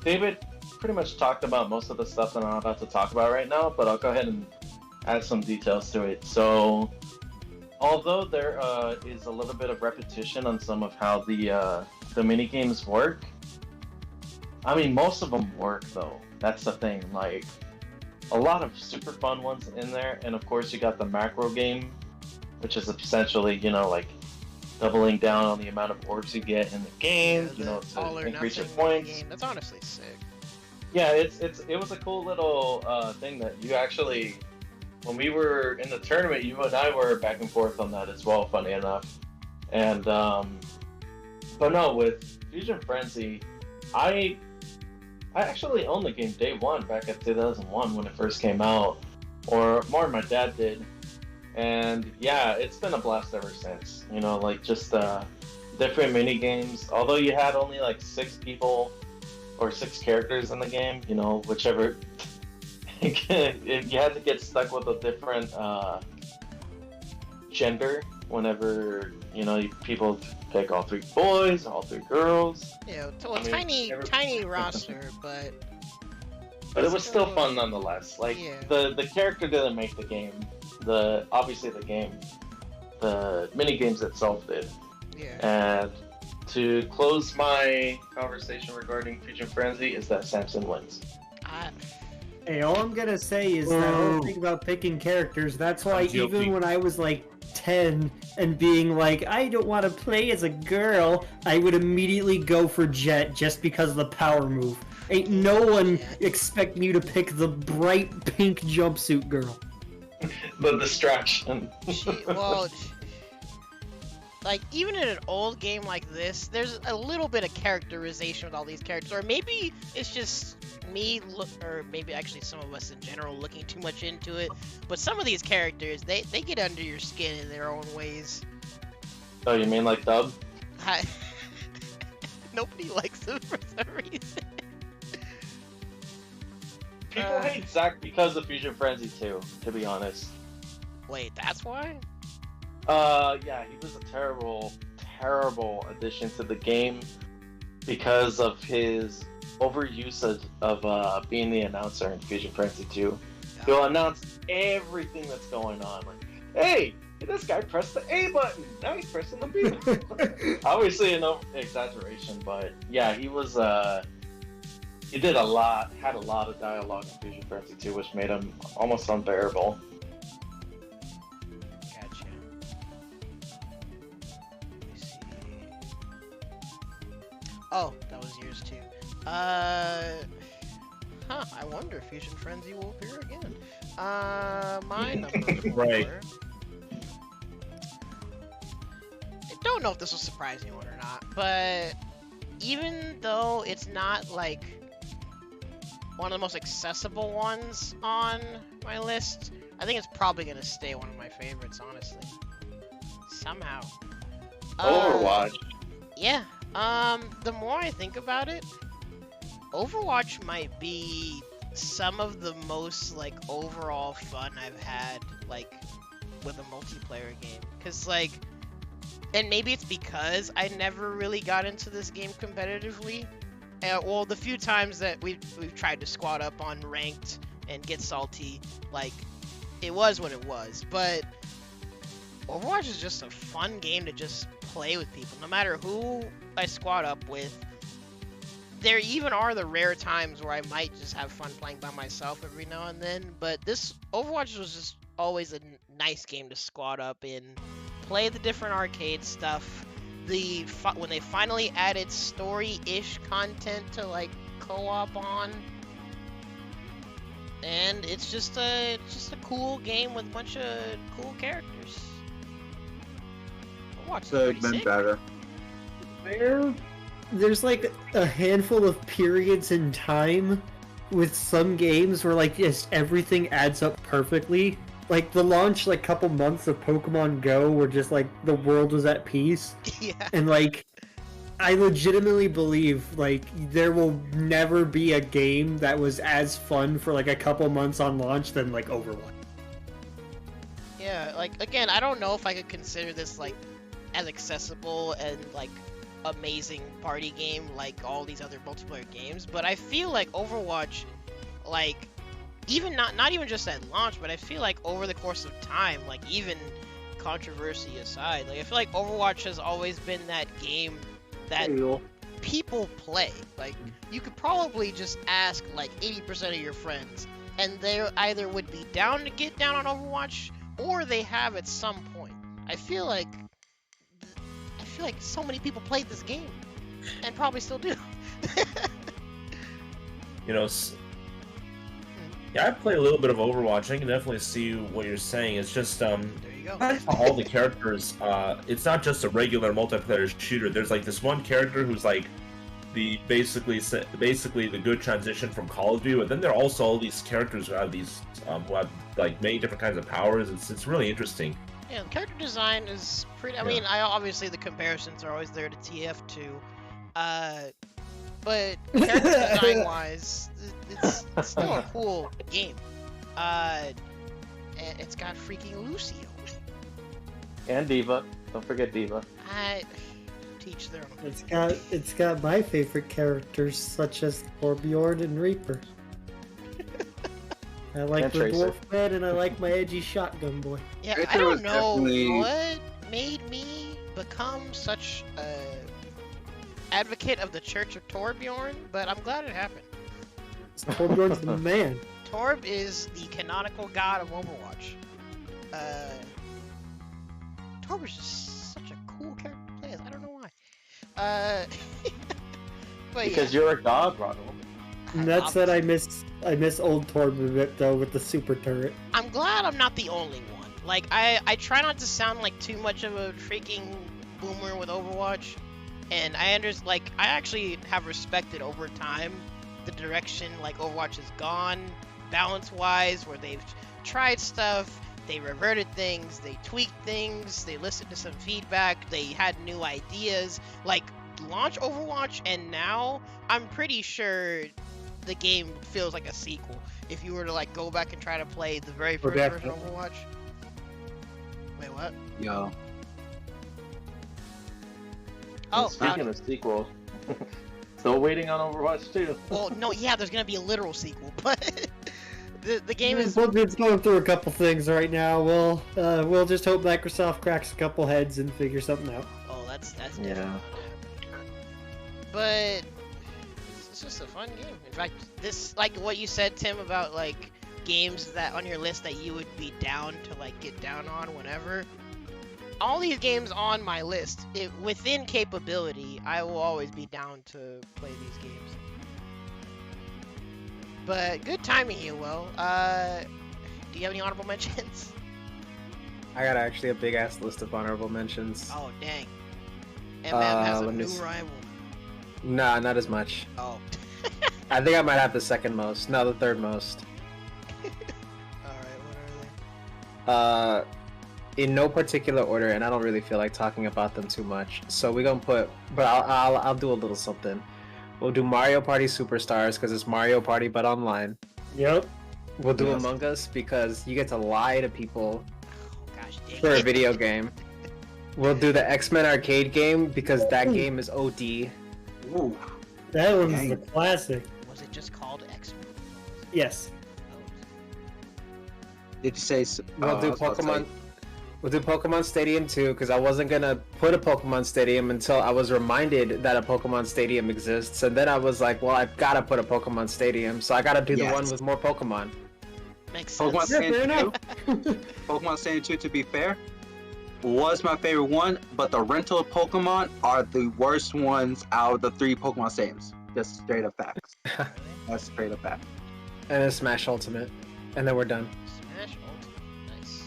David pretty much talked about most of the stuff that I'm about to talk about right now, but I'll go ahead and add some details to it. So, although there is a little bit of repetition on some of how the mini games work, I mean most of them work though. That's the thing. Like a lot of super fun ones in there, and of course you got the macro game, which is essentially like doubling down on the amount of orbs you get in the game, all or to increase your nothing points. game. That's honestly sick. Yeah, it was a cool little thing that you actually, when we were in the tournament, you and I were back and forth on that as well, funny enough. And but no, with Fusion Frenzy, I actually owned the game day one back in 2001 when it first came out, or more my dad did. And yeah, it's been a blast ever since. Like just different mini games. Although you had only like 6 people or 6 characters in the game, whichever. You had to get stuck with a different gender whenever people pick all 3 boys, all 3 girls. Yeah, so I mean, tiny roster, but it was still fun nonetheless. Like Yeah. the character didn't make the game. Obviously the mini games itself did. yeah. And to close my conversation regarding Fusion Frenzy is that Samson wins. I, Hey, all I'm gonna say is that whole thing about picking characters, that's why I'm guilty. even when I was like 10 and being like, I don't want to play as a girl, I would immediately go for Jet just because of the power move. Ain't no one expecting you to pick the bright pink jumpsuit girl. The distraction. like, even in an old game like this, there's a little bit of characterization with all these characters, or maybe it's just me, or maybe actually some of us in general looking too much into it, but some of these characters, they get under your skin in their own ways. Oh, you mean like Dub? Nobody likes them for some reason. People hate Zack because of Fusion Frenzy too, to be honest. Wait, that's why? Yeah, he was a terrible addition to the game because of his overuse of being the announcer in Fusion Frenzy 2. He'll announce everything that's going on. Like, hey, this guy pressed the A button. Now he's pressing the B button. Obviously, no exaggeration, but yeah, he was. He had a lot of dialogue in Fusion Frenzy 2, which made him almost unbearable. Gotcha. Let me see. Oh, that was yours too. I wonder if Fusion Frenzy will appear again. My number 4. Right. I don't know if this will surprise anyone or not, but even though it's not like one of the most accessible ones on my list, I think it's probably gonna stay one of my favorites, honestly. Somehow. Overwatch. Yeah. The more I think about it, Overwatch might be some of the most, like, overall fun I've had, like, with a multiplayer game. Cause, like, and maybe it's because I never really got into this game competitively. Well, the few times that we've tried to squad up on ranked and get salty, like, it was what it was. But Overwatch is just a fun game to just play with people, no matter who I squad up with. There even are the rare times where I might just have fun playing by myself every now and then, but this Overwatch was just always a nice game to squad up in, play the different arcade stuff. When they finally added story-ish content to, like, co-op on, and it's just a cool game with a bunch of cool characters. Overwatch is So pretty been sick. better. There's like a handful of periods in time with some games where like just everything adds up perfectly. Like the launch like couple months of Pokemon Go where just like the world was at peace. Yeah. And like I legitimately believe like there will never be a game that was as fun for like a couple months on launch than like Overwatch. Yeah, like again, I don't know if I could consider this like as accessible and like amazing party game like all these other multiplayer games, but I feel like Overwatch, like even not even just at launch, but I feel like over the course of time, like even controversy aside, like I feel like Overwatch has always been that game that people play. Like you could probably just ask like 80% of your friends, and they either would be down to get down on Overwatch or they have at some point. I feel like so many people played this game and probably still do. You know, yeah, I play a little bit of Overwatch. I can definitely see what you're saying. It's just There you go. all the characters. It's not just a regular multiplayer shooter. There's like this one character who's like the basically the good transition from Call of Duty. But then there are also all these characters who have these who have like many different kinds of powers. It's really interesting. Yeah, the character design is pretty. I mean, obviously the comparisons are always there to TF2, but character design wise, it's still a cool game. And it's got freaking Lucio. And Diva. Don't forget Diva. I teach their own. It's got my favorite characters such as Torbjorn and Reaper. I like And the Tracer. dwarf man and I like my edgy shotgun boy. Yeah, Tracer I don't was know definitely- what made me become such a advocate of the Church of Torbjorn, but I'm glad it happened. Torbjorn's the man. Torb is the canonical god of Overwatch. Torb is just such a cool character to play as. I don't know why. But Because yeah. you're a god, Ronald. And that said, I miss old Torb a bit though with the super turret. I'm glad I'm not the only one. Like, I try not to sound like too much of a freaking boomer with Overwatch, and I actually have respected over time the direction like Overwatch has gone, balance-wise, where they've tried stuff, they reverted things, they tweaked things, they listened to some feedback, they had new ideas. Like, launch Overwatch, and now I'm pretty sure the game feels like a sequel. If you were to like go back and try to play the very first version of Overwatch. Wait, what? Yo. Oh, Speaking of sequels, still waiting on Overwatch 2. well, no, yeah, there's gonna be a literal sequel, but the game is. It's going through a couple things right now. We'll just hope Microsoft cracks a couple heads and figure something out. Oh, that's Yeah. different. But it's just a fun game. In fact, this, like what you said, Tim, about like games that on your list that you would be down to like get down on whenever. All these games on my list, within capability, I will always be down to play these games. But good timing here, Will. Do you have any honorable mentions? I got actually a big ass list of honorable mentions. Oh dang. MM has a let me new see. rival. Nah, not as much. Oh. I think I might have the second most. No, the third most. Alright, what are they? In no particular order, and I don't really feel like talking about them too much. So we're gonna put, but I'll do a little something. We'll do Mario Party Superstars because it's Mario Party but online. Yep. We'll do Yes. Among Us because you get to lie to people Oh gosh dang for a it. video game. We'll do the X-Men arcade game because that game is OD. Ooh. That one's Dang. the classic. Was it just called X-Men? Yes. Did you say? We'll do I was about to say- Pokemon. We'll do Pokemon Stadium 2 because I wasn't gonna put a Pokemon Stadium until I was reminded that a Pokemon Stadium exists, and then I was like, well, I've gotta put a Pokemon Stadium, so I gotta do the Yes. one with more Pokemon. Makes sense. Pokemon Yeah, fair Stadium enough. 2. Pokemon Stadium 2, to be fair, was my favorite one, but the rental Pokemon are the worst ones out of the 3 Pokemon Stadiums. Just straight up facts. That's straight up fact. And then Smash Ultimate, and then we're done. Smash Ultimate. Nice.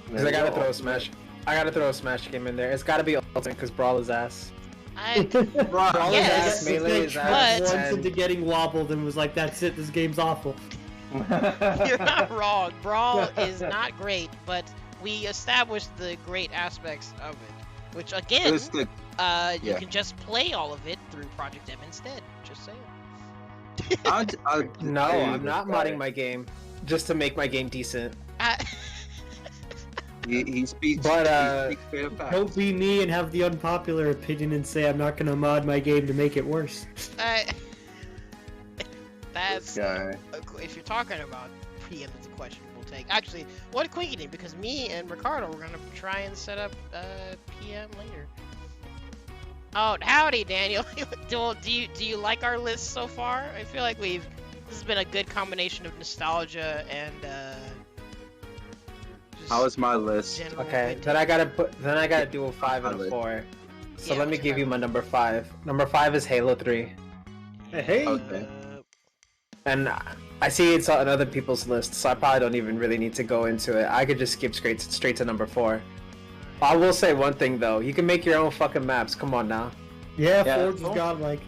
Because I gotta throw a Smash. I gotta throw a Smash game in there. It's gotta be Ultimate because Brawl is ass. Brawler's Yes, ass, melee is but- ass, once and- into getting wobbled and was like, "That's it. This game's awful." You're not wrong. Brawl is not great, but we established the great aspects of it. Which again, It's the you yeah. can just play all of it through Project M instead. Just saying. No, I'm not modding my game just to make my game decent. He speaks. But, he speaks straight facts. Don't be me and have the unpopular opinion and say I'm not gonna mod my game to make it worse. That's This guy. if you're talking about PM, it's a questionable take. Actually, what quickening? Because me and Ricardo were gonna try and set up PM later. Oh, howdy, Daniel. do you like our list so far? I feel like this has been a good combination of nostalgia and just How is my list? general Okay, good then I gotta do a 5 and a 4. So Yeah, let me what's your give you number? my number 5. Number 5 is Halo 3. Hey. Okay. And I see it's on other people's lists, so I probably don't even really need to go into it. I could just skip straight to number 4. I will say one thing though, you can make your own fucking maps. Come on now. Yeah, Yeah, Forge that's has cool. got like.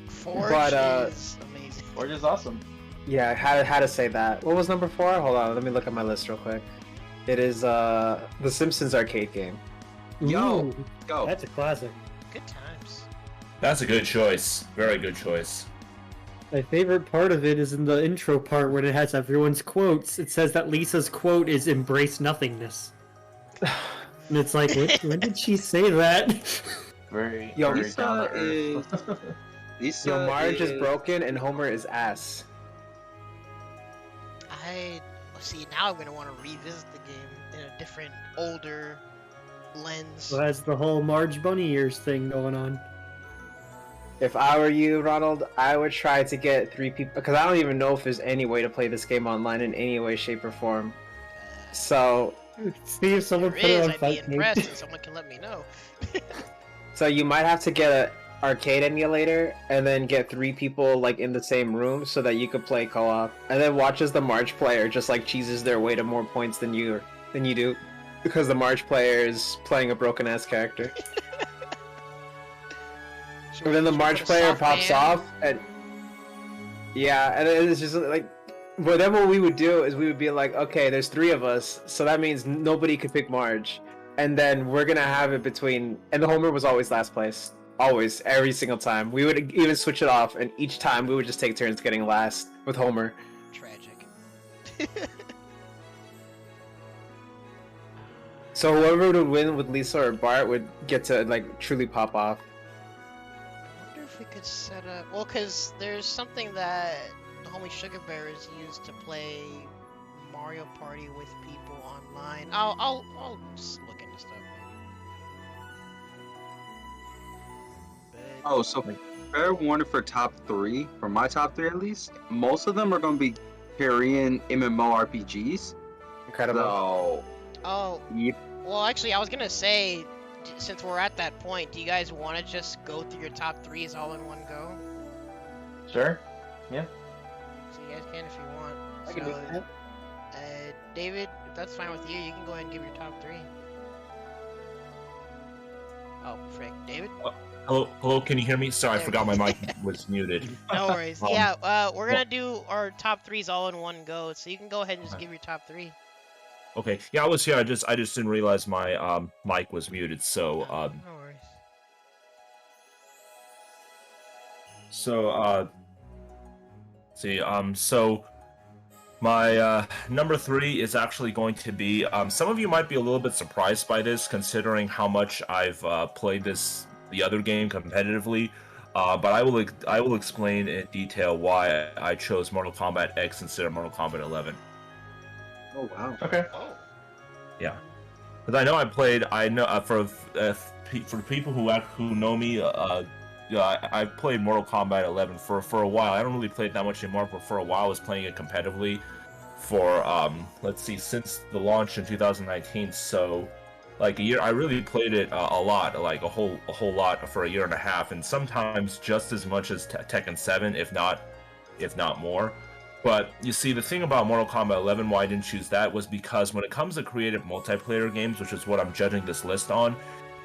Forge But, is amazing. Forge is awesome. Yeah, how to say that. What was number 4? Hold on, let me look at my list real quick. It is the Simpsons arcade game. Yo, Ooh, Go. that's a classic. Good times. That's a good choice. Very good choice. My favorite part of it is in the intro part when it has everyone's quotes. It says that Lisa's quote is "embrace nothingness," and it's like, when did she say that? Very, Yo, very Lisa down to earth. Lisa Yo, Marge is broken and Homer is ass. See, now I'm gonna want to revisit the game in a different, older lens. So that's the whole Marge Bunny ears thing going on. If I were you, Ronald, I would try to get 3 people, because I don't even know if there's any way to play this game online in any way, shape, or form. So, See if someone There put it is, on I'd be Fight impressed, Game. and someone can let me know. so you might have to get a arcade emulator and then get 3 people like in the same room so that you could play co-op, and then watch as the Marge player just like cheeses their way to more points than you do, because the Marge player is playing a broken ass character. Should And then the should we March put a player soft pops ban? off, and yeah, and it's just like, but then what we would do is we would be like, okay, there's 3 of us, so that means nobody could pick Marge, and then we're gonna have it between, and the Homer was always last place, always, every single time. We would even switch it off, and each time we would just take turns getting last with Homer. Tragic. So whoever would win with Lisa or Bart would get to like truly pop off. I wonder if we could set up. Well, because there's something that the homie Sugar Bear is used to play Mario Party with people online. I'll just look into stuff. But Oh, so fair warning for top 3, for my top 3 at least, most of them are going to be Korean MMORPGs. Incredible. So, oh, yeah, well, actually, I was gonna say, since we're at that point, do you guys want to just go through your top 3s all in one go? Sure. So you guys can if you want. I can do So, that. David, if that's fine with you, you can go ahead and give your top 3. Oh, frick, David? Hello, can you hear me? Sorry, I There forgot we my go. mic was muted. No worries. Um, Yeah, we're gonna do our top 3s all in one go, so you can go ahead and just Okay. give your top 3. Okay, yeah, I was here. I just didn't realize my mic was muted. So No worries. so my number 3 is actually going to be. Some of you might be a little bit surprised by this, considering how much I've played the other game competitively. But I will explain in detail why I chose Mortal Kombat X instead of Mortal Kombat 11. oh wow. Okay. Oh, Yeah, because I know for people who know me, I played Mortal Kombat 11 for a while. I don't really play it that much anymore, but for a while I was playing it competitively for let's see, since the launch in 2019. So like a year, I really played it a lot, like a whole lot for a year and a half, and sometimes just as much as Tekken 7, if not more. But you see, the thing about Mortal Kombat 11, why I didn't choose that, was because when it comes to creative multiplayer games, which is what I'm judging this list on,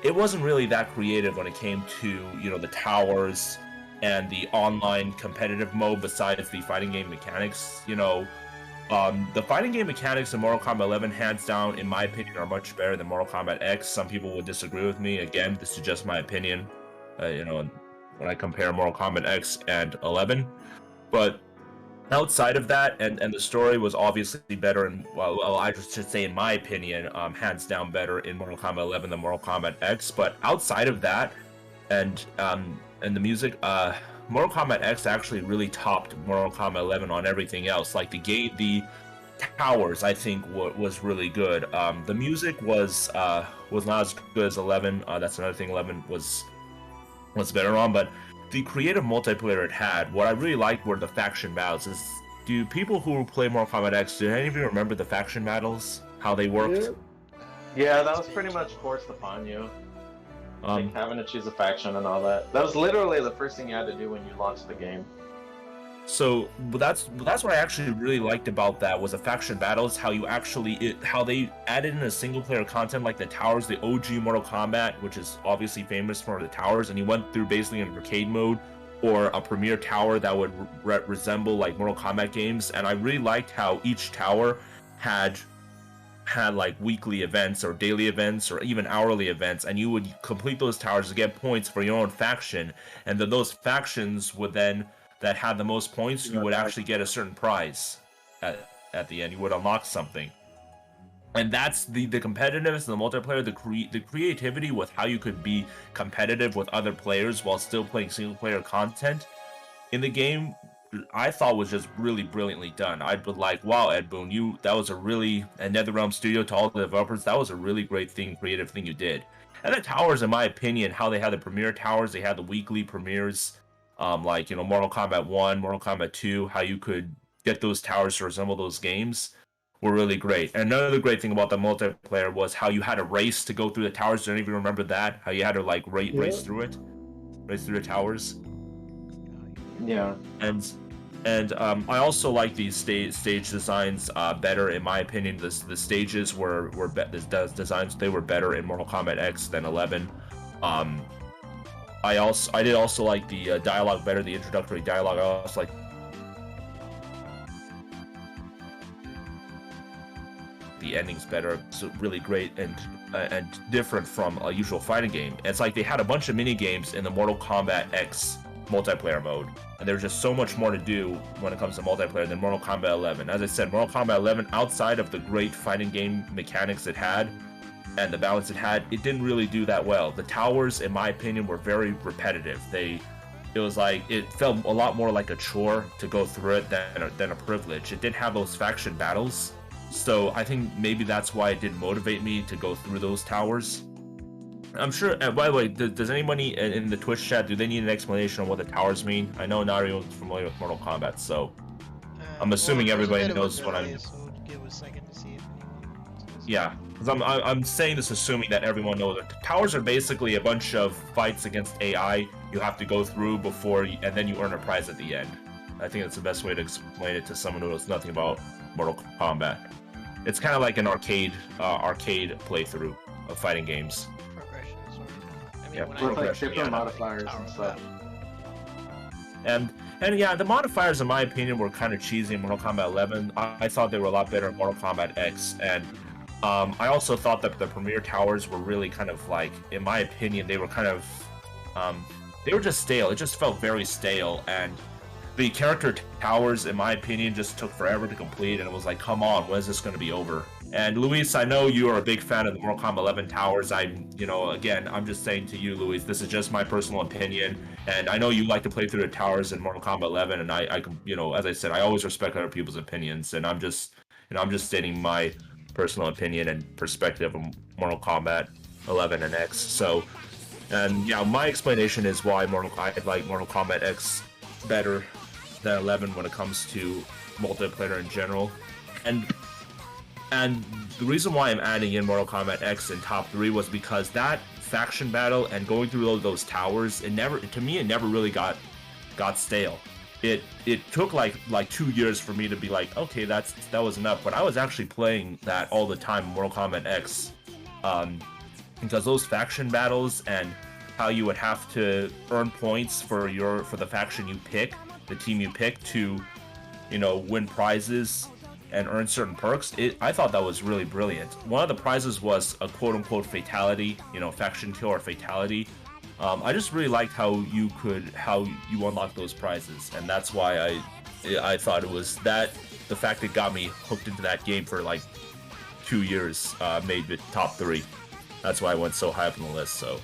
it wasn't really that creative when it came to, the towers and the online competitive mode besides the fighting game mechanics. The fighting game mechanics in Mortal Kombat 11, hands down, in my opinion, are much better than Mortal Kombat X. Some people would disagree with me. Again, this is just my opinion, when I compare Mortal Kombat X and 11. But outside of that, and the story was obviously better, and well, I should say, in my opinion, hands down better in Mortal Kombat 11 than Mortal Kombat X. But outside of that, and the music, Mortal Kombat X actually really topped Mortal Kombat 11 on everything else. Like the towers, I think was really good. The music was not as good as 11. That's another thing 11 was better on, but the creative multiplayer it had, what I really liked were the faction battles. Do people who play Mortal Kombat X, do any of you remember the faction battles? How they worked? Yeah, that was pretty much forced upon you. Like having to choose a faction and all that. That was literally the first thing you had to do when you launched the game. So that's what I actually really liked about that, was the faction battles. How they added in a single player content like the towers, the OG Mortal Kombat, which is obviously famous for the towers, and you went through basically an arcade mode or a premier tower that would resemble like Mortal Kombat games. And I really liked how each tower had like weekly events or daily events or even hourly events, and you would complete those towers to get points for your own faction, and then those factions would then, that had the most points, you would actually get a certain prize at the end. You would unlock something. And that's the competitiveness and the multiplayer, the creativity with how you could be competitive with other players while still playing single player content in the game, I thought was just really brilliantly done. I'd be like, wow, Ed Boon, that was a really, and NetherRealm Studio, to all the developers, that was a really great thing, creative thing you did. And the towers, in my opinion, how they had the premiere towers, they had the weekly premieres, like, Mortal Kombat 1, Mortal Kombat 2, how you could get those towers to resemble those games, were really great. And another great thing about the multiplayer was how you had a race to go through the towers. Do any of you remember that? How you had to like race through the towers? Yeah. And I also like these stage designs better, in my opinion. The stages the designs, they were better in Mortal Kombat X than 11. I did also like the dialogue better, the introductory dialogue. I also like the endings better. So really great and different from a usual fighting game. It's like they had a bunch of mini games in the Mortal Kombat X multiplayer mode, and there's just so much more to do when it comes to multiplayer than Mortal Kombat 11. As I said, Mortal Kombat 11, outside of the great fighting game mechanics it had and the balance it had, it didn't really do that well. The towers, in my opinion, were very repetitive. It was like, it felt a lot more like a chore to go through it than a privilege. It didn't have those faction battles, so I think maybe that's why it didn't motivate me to go through those towers. I'm sure, by the way, does anybody in the Twitch chat, do they need an explanation on what the towers mean? I know not everyone's familiar with Mortal Kombat, so I'm assuming everybody knows what I'm... So give a second to see if anyone... Yeah, because I'm saying this assuming that everyone knows it. Towers are basically a bunch of fights against AI you have to go through and then you earn a prize at the end. I think that's the best way to explain it to someone who knows nothing about Mortal Kombat. It's kind of like an arcade playthrough of fighting games. Yeah, with like different modifiers and stuff. And yeah, the modifiers, in my opinion, were kind of cheesy in Mortal Kombat 11. I thought they were a lot better in Mortal Kombat X, and I also thought that the premiere towers were really kind of like, in my opinion, they were kind of, they were just stale. It just felt very stale, and the character towers, in my opinion, just took forever to complete, and it was like, come on, when is this going to be over? And Luis, I know you are a big fan of the Mortal Kombat 11 towers. Again, I'm just saying to you, Luis, this is just my personal opinion, and I know you like to play through the towers in Mortal Kombat 11, and I as I said, I always respect other people's opinions, and I'm just stating my personal opinion and perspective of Mortal Kombat 11 and X. So, and yeah, my explanation is why I like Mortal Kombat X better than 11 when it comes to multiplayer in general, and the reason why I'm adding in Mortal Kombat X in top 3 was because that faction battle and going through those towers, it never really got stale. It took like 2 years for me to be like, okay, that was enough. But I was actually playing that all the time in Mortal Kombat X, because those faction battles and how you would have to earn points for the faction you pick, the team you pick to, win prizes and earn certain perks. I thought that was really brilliant. One of the prizes was a quote-unquote fatality, faction kill or fatality. I just really liked how you unlock those prizes, and that's why I thought it was the fact it got me hooked into that game for like 2 years made it top 3. That's why I went so high up on the list. So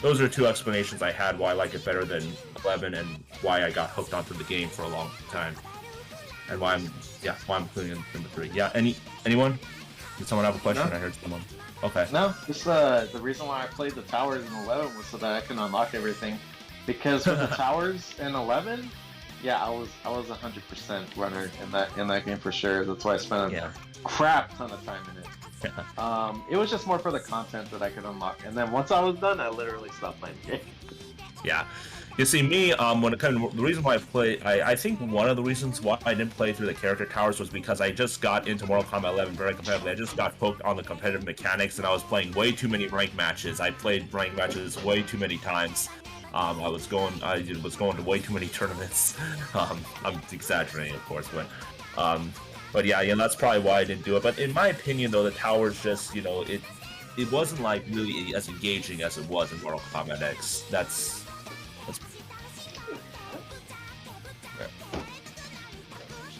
those are 2 explanations I had why I like it better than 11 and why I got hooked onto the game for a long time. And why I'm putting it in the 3. Yeah, anyone? Did someone have a question? No. I heard someone. Okay. No, just the reason why I played the towers in 11 was so that I can unlock everything. Because with the towers in 11, yeah, I was 100% runner in that game for sure. That's why I spent a crap ton of time in it. It was just more for the content that I could unlock, and then once I was done, I literally stopped playing the game. Yeah. You see, me, the reason why I think one of the reasons why I didn't play through the character towers was because I just got into Mortal Kombat 11 very competitively. I just got hooked on the competitive mechanics, and I was playing way too many ranked matches. I played ranked matches way too many times. I was going to way too many tournaments. I'm exaggerating, of course, but yeah, that's probably why I didn't do it. But in my opinion, though, the towers just, it wasn't like really as engaging as it was in Mortal Kombat X. That's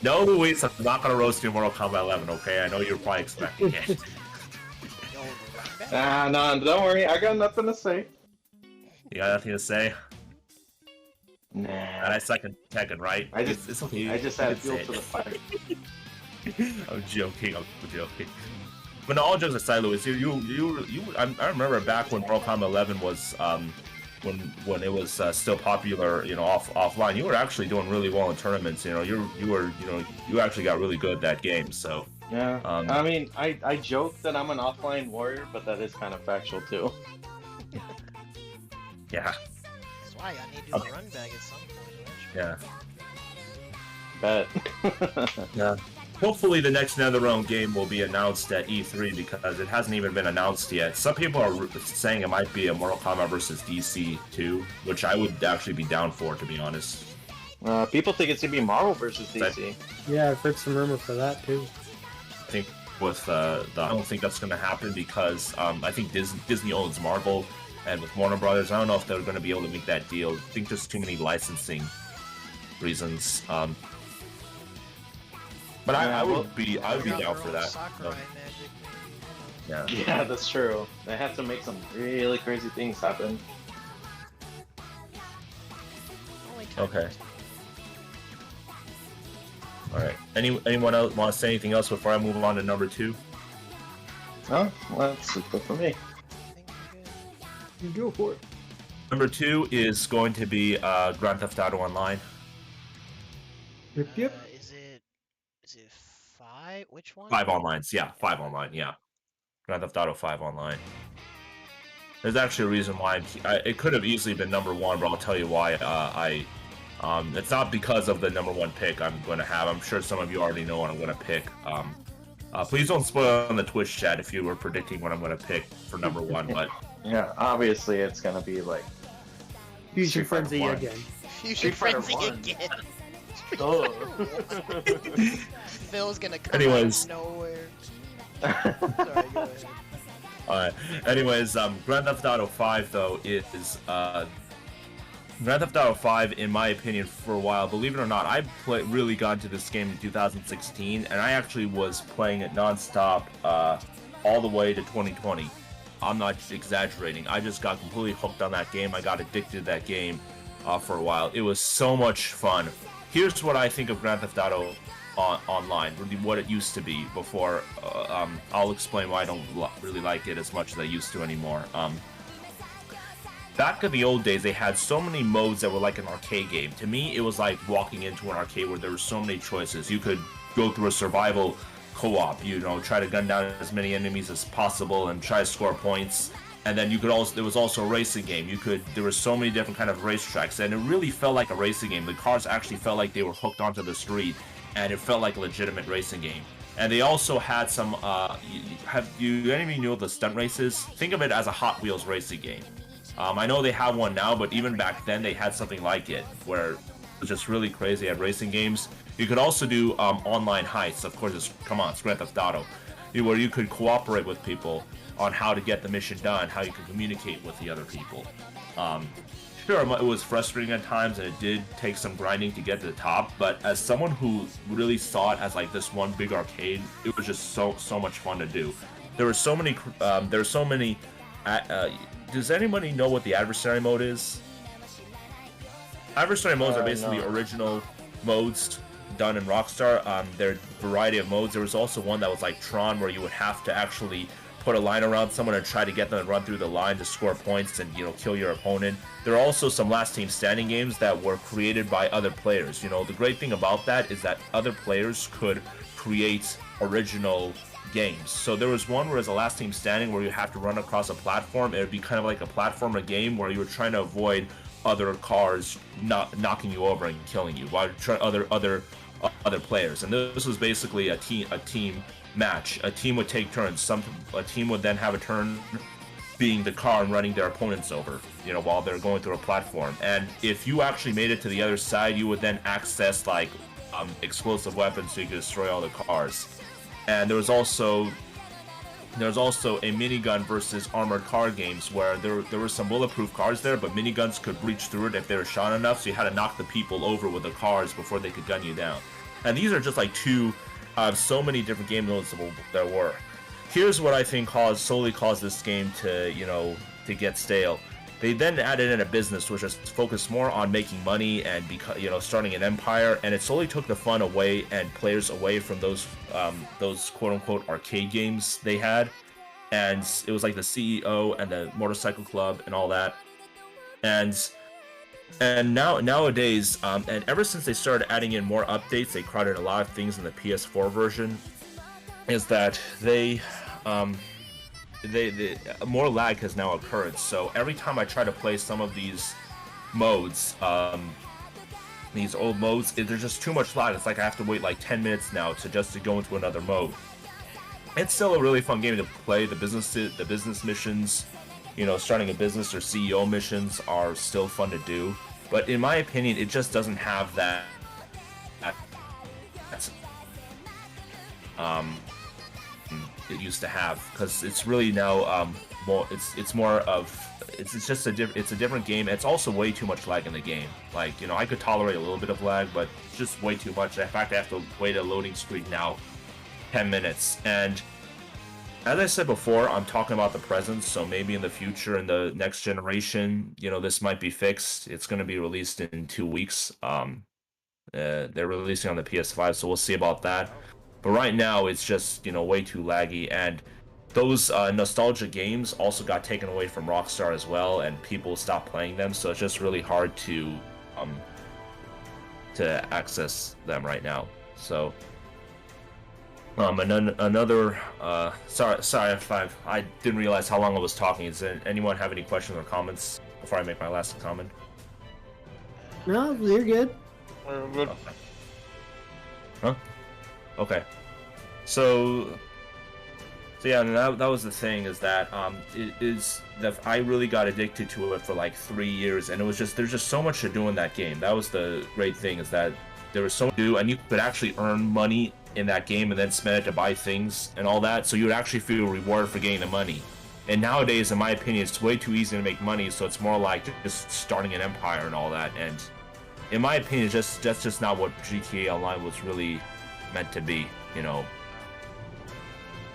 No, Luis, I'm not gonna roast you in Mortal Kombat 11, okay? I know you're probably expecting it. No, don't worry, I got nothing to say. You got nothing to say? Nah. And I second Tekken, right? It's okay. I just had fuel to the fire. I'm joking. But no, all jokes aside, Luis, I remember back when Mortal Kombat 11 was when it was still popular, offline. You were actually doing really well in tournaments. You actually got really good at that game. So yeah, I mean, I joke that I'm an offline warrior, but that is kind of factual too. Yeah. That's why I need to do a run bag at some point. Bet. Yeah. Hopefully the next NetherRealm game will be announced at E3 because it hasn't even been announced yet. Some people are saying it might be a Mortal Kombat versus DC 2, which I would actually be down for, to be honest. People think it's going to be Marvel versus DC. Yeah, I've heard some rumor for that too. I think I don't think that's going to happen because I think Disney owns Marvel, and with Warner Brothers, I don't know if they're going to be able to make that deal. I think there's too many licensing reasons. But I would be down for that. So. Yeah, that's true. They have to make some really crazy things happen. Okay. All right. Anyone else want to say anything else before I move on to number 2? Oh, well, that's good for me. You go for it. Number 2 is going to be Grand Theft Auto Online. Yep. Is it 5? Which one? 5 online. Yeah, 5 online. Yeah. Grand Theft Auto 5 online. There's actually a reason why it could have easily been number 1, but I'll tell you why. It's not because of the number 1 pick I'm going to have. I'm sure some of you already know what I'm going to pick. Please don't spoil it on the Twitch chat if you were predicting what I'm going to pick for number 1. But yeah, obviously it's going to be like Fusion Frenzy again. Fusion Frenzy again. Oh. Phil's gonna come Anyways. out of nowhere. Sorry, go ahead. Alright. Anyways, Grand Theft Auto 5 though is Grand Theft Auto 5, in my opinion, for a while, believe it or not, I really got into this game in 2016, and I actually was playing it non-stop all the way to 2020. I'm not exaggerating. I just got completely hooked on that game. I got addicted to that game for a while. It was so much fun. Here's what I think of Grand Theft Auto Online, really what it used to be before. I'll explain why I don't really like it as much as I used to anymore. Back in the old days, they had so many modes that were like an arcade game. To me, it was like walking into an arcade where there were so many choices. You could go through a survival co-op, try to gun down as many enemies as possible and try to score points. And then there was also a racing game. There were so many different kind of racetracks, and it really felt like a racing game. The cars actually felt like they were hooked onto the street, and it felt like a legitimate racing game. And they also had some. Have you any of you know the stunt races? Think of it as a Hot Wheels racing game. I know they have one now, but even back then they had something like it, where it was just really crazy at racing games. You could also do online heists. Of course, it's Grand Theft Auto, where you could cooperate with people on how to get the mission done, how you could communicate with the other people. Sure, it was frustrating at times, and it did take some grinding to get to the top. But as someone who really saw it as like this one big arcade, it was just so much fun to do. There were so many. Does anybody know what the adversary mode is? Adversary modes are basically original modes done in Rockstar. There are a variety of modes. There was also one that was like Tron, where you would have to actually put a line around someone and try to get them to run through the line to score points and, kill your opponent. There are also some last team standing games that were created by other players. The great thing about that is that other players could create original games. So there was one where it's a last team standing where you have to run across a platform. It would be kind of like a platformer game where you were trying to avoid other cars knocking you over and killing you while trying other players. And this was basically a team match. A team would take turns. A team would then have a turn being the car and running their opponents over, while they're going through a platform. And if you actually made it to the other side, you would then access like explosive weapons so you could destroy all the cars. And there was also a minigun versus armored car games where there were some bulletproof cars there, but miniguns could reach through it if they were shot enough, so you had to knock the people over with the cars before they could gun you down. And these are just like two so many different game modes there were. Here's what I think solely caused this game to get stale. They then added in a business which was focused more on making money and starting an empire, and it slowly took the fun away and players away from those quote unquote arcade games they had. And it was like the CEO and the motorcycle club and all that. And nowadays, and ever since they started adding in more updates, they crowded a lot of things in the PS4 version. Is that they more lag has now occurred. So every time I try to play some of these modes, these old modes, there's just too much lag. It's like I have to wait like 10 minutes now to go into another mode. It's still a really fun game to play. The business missions, starting a business or CEO missions are still fun to do. But in my opinion, it just doesn't have that it used to have, because it's really now it's just a different game. It's also way too much lag in the game. Like, I could tolerate a little bit of lag, but it's just way too much. In fact, I have to wait a loading screen now 10 minutes. And as I said before, I'm talking about the present, so maybe in the future, in the next generation, this might be fixed. It's going to be released in 2 weeks. They're releasing on the PS5, so we'll see about that. But right now, it's just, way too laggy, and those nostalgia games also got taken away from Rockstar as well, and people stopped playing them, so it's just really hard to access them right now. So, another sorry if I didn't realize how long I was talking. Does anyone have any questions or comments before I make my last comment? No, you're good. Good. Okay. Huh? Okay. So yeah, and that was the thing, is that it is that I really got addicted to it for like 3 years, and there's just so much to do in that game. That was the great thing, is that there was so much to do, and you could actually earn money in that game and then spend it to buy things and all that, so you would actually feel rewarded for getting the money. And nowadays, in my opinion, it's way too easy to make money, so it's more like just starting an empire and all that. And in my opinion, that's just not what GTA Online was really meant to be,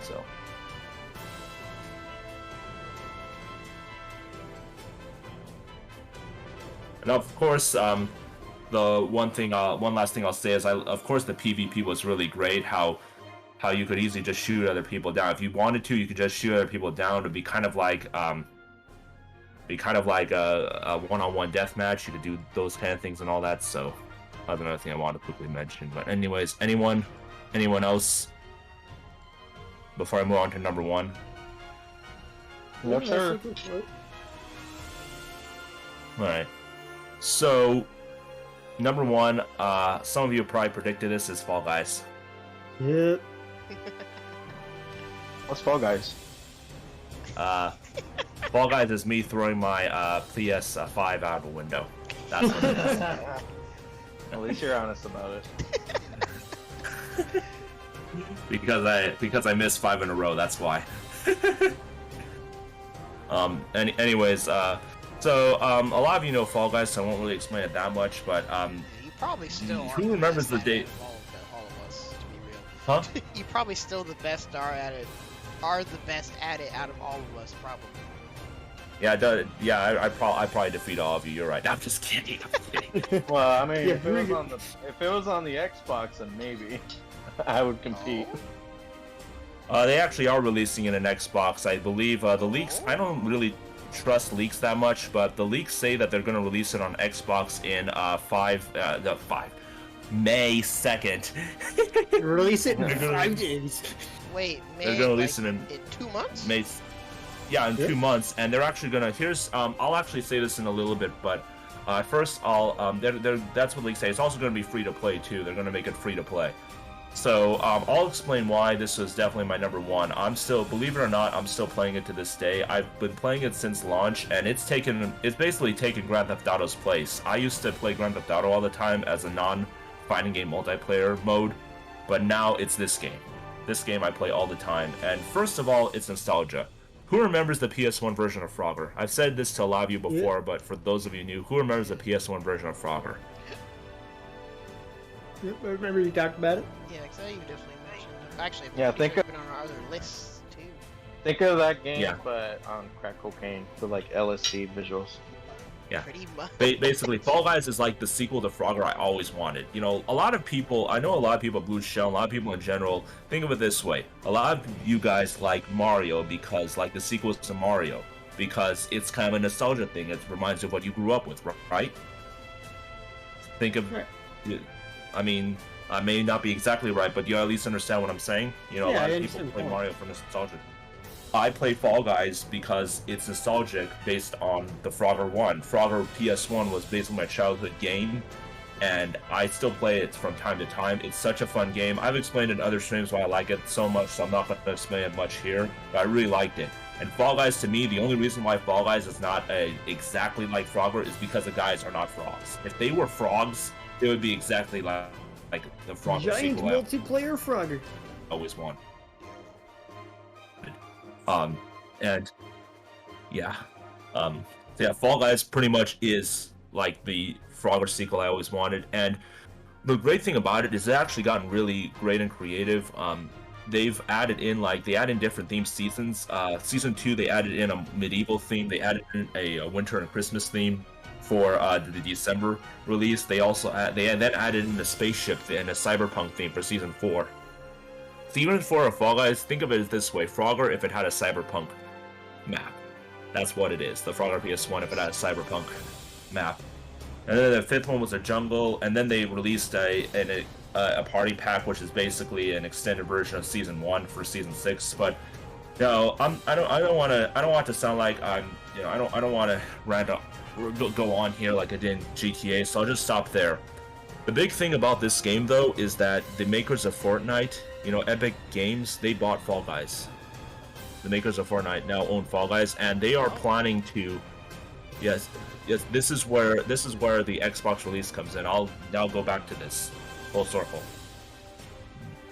So. And of course, the one last thing I'll say is, of course, the PvP was really great. How you could easily just shoot other people down. If you wanted to, you could just shoot other people down. It'd be kind of like a one-on-one deathmatch. You could do those kind of things and all that. So that's another thing I want to quickly mention. But anyways, anyone else before I move on to number one? No, sir. All right. So number one, some of you probably predicted this, is Fall Guys. Yep. What's Fall Guys? Fall Guys is me throwing my PS5 out of a window. That's what it is. At least you're honest about it. because I missed 5 in a row. That's why. Anyways, so a lot of you know Fall Guys, so I won't really explain it that much. But You probably still who are remembers best the at date? it of all of us, to be real. Huh? You probably still the best are the best at it out of all of us, probably. Yeah, I probably defeat all of you. You're right. I'm just kidding. I'm kidding. Well, I mean, Yeah, if it was on the Xbox, then maybe I would compete. They actually are releasing it in Xbox, I believe. The leaks, I don't really trust leaks that much, but the leaks say that they're going to release it on Xbox in May 2nd. Release it in 5 days. Wait, May, They're going to release it in 2 months? May. Yeah, in Yeah. 2 months, and they're actually gonna. I'll actually say this in a little bit, but first that's what leaks say. It's also gonna be free to play too. They're gonna make it free to play. So I'll explain why this is definitely my number one. Believe it or not, I'm still playing it to this day. I've been playing it since launch, and it's basically taken Grand Theft Auto's place. I used to play Grand Theft Auto all the time as a non-fighting game multiplayer mode, but now it's this game. This game I play all the time, and first of all, it's nostalgia. Who remembers the PS1 version of Frogger? I've said this to a lot of you before, but for those of you new, who remembers the PS1 version of Frogger? Yep, I remember you talked about it. Yeah, because you definitely mentioned it. Actually, Yeah, it's think been on our other lists, too. Think of that game, Yeah. but on crack cocaine with like LSD visuals. Yeah. Pretty much. Basically, Fall Guys is like the sequel to Frogger I always wanted. You know, I know a lot of people, Blue Shell, a lot of people in general, think of it this way. A lot of you guys like Mario because, like, the sequels to Mario, because it's kind of a nostalgia thing. It reminds you of what you grew up with, right? Think of, I mean, I may not be exactly right, but you at least understand what I'm saying? You know, a Yeah, lot I of people understand the play point. Mario for nostalgia. I play Fall Guys because it's nostalgic based on the Frogger 1. Frogger PS1 was basically my childhood game, and I still play it from time to time. It's such a fun game. I've explained in other streams why I like it so much, so I'm not going to explain it much here, but I really liked it. And Fall Guys, to me, the only reason why Fall Guys is not exactly like Frogger is because the guys are not frogs. If they were frogs, it would be exactly like the Frogger Giant sequel I multiplayer Frogger. always wanted. And yeah, Fall Guys pretty much is like the Frogger sequel I always wanted. And the great thing about it is it's actually gotten really great and creative. They've added in different theme seasons. Season 2, they added in a medieval theme. They added in a winter and Christmas theme for the December release. They then added in a spaceship and a cyberpunk theme for season 4. So even for a Fall Guys, think of it this way: Frogger if it had a cyberpunk map. That's what it is. The Frogger PS1 if it had a cyberpunk map. And then the 5th one was a jungle, and then they released a party pack, which is basically an extended version of season 1 for season 6. But no, I don't want to sound like I don't want to go on here like I did in GTA. So I'll just stop there. The big thing about this game, though, is that the makers of Fortnite, Epic Games, they bought Fall Guys. The makers of Fortnite now own Fall Guys, and they are planning to. Yes. This is where the Xbox release comes in. I'll now go back to this full circle.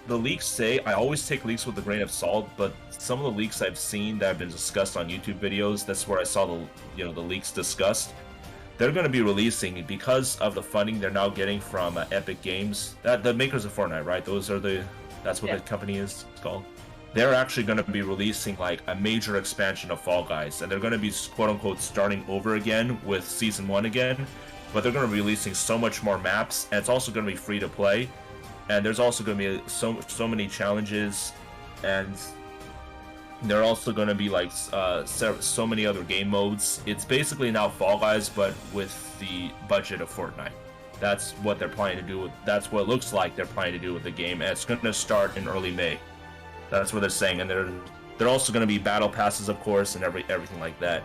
The leaks say, I always take leaks with a grain of salt, but some of the leaks I've seen that have been discussed on YouTube videos, that's where I saw the leaks discussed. They're going to be releasing, because of the funding they're now getting from Epic Games, the makers of Fortnite, right? That's what the company is called. They're actually going to be releasing like a major expansion of Fall Guys, and they're going to be quote-unquote starting over again with Season 1 again, but they're going to be releasing so much more maps, and it's also going to be free to play, and there's also going to be so many challenges, and they're also going to be like so many other game modes. It's basically now Fall Guys, but with the budget of Fortnite. That's what they're planning to do. That's what it looks like they're planning to do with the game, and it's going to start in early May. That's what they're saying, and they're also going to be battle passes, of course, and everything like that.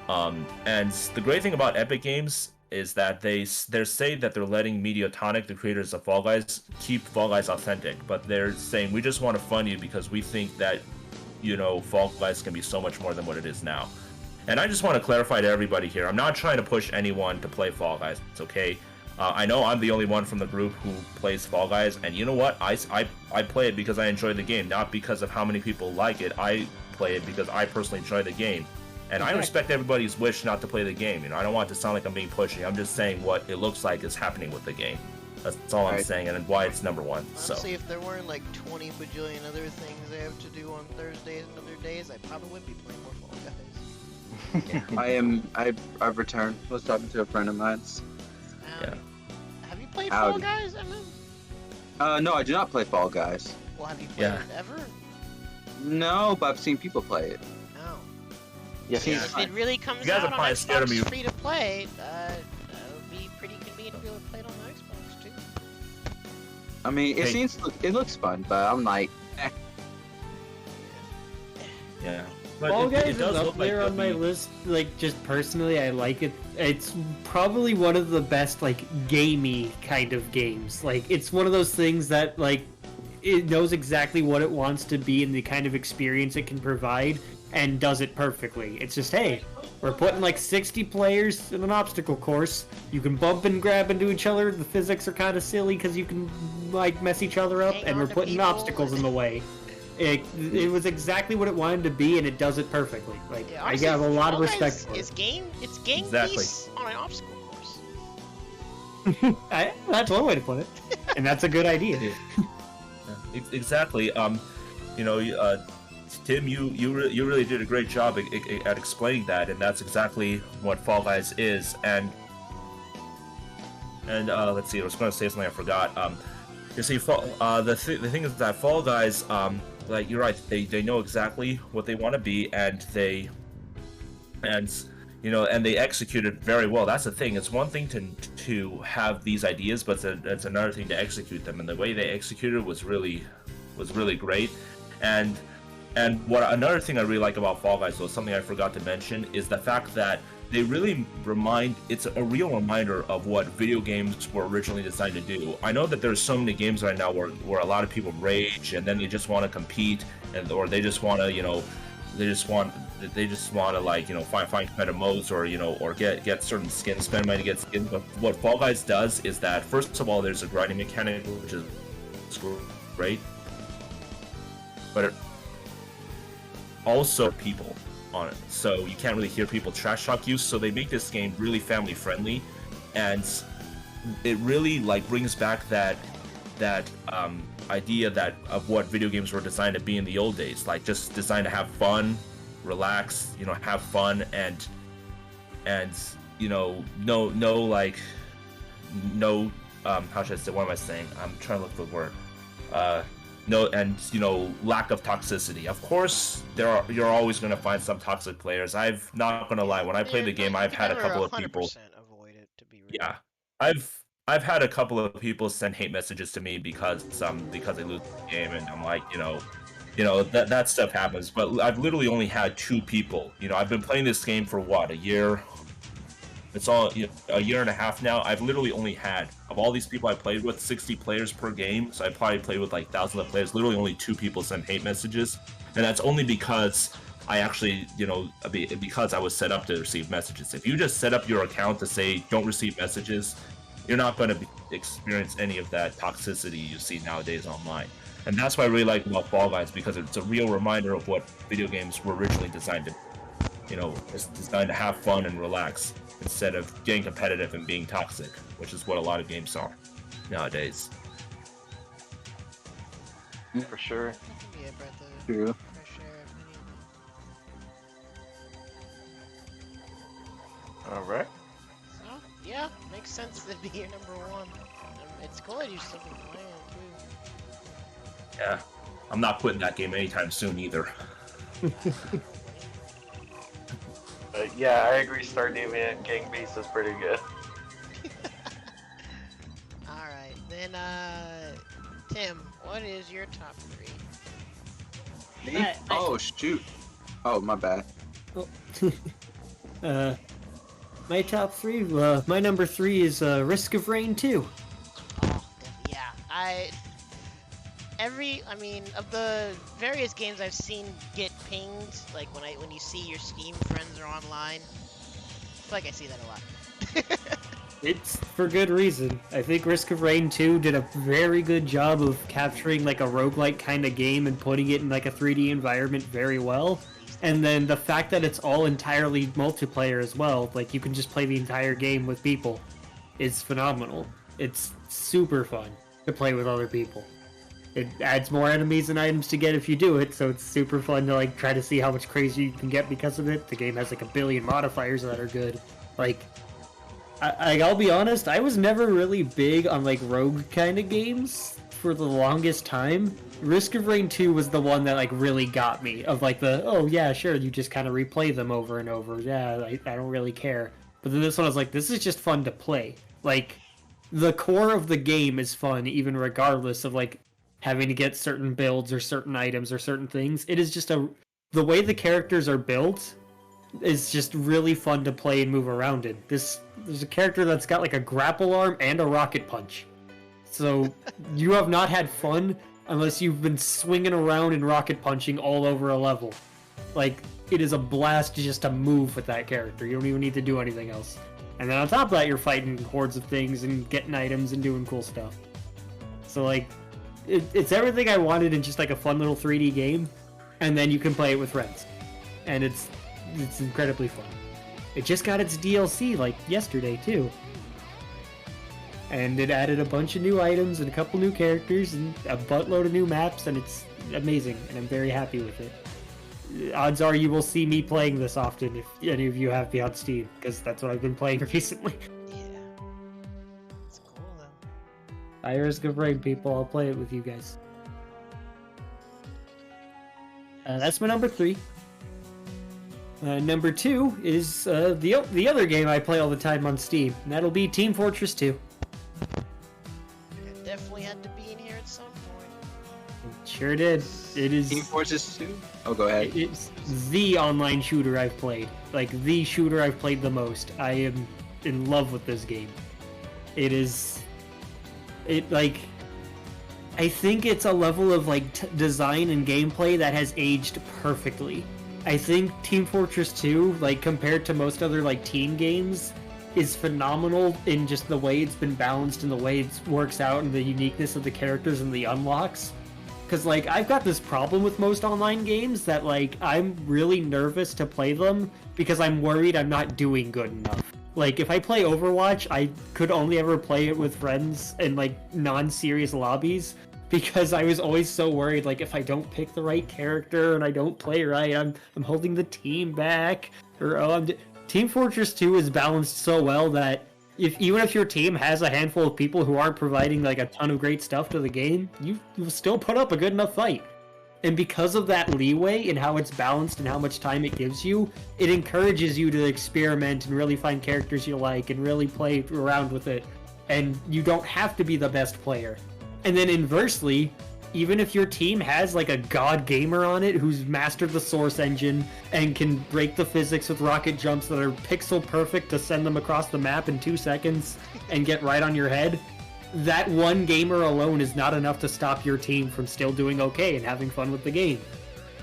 And the great thing about Epic Games, is that they say that they're letting Mediatonic, the creators of Fall Guys, keep Fall Guys authentic, but they're saying we just want to fund you because we think that, you know, Fall Guys can be so much more than what it is now. And I just want to clarify to everybody here, I'm not trying to push anyone to play Fall Guys, it's okay? I know I'm the only one from the group who plays Fall Guys, and you know what? I play it because I enjoy the game, not because of how many people like it. I play it because I personally enjoy the game. And I respect everybody's wish not to play the game. You know, I don't want it to sound like I'm being pushy. I'm just saying what it looks like is happening with the game. That's all I'm saying, and why it's number one. Honestly, So if there weren't like 20 bajillion other things I have to do on Thursdays and other days, I probably would be playing more Fall Guys. I've returned. I was talking to a friend of mine. Yeah. Have you played Howdy. Fall Guys, Emma? No, I do not play Fall Guys. Well, have you played Yeah. it ever? No, but I've seen people play it. No. Yes, Yeah. If it really comes You guys out are on probably scared of Xbox me. free to play, that would be pretty convenient to be able to play it on the Xbox too. I mean, it Hey. it looks fun, but I'm like, yeah. But Fall Guys it is does up look like there on my there'll be- list. Like, just personally, I like it. It's probably one of the best, like, gamey kind of games. Like, it's one of those things that, like, it knows exactly what it wants to be and the kind of experience it can provide, and does it perfectly. It's just, hey, we're putting like 60 players in an obstacle course. You can bump and grab into each other. The physics are kind of silly because you can like mess each other up, Hang and on we're to putting people. obstacles in the way. It was exactly what it wanted to be, and it does it perfectly. Like, Yeah, I honestly, have a lot of Fall respect Guys for is it. It's game Exactly. piece on an obstacle course. That's one way to put it, and that's a good idea. Exactly. You know, Tim, you really did a great job at explaining that, and that's exactly what Fall Guys is. And let's see, I was going to say something I forgot. You see, the thing is that Fall Guys, like you're right, they know exactly what they want to be, and they execute it very well. That's the thing. It's one thing to have these ideas, but it's another thing to execute them. And the way they executed was really great. And what another thing I really like about Fall Guys, though, something I forgot to mention, is the fact that they really it's a real reminder of what video games were originally designed to do. I know that there's so many games right now where a lot of people rage and then they just want to compete, or they just want to, they just want to like, find competitive modes, or or get certain skins, spend money to get skins. But what Fall Guys does is that, first of all, there's a grinding mechanic, which is great, but it also people on it, so you can't really hear people trash talk you. So they make this game really family friendly, and it really like brings back that idea of what video games were designed to be in the old days, like just designed to have fun, relax, have fun, and no how should I say, what am I saying? I'm trying to look for the word. Lack of toxicity. Of course, you're always going to find some toxic players. I'm not going to lie. When I play the game, I've had a couple of people. Avoid it, to be real. Yeah, I've had a couple of people send hate messages to me because they lose the game, and I'm like, that stuff happens. But I've literally only had 2 people. I've been playing this game for what, a year? It's all a year and a half now. I've literally only had, of all these people I played with, 60 players per game. So I probably played with like thousands of players. Literally only 2 people send hate messages, and that's only because I actually, because I was set up to receive messages. If you just set up your account to say don't receive messages, you're not going to experience any of that toxicity you see nowadays online. And that's what I really like about Fall Guys, because it's a real reminder of what video games were originally designed to. It's designed to have fun and relax, instead of getting competitive and being toxic, which is what a lot of games are nowadays. for sure. That can be a breath of True. fresh air if we need it. All right. So, yeah, makes sense to be your number 1. It's cool that you still been playing too. Yeah, I'm not quitting that game anytime soon either. Yeah, I agree. Stardew and Gang Beasts is pretty good. Alright, then, Tim, what is your top 3? Me? Oh shoot. Oh, my bad. My top 3, my number 3 is Risk of Rain 2. Oh, yeah. I mean, of the various games I've seen get pinged, like when you see your Steam friends are online, I feel like I see that a lot. It's for good reason. I think Risk of Rain 2 did a very good job of capturing like a roguelike kind of game and putting it in like a 3D environment very well. And then the fact that it's all entirely multiplayer as well, like you can just play the entire game with people, is phenomenal. It's super fun to play with other people. It adds more enemies and items to get if you do it, so it's super fun to like try to see how much crazy you can get because of it. The game has like a billion modifiers that are good. Like, I'll be honest, I was never really big on like rogue kind of games for the longest time. Risk of Rain 2 was the one that like really got me, of like the, oh yeah, sure, you just kind of replay them over and over. Yeah, I don't really care. But then this one I was like, this is just fun to play. Like, the core of the game is fun, even regardless of like having to get certain builds or certain items or certain things. It is just the way the characters are built is just really fun to play and move around in. There's a character that's got like a grapple arm and a rocket punch. So you have not had fun unless you've been swinging around and rocket punching all over a level. Like, it is a blast just to move with that character. You don't even need to do anything else. And then on top of that, you're fighting hordes of things and getting items and doing cool stuff. So like, it's everything I wanted in just like a fun little 3D game, and then you can play it with friends. And it's incredibly fun. It just got its DLC like yesterday too. And it added a bunch of new items and a couple new characters and a buttload of new maps, and it's amazing, and I'm very happy with it. Odds are you will see me playing this often if any of you have me on Steam, because that's what I've been playing recently. Yeah. It's cool though. I Risk of Rain, people, I'll play it with you guys. That's my number 3. Number 2 is the other game I play all the time on Steam, and that'll be Team Fortress 2. It definitely had to be in here at some point. It sure did. It is. Team Fortress 2? Oh, go ahead. It's the online shooter I've played. Like, the shooter I've played the most. I am in love with this game. It is... I think it's a level of, like, design and gameplay that has aged perfectly. I think Team Fortress 2, like, compared to most other, like, teen games, is phenomenal in just the way it's been balanced and the way it works out and the uniqueness of the characters and the unlocks. Because, like, I've got this problem with most online games that, like, I'm really nervous to play them because I'm worried I'm not doing good enough. Like, if I play Overwatch, I could only ever play it with friends in, like, non-serious lobbies because I was always so worried, like, if I don't pick the right character and I don't play right, I'm holding the team back. Or, Team Fortress 2 is balanced so well that even if your team has a handful of people who aren't providing like a ton of great stuff to the game, you'll still put up a good enough fight. And because of that leeway in how it's balanced and how much time it gives you, it encourages you to experiment and really find characters you like and really play around with it. And you don't have to be the best player. And then inversely, even if your team has like a god gamer on it who's mastered the source engine and can break the physics with rocket jumps that are pixel perfect to send them across the map in 2 seconds and get right on your head, that one gamer alone is not enough to stop your team from still doing okay and having fun with the game.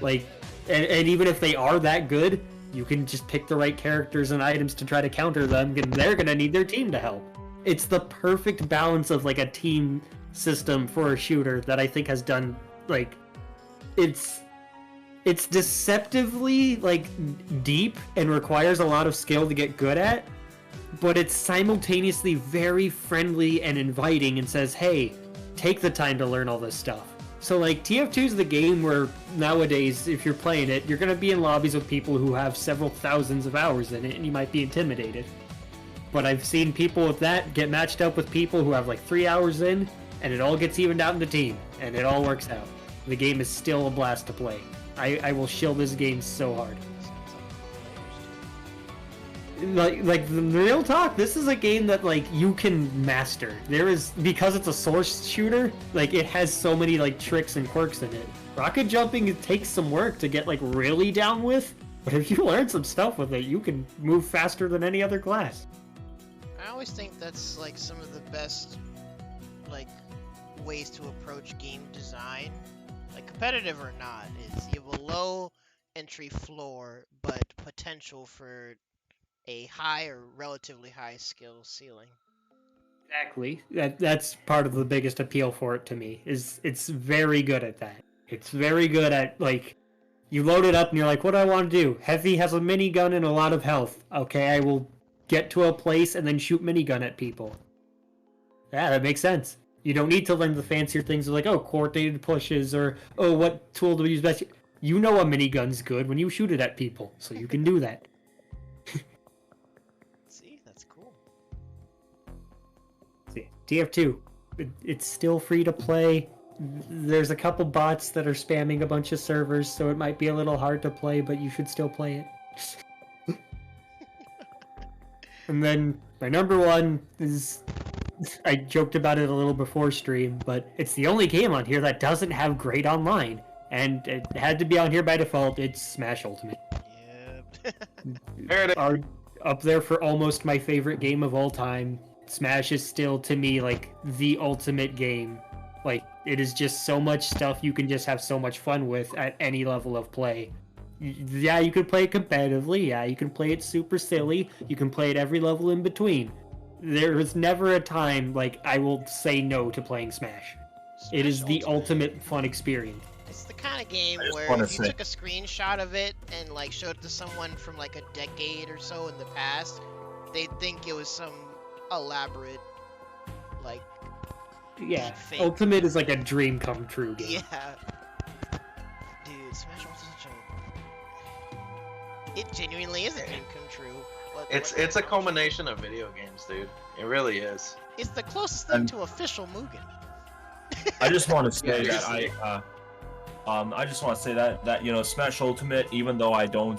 Like, and even if they are that good, you can just pick the right characters and items to try to counter them, and they're gonna need their team to help. It's the perfect balance of like a team system for a shooter that I think has done, like, it's deceptively like deep and requires a lot of skill to get good at, but it's simultaneously very friendly and inviting and says, hey, take the time to learn all this stuff. So like TF2 is the game where nowadays if you're playing it, you're gonna be in lobbies with people who have several thousands of hours in it and you might be intimidated. But I've seen people with that get matched up with people who have like 3 hours in, and it all gets evened out in the team, and it all works out. The game is still a blast to play. I will shill this game so hard. Like the real talk, this is a game that like you can master. There is, because it's a source shooter, like it has so many like tricks and quirks in it. Rocket jumping, it takes some work to get like really down with, But if you learn some stuff with it, you can move faster than any other class. I always think that's like some of the best like ways to approach game design, like competitive or not. Is you have a low entry floor, but potential for a high or relatively high skill ceiling. Exactly. That's part of the biggest appeal for it to me. Is it's very good at that. It's very good at like you load it up and you're like, what do I want to do? Heavy has a minigun and a lot of health. Okay, I will get to a place and then shoot minigun at people. Yeah, that makes sense. You don't need to learn the fancier things like, oh, coordinated pushes or, oh, what tool do we use best? You know a minigun's good when you shoot it at people, so you can do that. See, that's cool. See, TF2, it's still free to play. There's a couple bots that are spamming a bunch of servers, so it might be a little hard to play, but you should still play it. And then my number one is, I joked about it a little before stream, but it's the only game on here that doesn't have great online. And it had to be on here by default. It's Smash Ultimate. Yep. Are up there for almost my favorite game of all time. Smash is still, to me, like, the ultimate game. Like, it is just so much stuff you can just have so much fun with at any level of play. Yeah, you can play it competitively. Yeah, you can play it super silly. You can play it every level in between. There is never a time, like, I will say no to playing Smash. It is the ultimate fun experience. It's the kind of game I just where wanna if you say- took a screenshot of it and like showed it to someone from like a decade or so in the past, they'd think it was some elaborate, like, Yeah, fake. Ultimate is like a dream come true game. Yeah. Dude, Smash Ultimate is such a... It genuinely is a dream come true. It's a culmination of video games, dude. It really is. It's the closest thing to official Mugen. I just want to say Yeah, that I just want to say that you know, Smash Ultimate, even though I don't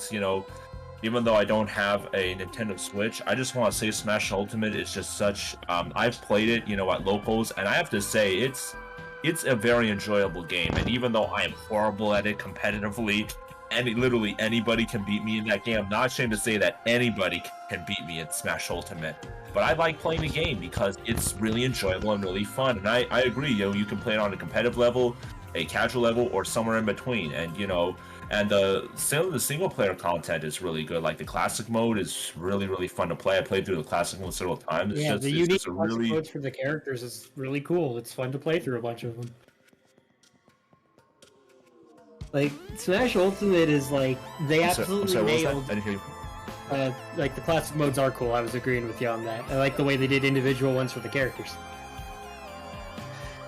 have a Nintendo Switch, I just want to say Smash Ultimate is just such. I've played it, you know, at locals, and I have to say it's a very enjoyable game. And even though I am horrible at it competitively, literally anybody can beat me in that game. I'm not ashamed to say that anybody can beat me in Smash Ultimate. But I like playing the game because it's really enjoyable and really fun. And I agree, you know, you can play it on a competitive level, a casual level, or somewhere in between. And you know, and the single player content is really good. Like the classic mode is really, really fun to play. I played through the classic mode several times. Yeah, the unique just a really modes for the characters is really cool. It's fun to play through a bunch of them. Like, Smash Ultimate is like, they absolutely what was that? nailed, I didn't hear you. like, the classic modes are cool. I was agreeing with you on that. I like the way they did individual ones for the characters.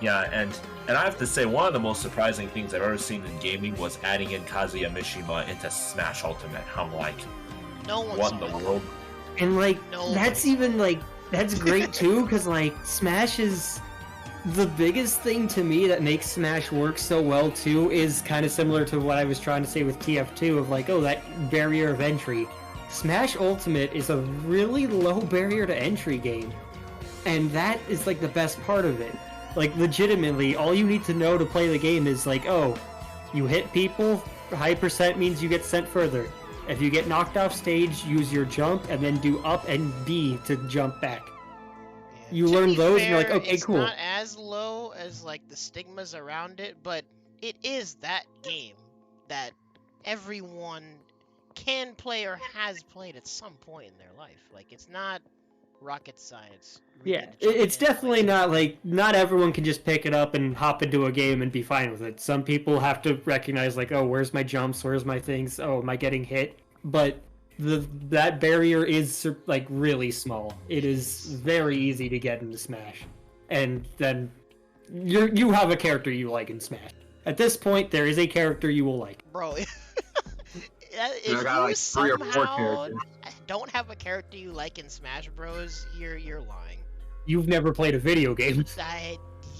Yeah, and I have to say, one of the most surprising things I've ever seen in gaming was adding in Kazuya Mishima into Smash Ultimate. I'm like, No one what in saw the it. world? And, like, No. that's even, like, that's great, too, because, like, Smash is... The biggest thing to me that makes Smash work so well, too, is kind of similar to what I was trying to say with TF2, of, like, oh, that barrier of entry. Smash Ultimate is a really low barrier to entry game. And that is, like, the best part of it. Like, legitimately, all you need to know to play the game is, like, oh, you hit people, high percent means you get sent further. If you get knocked off stage, use your jump, and then do up and B to jump back. Yeah. You To learn be those and you're like, fair, okay, it's cool. not as low as like the stigmas around it, but it is that game that everyone can play or has played at some point in their life. Like, it's not rocket science. Yeah, Really jump it's in and definitely play. not like, not everyone can just pick it up and hop into a game and be fine with it. Some people have to recognize, like, oh, where's my jumps, where's my things, oh, am I getting hit? But that barrier is, like, really small. It is very easy to get into Smash. And then you have a character you like in Smash. At this point, there is a character you will like. Bro, if I got, you like, 3 or 4 somehow characters. don't have a character you like in Smash Bros, you're lying. You've never played a video game.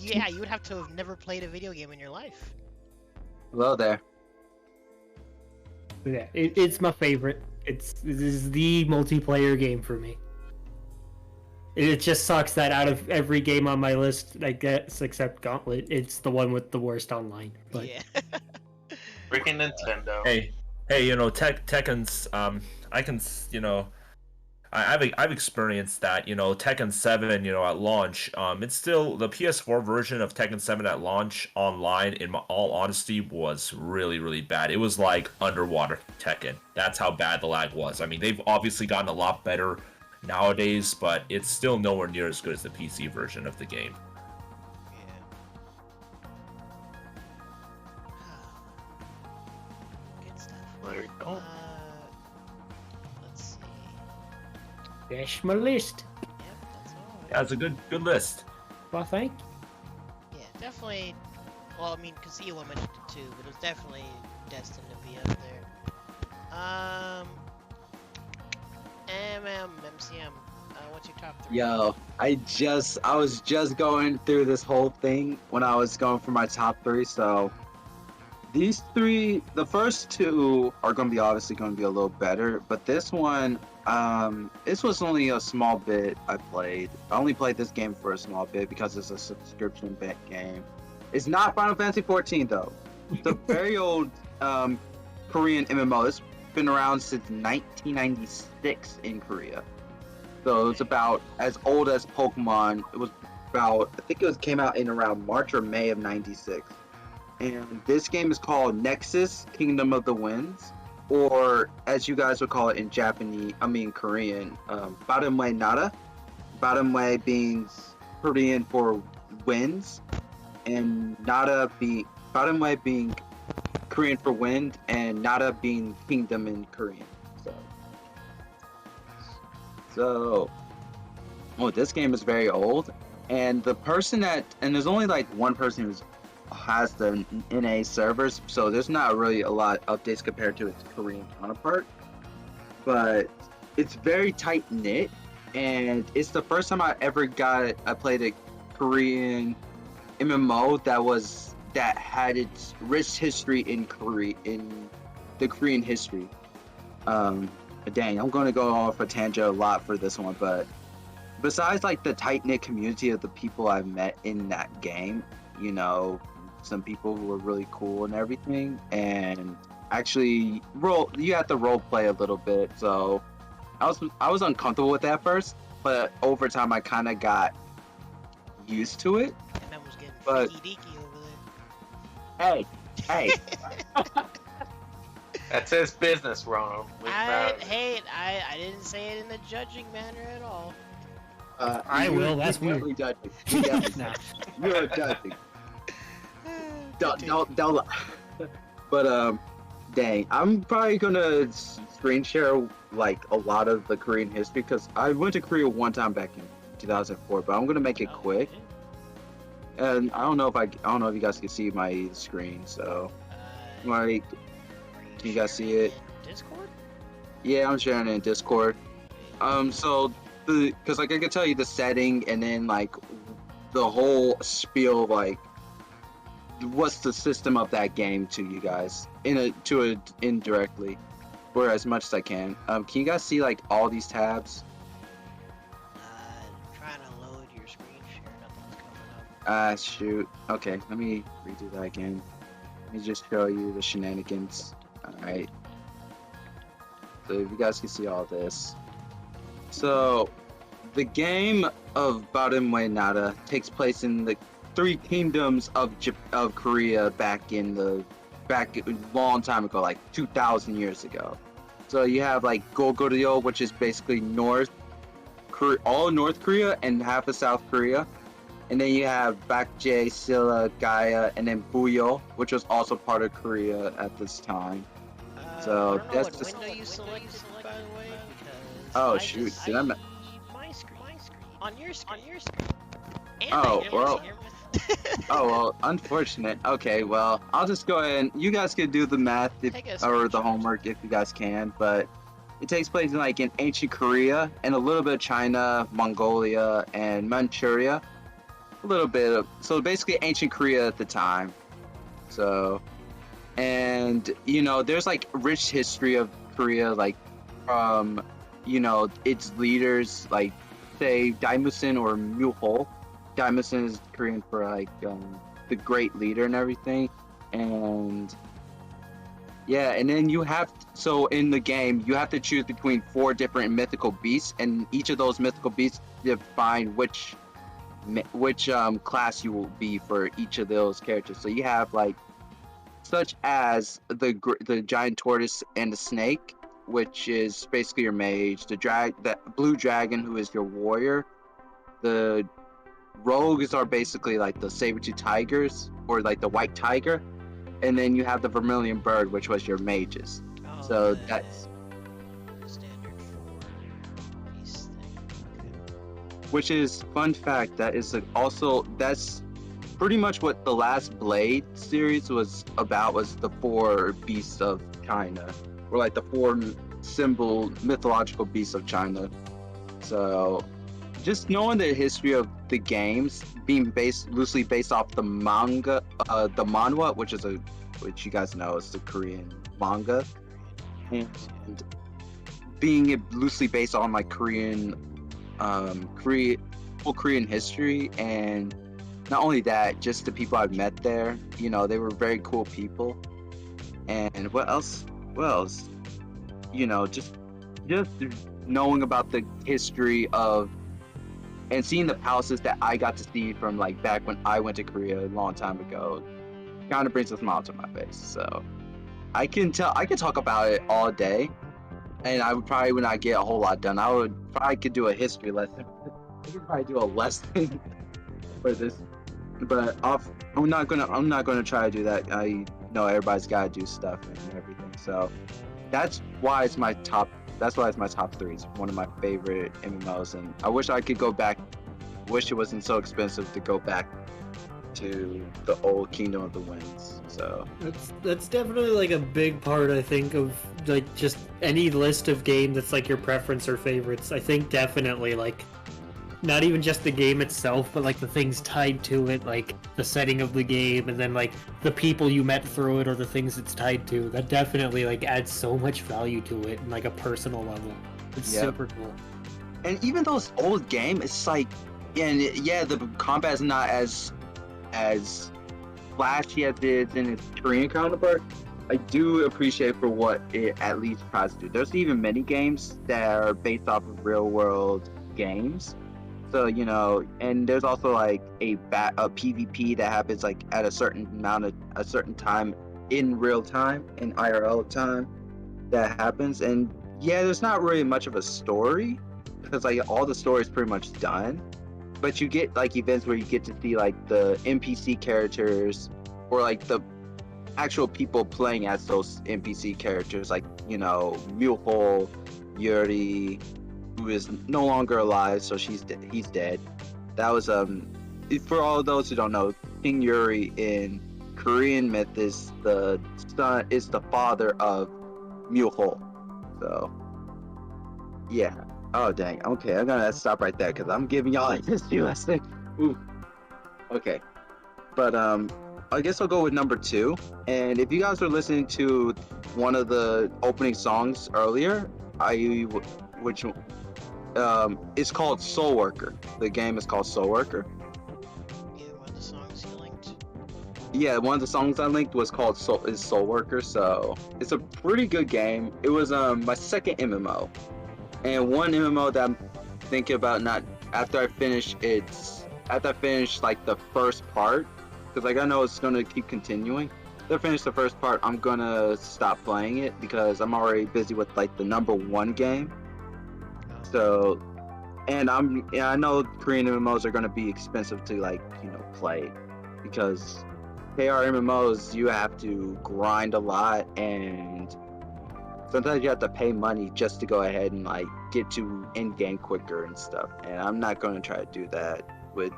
Yeah, you would have to have never played a video game in your life. Hello there. Yeah, it's my favorite. This is the multiplayer game for me. It just sucks that out of every game on my list, I guess, except Gauntlet, it's the one with the worst online. But Yeah. Freaking Nintendo. Hey, Hey, Tekken's I can I've experienced that, Tekken 7, at launch. It's still the PS4 version of Tekken 7 at launch online, in all honesty, was really, really bad. It was like underwater Tekken. That's how bad the lag was. I mean, they've obviously gotten a lot better nowadays, but it's still nowhere near as good as the PC version of the game. Yeah. Good stuff. There you go. Let's see. That's my list. Yep, that's all. Yeah, it's a good list. Well, thank you. Yeah, definitely. Well, I mean, because Ewa mentioned it too, but it was definitely destined to be up there. MCM. What's your top 3? Yo, I was just going through this whole thing when I was going for my top 3. So these 3, the first 2 are going to be obviously going to be a little better, but this one, this was only a small bit I played. I only played this game for a small bit because it's a subscription game. It's not Final Fantasy 14 though. It's a very old Korean MMO. It's been around since 1996 in Korea. So it's about as old as Pokemon. It was about, I think came out in around March or May of 96. And this game is called Nexus Kingdom of the Winds, or as you guys would call it in Korean, Badomwe Nara. Badomwe being Korean for winds, and Badomwe being Korean for wind, and Nara being kingdom in Korean. So, this game is very old, and there's only like one person who has the NA servers, so there's not really a lot of updates compared to its Korean counterpart, but it's very tight knit, and it's the first time I played a Korean MMO that had its rich history in the Korean history. Dang, I'm going to go off a tangent a lot for this one, but besides like the tight-knit community of the people I've met in that game, some people who were really cool and everything, and actually you have to role play a little bit, so I was uncomfortable with that at first, but over time I kind of got used to it. And that was getting But- freaky deaky over Hey, That's his business, Ronald. there. I didn't say it in a judging manner at all. I will, that's you're weird. definitely judging. You're definitely Nah. You're judging. Don't. But dang, I'm probably gonna screen share like a lot of the Korean history because I went to Korea one time back in 2004, but I'm gonna make it quick. And I don't know if you guys can see my screen, so like, can you guys see it? Discord? Yeah, I'm sharing it in Discord. So because like I can tell you the setting and then like the whole spiel, like what's the system of that game to you guys indirectly, or as much as I can. Can you guys see like all these tabs? Trying to load your screen share. Nothing's coming up. Shoot. Okay, let me redo that again. Let me just show you the shenanigans. Alright. So if you guys can see all this. So the game of Badomwe Nara takes place in the 3 kingdoms of Korea back a long time ago, like 2,000 years ago. So you have like Goguryeo, which is basically all North Korea and half of South Korea. And then you have Bakje, Silla, Gaia, and then Buyo, which was also part of Korea at this time. So I don't know that's what just- window you selected, by the way, because Oh, I shoot, just- did I ma- my screen. On your screen. And Oh, I well. can't- Oh, well, unfortunate. Okay, well, I'll just go ahead. You guys can do the math Take a or the screenshot. homework if you guys can, but it takes place in ancient Korea and a little bit of China, Mongolia, and Manchuria. A little bit so basically ancient Korea at the time. So, and there's like rich history of Korea, like from its leaders, like say Daemusin or Muhol. Daemusin is Korean for like the great leader and everything, and Yeah, and then you have so in the game you have to choose between 4 different mythical beasts, and each of those mythical beasts define which class you will be for each of those characters. So you have like such as the giant tortoise and the snake, which is basically your mage. The blue dragon, who is your warrior. The rogues are basically like the saber-tooth tigers or like the white tiger, and then you have the vermilion bird, which was your mages. Oh, So the that's standard 4 piece thing. Okay. which is fun fact. That is also that's pretty much what the last Blade series was about. Was the 4 beasts of China, or like the 4 mythological beasts of China. So just knowing the history of the games being loosely based off the manga, the manhwa, which you guys know is the Korean manga, and being loosely based on like Korean history, and not only that, just the people I've met there. You know, they were very cool people. And what else? What else? You know, just knowing about the history of and seeing the palaces that I got to see from like back when I went to Korea a long time ago, kind of brings a smile to my face. So I can talk about it all day, and I would probably not get a whole lot done. Could do a history lesson. I could probably do a lesson for this, but I'm not gonna try to do that. I know everybody's gotta do stuff and everything. So that's why it's my top. That's why it's my top 3. It's one of my favorite MMOs, and I wish I could go back. Wish it wasn't so expensive to go back to the old Kingdom of the Winds. So That's definitely like a big part, I think, of like just any list of game that's like your preference or favorites. I think definitely like not even just the game itself, but like the things tied to it, like the setting of the game, and then like the people you met through it or the things it's tied to. That definitely like adds so much value to it in like a personal level. It's super cool. And even those old games, it's like, the combat is not as flashy as it is in its Korean counterpart. I do appreciate for what it at least tries to do. There's even many games that are based off of real world games. So, you know, and there's also like a PvP that happens like at a certain time in real time, in IRL time, that happens. And yeah, there's not really much of a story because like all the story is pretty much done. But you get like events where you get to see like the NPC characters or like the actual people playing as those NPC characters, like, you know, Mulehole, Yuri, who is no longer alive, so he's dead. That was for all those who don't know, King Yuri in Korean myth is the father of Mulehole. So yeah. Oh dang. Okay, I'm gonna stop right there because I'm giving y'all a history lesson. Ooh. Okay. But I guess I'll go with number 2. And if you guys were listening to one of the opening songs earlier, which it's called Soul Worker. The game is called Soul Worker. Yeah, one of the songs you linked. Yeah, one of the songs I linked was called Soul Worker. So it's a pretty good game. It was my second MMO, and one MMO that I'm thinking about not after I finish like the first part, because like I know it's gonna keep continuing. After I finish the first part, I'm gonna stop playing it because I'm already busy with like the number 1 game. So, and I know Korean MMOs are gonna be expensive to like, you know, play, because KR MMOs you have to grind a lot, and sometimes you have to pay money just to go ahead and like get to end game quicker and stuff. And I'm not gonna try to do that with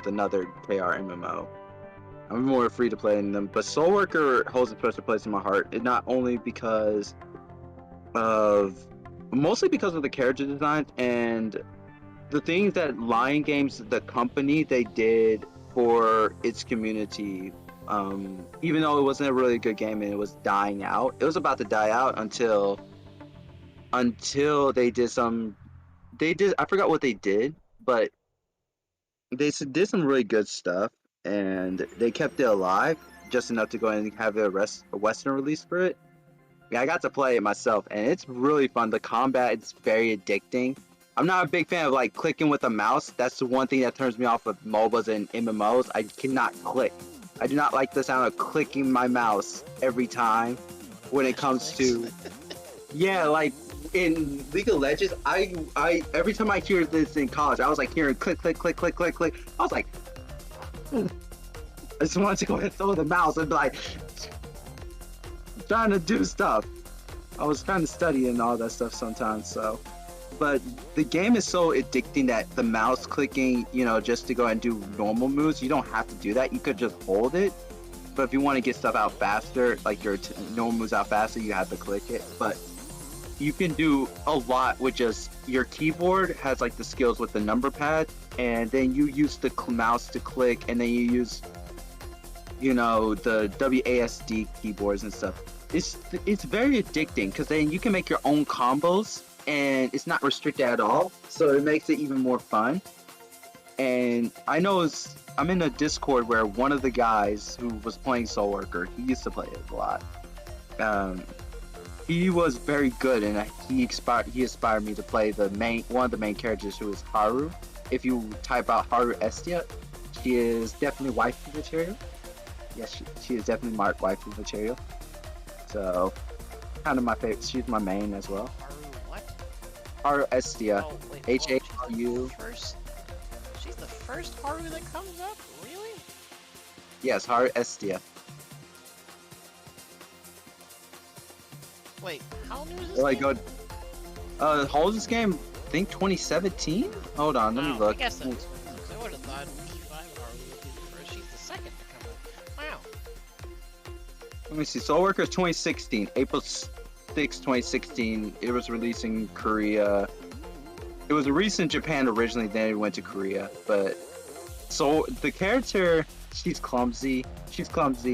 another KR MMO. I'm more free to play in them, but Soul Worker holds a special place in my heart. And not only mostly because of the character designs and the things that Lion Games, the company, they did for its community. Even though it wasn't a really good game and it was dying out, it was about to die out until they did I forgot what they did, but they did some really good stuff and they kept it alive. just enough to go and have a Western release for it. Yeah, I got to play it myself, and it's really fun. The combat is very addicting. I'm not a big fan of like clicking with a mouse. That's the one thing that turns me off of MOBAs and MMOs. I cannot click. I do not like the sound of clicking my mouse every time when it comes to yeah, like in League of Legends, I every time I hear this in college, I was like hearing click, click, click, click, click, click. I was like, I just wanted to go ahead and throw the mouse and be like trying to do stuff. I was trying to study and all that stuff sometimes, so. But the game is so addicting that the mouse clicking, you know, just to go and do normal moves, you don't have to do that. You could just hold it. But if you want to get stuff out faster, like your normal moves out faster, you have to click it. But you can do a lot with just your keyboard has like the skills with the number pad, and then you use the mouse to click, and then you use, you know, the WASD keyboards and stuff. It's very addicting because then you can make your own combos, and it's not restricted at all, so it makes it even more fun. And I know I'm in a Discord where one of the guys who was playing Soul Worker, he used to play it a lot. He was very good, and he inspired me to play one of the main characters, who is Haru. If you type out Haru Estia, she is definitely waifu material. Yes, she is definitely waifu material. So, kind of my favorite. She's my main as well. Haru Estia. Oh, wait, Haru. She's the first Haru that comes up? Really? Yes, Haru Estia. Wait, how new is this Well, I game? go. How old is this game? I think 2017. Hold on, let me look. I guess that's because I would have thought P5 Haru would be the first. She's the second to come up. Wow. Let me see. Soul Worker 2016, April 6, 2016. It was released in Korea. It was released in Japan originally, then it went to Korea. But so the character, she's clumsy.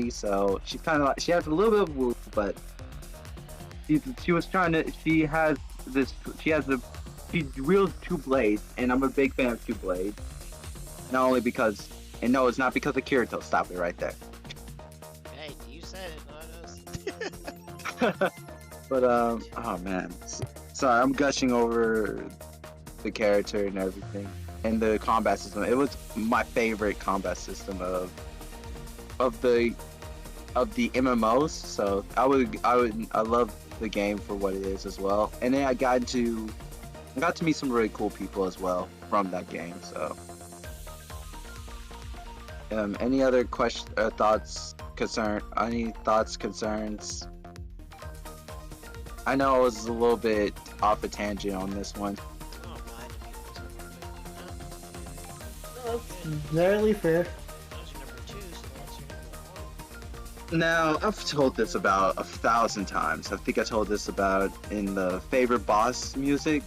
So she's kind of like, she has a little bit of woo, but she wields two blades, and I'm a big fan of two blades. Not only because, and no, it's not because of Kirito. Stop it right there. Hey, you said it, not us. But oh man, sorry, I'm gushing over the character and everything, and the combat system. It was my favorite combat system of the MMOs. So I love the game for what it is as well. And then I got to meet some really cool people as well from that game. So, any other thoughts, concerns? I know I was a little bit off a tangent on this one. Oh, God. That's entirely fair. That was your number 2, so that's your number 1. Now, I've told this about 1,000 times. I think I told this about in the favorite boss music.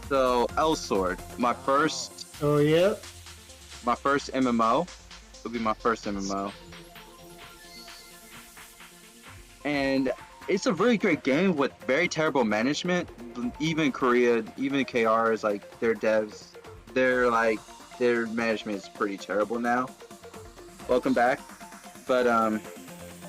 So, L Sword, my first Oh, yeah? MMO, would be my first MMO. And it's a really great game with very terrible management. Even Korea, even KR is like, their devs, their management is pretty terrible now. Welcome back. But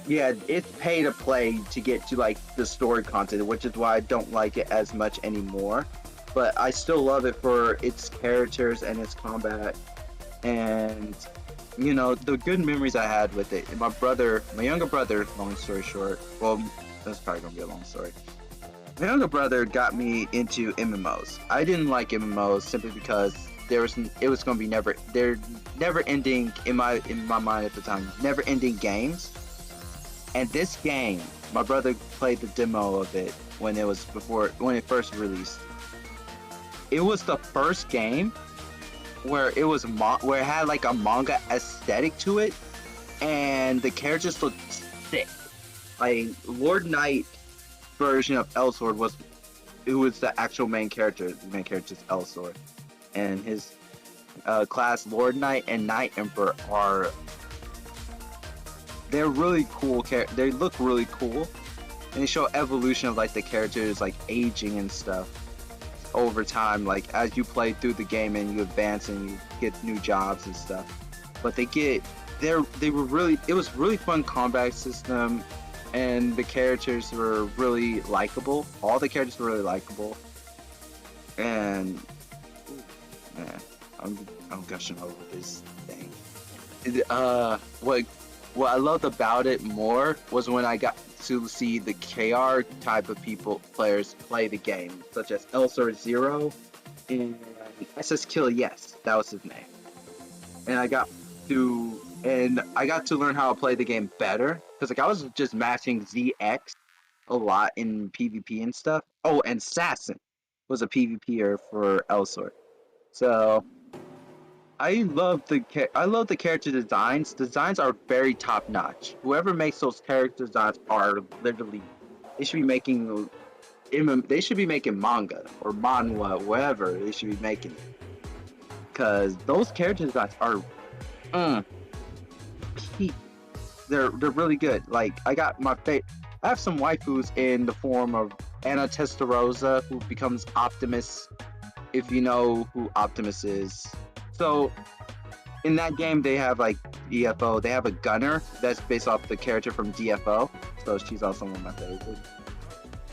yeah, it's pay to play to get to like the story content, which is why I don't like it as much anymore. But I still love it for its characters and its combat, and you know, the good memories I had with it. My younger brother, long story short, well, that's probably gonna be a long story. My younger brother got me into MMOs. I didn't like MMOs simply because it was gonna be never ending in my mind at the time, never ending games. And this game, my brother played the demo of it when it first released. It was the first game where where it had like a manga aesthetic to it, and the characters looked sick. Like Lord Knight version of L Sword was the actual main character. The main character is L Sword, and his class Lord Knight and Knight Emperor they're really cool. They look really cool, and they show evolution of like the characters, like aging and stuff over time, like as you play through the game and you advance and you get new jobs and stuff. But they get they were really, it was really fun combat system, and the characters were really likable. All the characters were really likable, and man, I'm gushing over this thing. What I loved about it more was when I got to see the KR type of players play the game, such as Elsor Zero and SS Kill Yes, that was his name. And I got to learn how to play the game better, because like I was just matching ZX a lot in PvP and stuff. Oh, and Assassin was a PvPer for Elsor. So I love the character designs. Designs are very top notch. Whoever makes those character designs are literally, they should be making manga or manhwa, whatever they should be making, because those character designs are peak. They're really good. Like I have some waifus in the form of Anna Testarossa, who becomes Optimus, if you know who Optimus is. So in that game they have like DFO, they have a gunner that's based off the character from DFO, so she's also one of my favorites.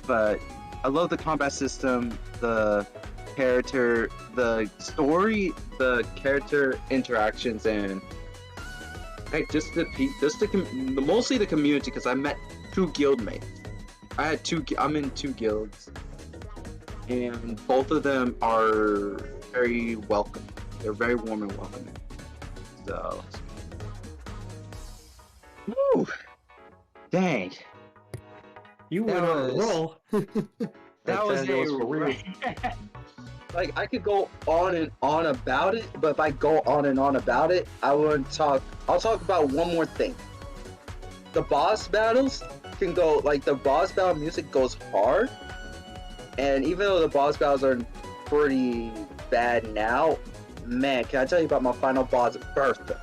But I love the combat system, the character, the story, the character interactions, and mostly the community, because I met 2 guildmates. I'm in 2 guilds, and both of them are very welcome. They're very warm and welcoming. So, woo, dang. You went on a roll. That was a like, I could go on and on about it, but if I go on and on about it, I'll talk about one more thing. The boss battles can go, like, the boss battle music goes hard, and even though the boss battles are pretty bad now, man, can I tell you about my final boss, Bertha,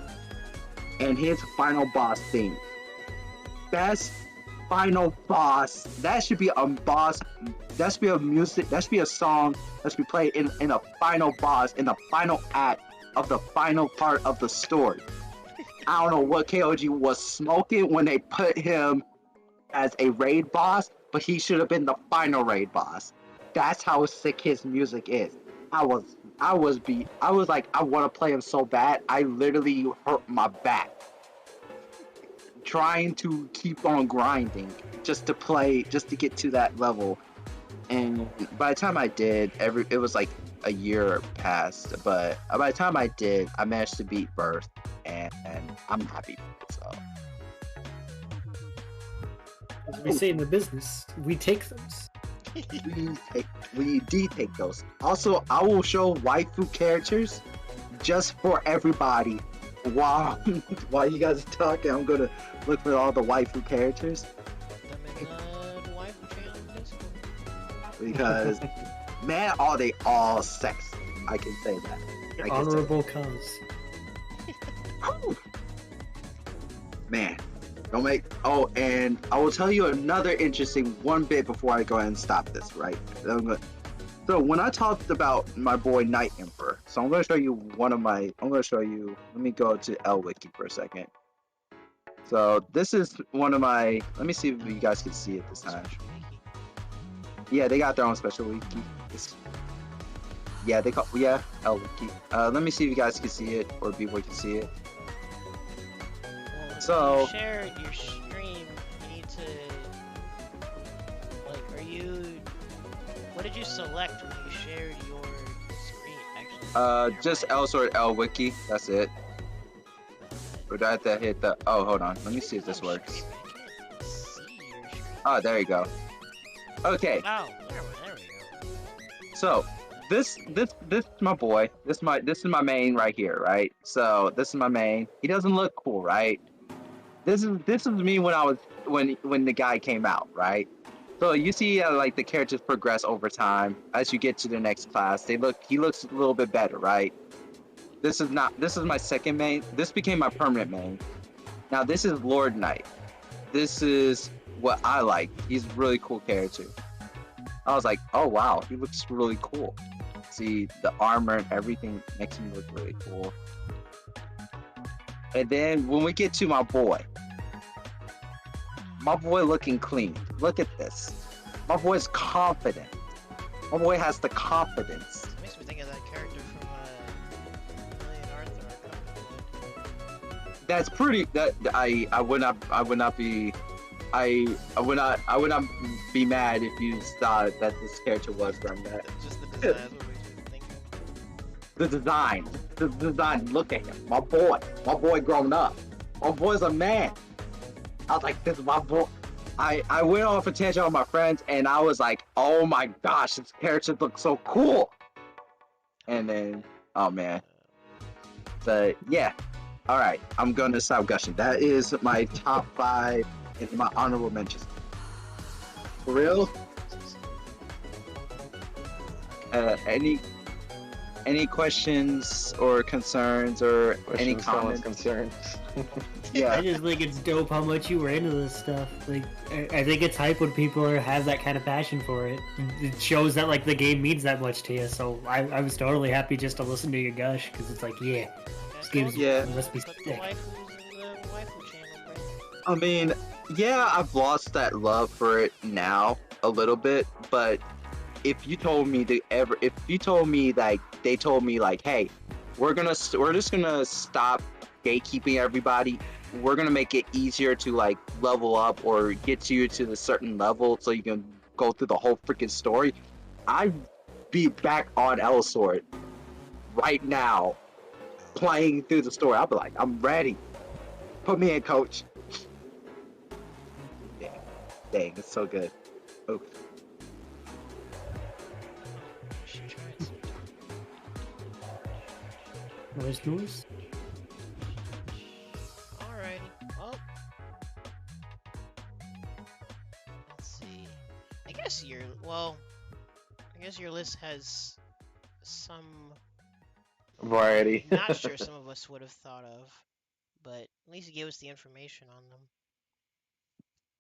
and his final boss theme. Best final boss. That should be a boss. That should be a music. That should be a song that should be played in a final boss, in the final act of the final part of the story. I don't know what KOG was smoking when they put him as a raid boss, but he should have been the final raid boss. That's how sick his music is. I was like, I want to play him so bad. I literally hurt my back trying to keep on grinding just to get to that level. And by the time I did, it was like a year passed, but by the time I did, I managed to beat Birth, and I'm happy. So, as we say in the business, we take those. we take those. Also, I will show waifu characters just for everybody. While you guys are talking, I'm gonna look for all the waifu characters. Because man, are they all sexy? I can say that. Honorable cause. Man, don't make. Oh, and I will tell you another interesting one bit before I go ahead and stop this. Right. So when I talked about my boy Night Emperor, so I'm going to show you let me go to L Wiki for a second. So this is one of my, let me see if you guys can see it this time. Yeah, they got their own special wiki. L Wiki. Let me see if you guys can see it, or people can see it. Well, so you shared your stream, you need to, like, what did you select when you shared your screen, actually? Just L Wiki, that's it. Or do I have to hit the, oh, hold on, let me see if this works. Oh, there you go. Okay. Oh, there we go. So, this is my boy. This is my main right here, right? So, this is my main. He doesn't look cool, right? This is me when the guy came out, right? So you see, like, the characters progress over time as you get to the next class. He looks a little bit better, right? This is my second main. This became my permanent main. Now this is Lord Knight. This is what I like. He's a really cool character. I was like, oh wow, he looks really cool. See, the armor and everything makes him look really cool. And then when we get to my boy looking clean. Look at this. My boy's confident. My boy has the confidence. It makes me think of that character from Million Arthur. That's pretty. That I would not be mad if you thought that this character was from that. Just the design. That's what makes me think of. The design. Look at him, my boy grown up. My boy's a man. I was like, this is my boy. I went off a tangent with my friends, and I was like, oh my gosh, this character looks so cool. And then, oh man. But yeah, all right, I'm gonna stop gushing. That is my top 5 and my honorable mentions. For real? Any questions or concerns or any comments? Concerns. I Yeah, just think it's dope how much you were into this stuff. Like, I think it's hype when people have that kind of passion for it. It shows that like the game means that much to you. So I was totally happy just to listen to you gush because it's like, yeah, this game's must be Put the sick. waifus in the waifu channel, bro. I mean, yeah, I've lost that love for it now a little bit, but if you told me that they told me like, hey, we're just gonna stop gatekeeping everybody. We're gonna make it easier to like level up or get you to the certain level so you can go through the whole freaking story. I'd be back on Sword right now, playing through the story. I'll be like, I'm ready. Put me in, coach. Dang, it's so good. Oh. Should try it sometime. Noise. Alrighty. Well, let's see. I guess your list has some Variety. not sure some of us would have thought of, but at least you gave us the information on them.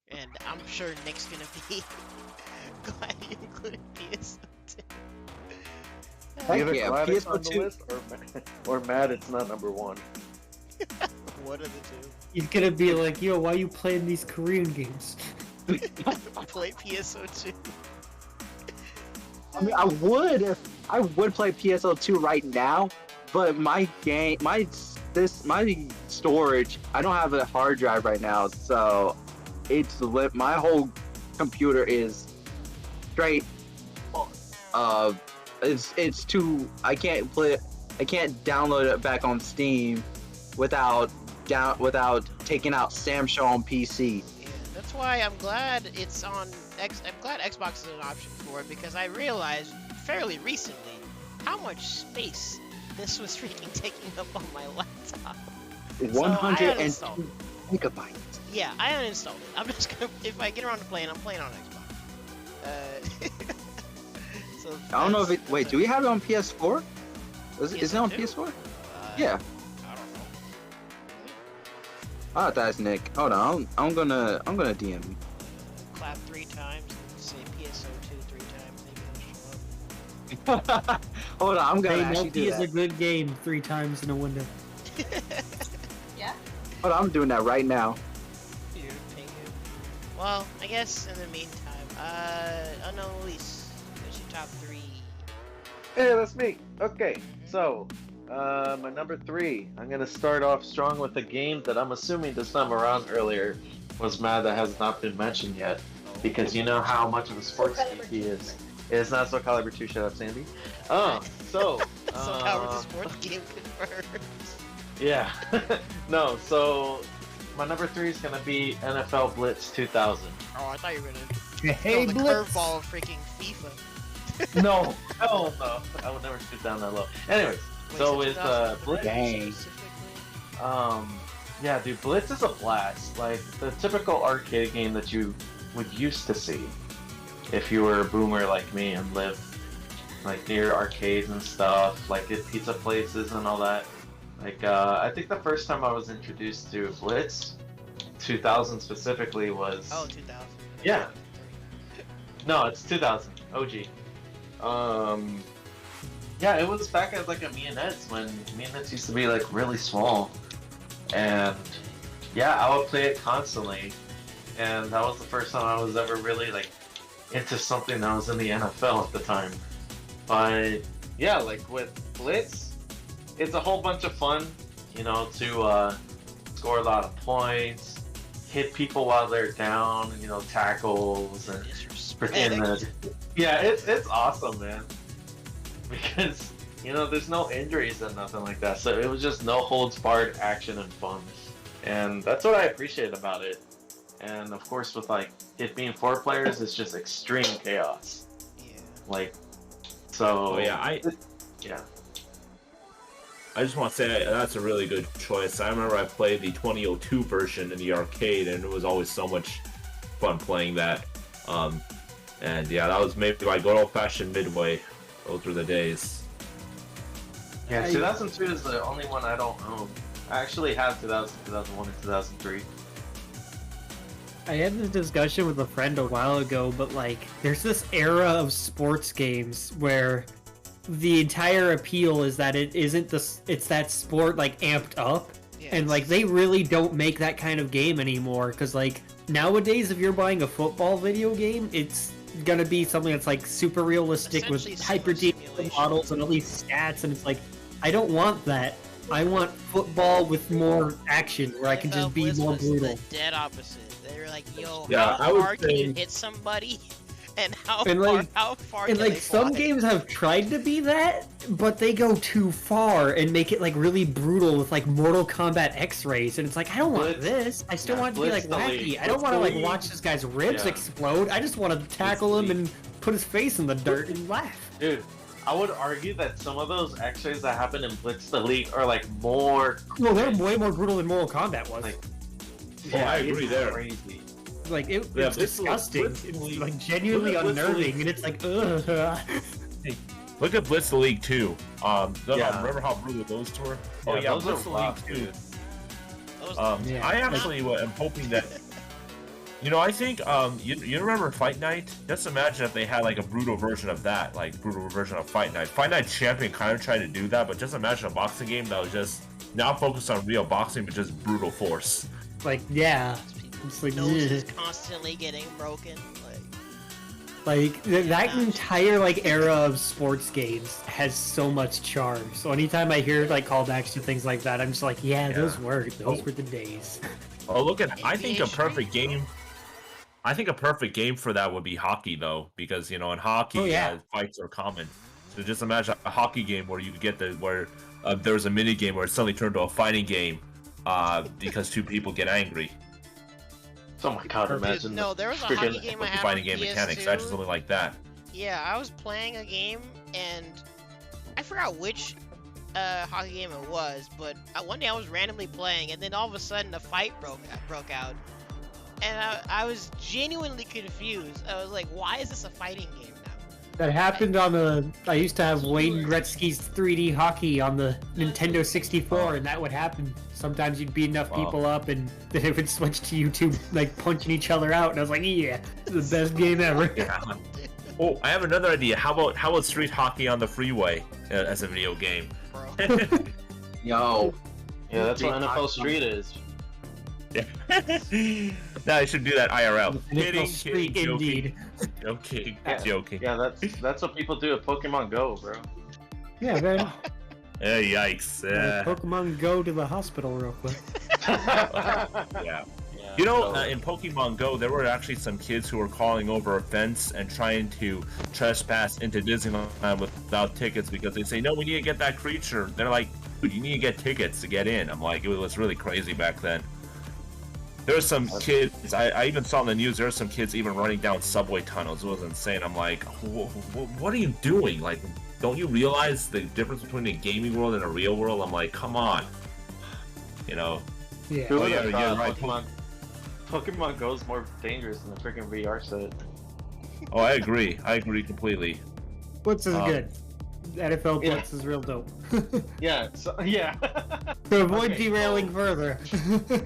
And I'm sure Nick's gonna be glad you included PS2. Either yeah, glad it's on the PS2 list or mad it's not number 1. What are the two? He's gonna be like, yo, why you playing these Korean games? Play PSO2. I mean, I would play PSO2 right now, but my storage, I don't have a hard drive right now, so it's lit. My whole computer is straight. It's too. I can't download it back on Steam without taking out Sam Show on PC. Yeah, that's why I'm glad it's on I'm glad Xbox is an option for it, because I realized fairly recently how much space this was freaking taking up on my laptop. 102 megabytes. Yeah, I uninstalled it. I'm just gonna, if I get around to playing, I'm playing on Xbox. So I don't know if it. that's Wait, do we have it on PS4? Is it on PS4? Yeah. I don't know. Oh, that's Nick. Hold on, I'm gonna DM you. Clap 3 times and say PSO2 3 times. Maybe it'll show up. Hold on, I'm gonna Hey, actually Multi do is a that. good game 3 times in a window. Yeah? Hold on, I'm doing that right now. Dude, ping him. Well, I guess in the meantime, Unknown Luis, what's your top 3? Hey, that's me. Okay, so my number 3. I'm gonna start off strong with a game that I'm assuming this time around earlier was mad that has not been mentioned yet, because you know how much of a sports geek he is. It's not Soul Calibur 2. Shut up, Sandy. So Howard the sports game confirmed. yeah, no. So my number 3 is gonna be NFL Blitz 2000. Oh, I thought you were gonna Hey, throw the Blitz! curveball of freaking FIFA. No, hell no. I would never shoot down that low. Anyways, Wait, so is it with 2000 Blitz, Dang. specifically? yeah, dude, Blitz is a blast. Like the typical arcade game that you would used to see if you were a boomer like me and lived like near arcades and stuff, like at pizza places and all that. Like I think the first time I was introduced to Blitz 2000 specifically was Oh, 2000. Yeah. No, it's 2000 OG. Yeah, it was back at like a Mianettes when Mianettes used to be like really small. and yeah, I would play it constantly. And that was the first time I was ever really like into something that was in the NFL at the time. But yeah, like with Blitz, it's a whole bunch of fun, you know, to score a lot of points, hit people while they're down, you know, tackles and pretend that. Yeah, it's awesome, man. Because you know, there's no injuries and nothing like that, so it was just no holds barred action and fun, and that's what I appreciate about it. And of course, with like it being 4 players, it's just extreme chaos. Yeah. Like, so Oh yeah, yeah. I just want to say that's a really good choice. I remember I played the 2002 version in the arcade, and it was always so much fun playing that. And yeah, that was maybe my good old-fashioned Midway. Those were the days. Yeah, 2002 is the only one I don't own. I actually have 2000, 2001, and 2003. I had this discussion with a friend a while ago, but like, there's this era of sports games where the entire appeal is that it isn't it's that sport like amped up, Yeah, and like they really don't make that kind of game anymore. Because like nowadays, if you're buying a football video game, it's gonna be something that's like super realistic with Essentially hyper detailed simulation. models and all these stats, and it's like I don't want that. I want football with more action where I can just be Blitz more was brutal. The dead opposite. They were like, "Yo, Yeah, I how would hard can you say- hit somebody, and how And, far? like- How far? And can like they some fly?" games have tried to be that, but they go too far and make it like really brutal with like Mortal Kombat X-rays, and it's like I don't want Blitz- this. I still yeah, want it to be Blitz like the wacky. league. I don't Blitz want to the like league. watch this guy's ribs Yeah. explode. I just want to tackle the him league. and put his face in the dirt and laugh. Dude, I would argue that some of those X-rays that happen in Blitz the League are like more. No, they're way more brutal than Mortal Kombat was. Like, Oh, I agree it's there. Crazy. Like it, Yeah, it's Blitz the League- disgusting. Blitz the It's League- like genuinely Blitz the unnerving, League- and it's like ugh. Look at Blitz the League 2. Yeah. Remember how brutal those were? Oh Yeah, yeah, those Blitz are the wild, League 2. dude. Those- Yeah. I actually am hoping that. You know, I think you remember Fight Night? Just imagine if they had like a brutal version of that, like brutal version of Fight Night. Fight Night Champion kind of tried to do that, but just imagine a boxing game that was just not focused on real boxing, but just brutal force. Like yeah, it's like noses ugh. constantly getting broken. That entire like era of sports games has so much charm. So anytime I hear like callbacks to things like that, I'm just like, yeah, those were the days. Oh, look at! I think a NBA perfect Street? game. I think a perfect game for that would be hockey, though, because you know in hockey, fights are common. So just imagine a hockey game where you get where there's a mini game where it suddenly turned to a fighting game, because 2 people get angry. Oh my god, imagine. No, there was a freaking hockey game I With the had fighting on game PS2. mechanics, actually something like that. Yeah, I was playing a game and I forgot which hockey game it was, but one day I was randomly playing and then all of a sudden a fight broke out, and I was genuinely confused. I was like, why is this a fighting game now? That happened on the. I used to have Wayne Gretzky's 3D hockey on the Nintendo 64, and that would happen. Sometimes you'd beat enough people up, and then it would switch to YouTube, like punching each other out. And I was like, yeah, the best game ever. Yeah. Oh, I have another idea. How about street hockey on the freeway as a video game? Bro. Yo. Yeah, that's what NFL Street is. Now I should do that IRL. NFL Street, joking, indeed. joking, Yeah. joking. Yeah, that's what people do at Pokemon Go, bro. Yeah, man. Yikes. Pokemon Go to the hospital real quick. Yeah. You know, in Pokemon Go, there were actually some kids who were calling over a fence and trying to trespass into Disneyland without tickets because they say, no, we need to get that creature. They're like, dude, you need to get tickets to get in. I'm like, it was really crazy back then. There were some kids, I even saw in the news, there were some kids even running down subway tunnels. It was insane. I'm like, what are you doing? Like, don't you realize the difference between a gaming world and a real world? I'm like, come on. You know? Yeah. Who would yeah, have yeah, thought right. Pokemon Go is more dangerous than the freaking VR set. Oh, I agree completely. Blitz is Um, good. NFL yeah. Blitz is real dope. Yeah, so, yeah. To avoid Okay, derailing further.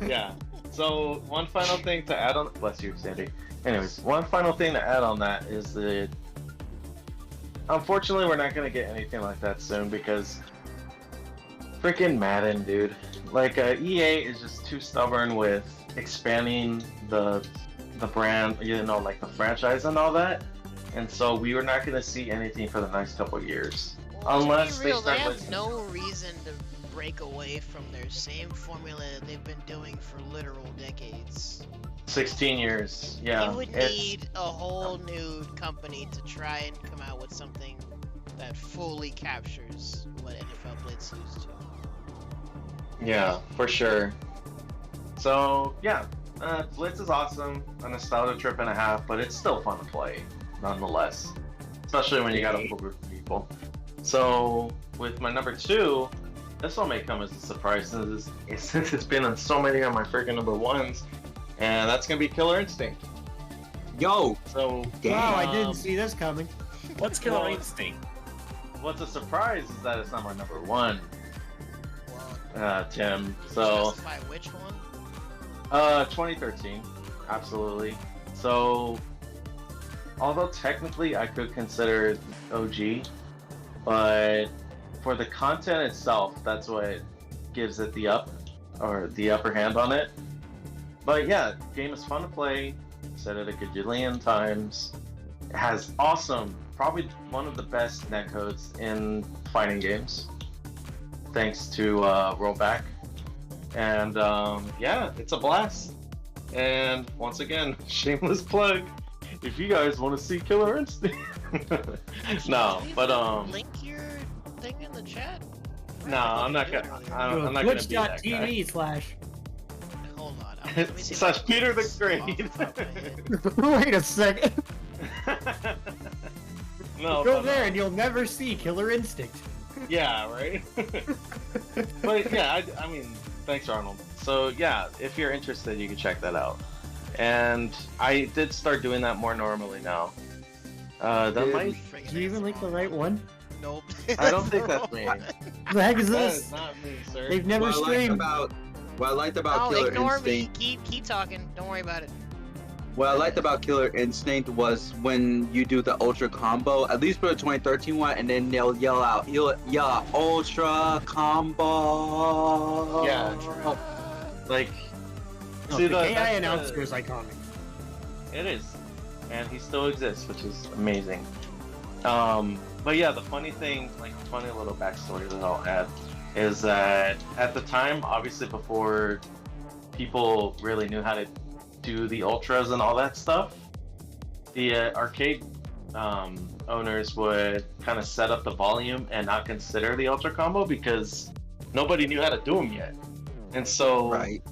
Yeah. So one final thing to add on. Bless you, Sandy. Anyways, one final thing to add on that is that unfortunately we're not gonna get anything like that soon because freaking Madden, dude. Like EA is just too stubborn with expanding the brand, you know, like the franchise and all that. And so we were not going to see anything for the next couple of years. Well, Unless to be real, they start they have listening. no reason to break away from their same formula that they've been doing for literal decades. 16 years, yeah. You would it's- need a whole new company to try and come out with something that fully captures what NFL Blitz used to. Yeah, for sure. So, yeah, Blitz is awesome, a nostalgia trip and a half, but it's still fun to play, nonetheless. Especially when you got a full group of people. So, with my number 2, this one may come as a surprise since it's been on so many of my freaking number 1s, and that's going to be Killer Instinct. Yo, So, Wow, I um, didn't see this coming. What's Killer Instinct? What's a surprise is that it's not my number 1, Well, Tim. So, specify which one? 2013, absolutely. So, although technically I could consider it OG, but for the content itself, that's what gives it the upper hand on it. But yeah, game is fun to play. Said it a gajillion times. It has awesome, probably one of the best netcodes in fighting games, thanks to rollback. And yeah, it's a blast. And once again, shameless plug. If you guys want to see Killer Instinct, no, Can you but link your thing in the chat. no, I'm not gonna. I'm not gonna be that guy. Twitch.tv/ Hold on. Let me see if Slash I can Peter the off Great. the top of my head. Wait a second. No, Go but, there and you'll never see Killer Instinct. yeah, right. But yeah, I mean, thanks, Arnold. So yeah, if you're interested, you can check that out. And I did start doing that more normally now. That Dude. might. Did you even link the right one? Nope. I don't think that's me. The heck is That this? is not me, sir. They've never what streamed. I liked about Oh, Killer ignore Instinct. me. Keep talking. Don't worry about it. What I liked about Killer Instinct was when you do the Ultra combo, at least for the 2013 one, and then they'll yell out, Ultra combo. Yeah. Like, No, see, the the- KI that's announcer the- is iconic. It is, and he still exists, which is amazing. But yeah, the funny thing, like funny little backstory that I'll add, is that at the time, obviously before people really knew how to do the ultras and all that stuff, the arcade owners would kind of set up the volume and not consider the ultra combo because nobody knew how to do them yet, and so Right.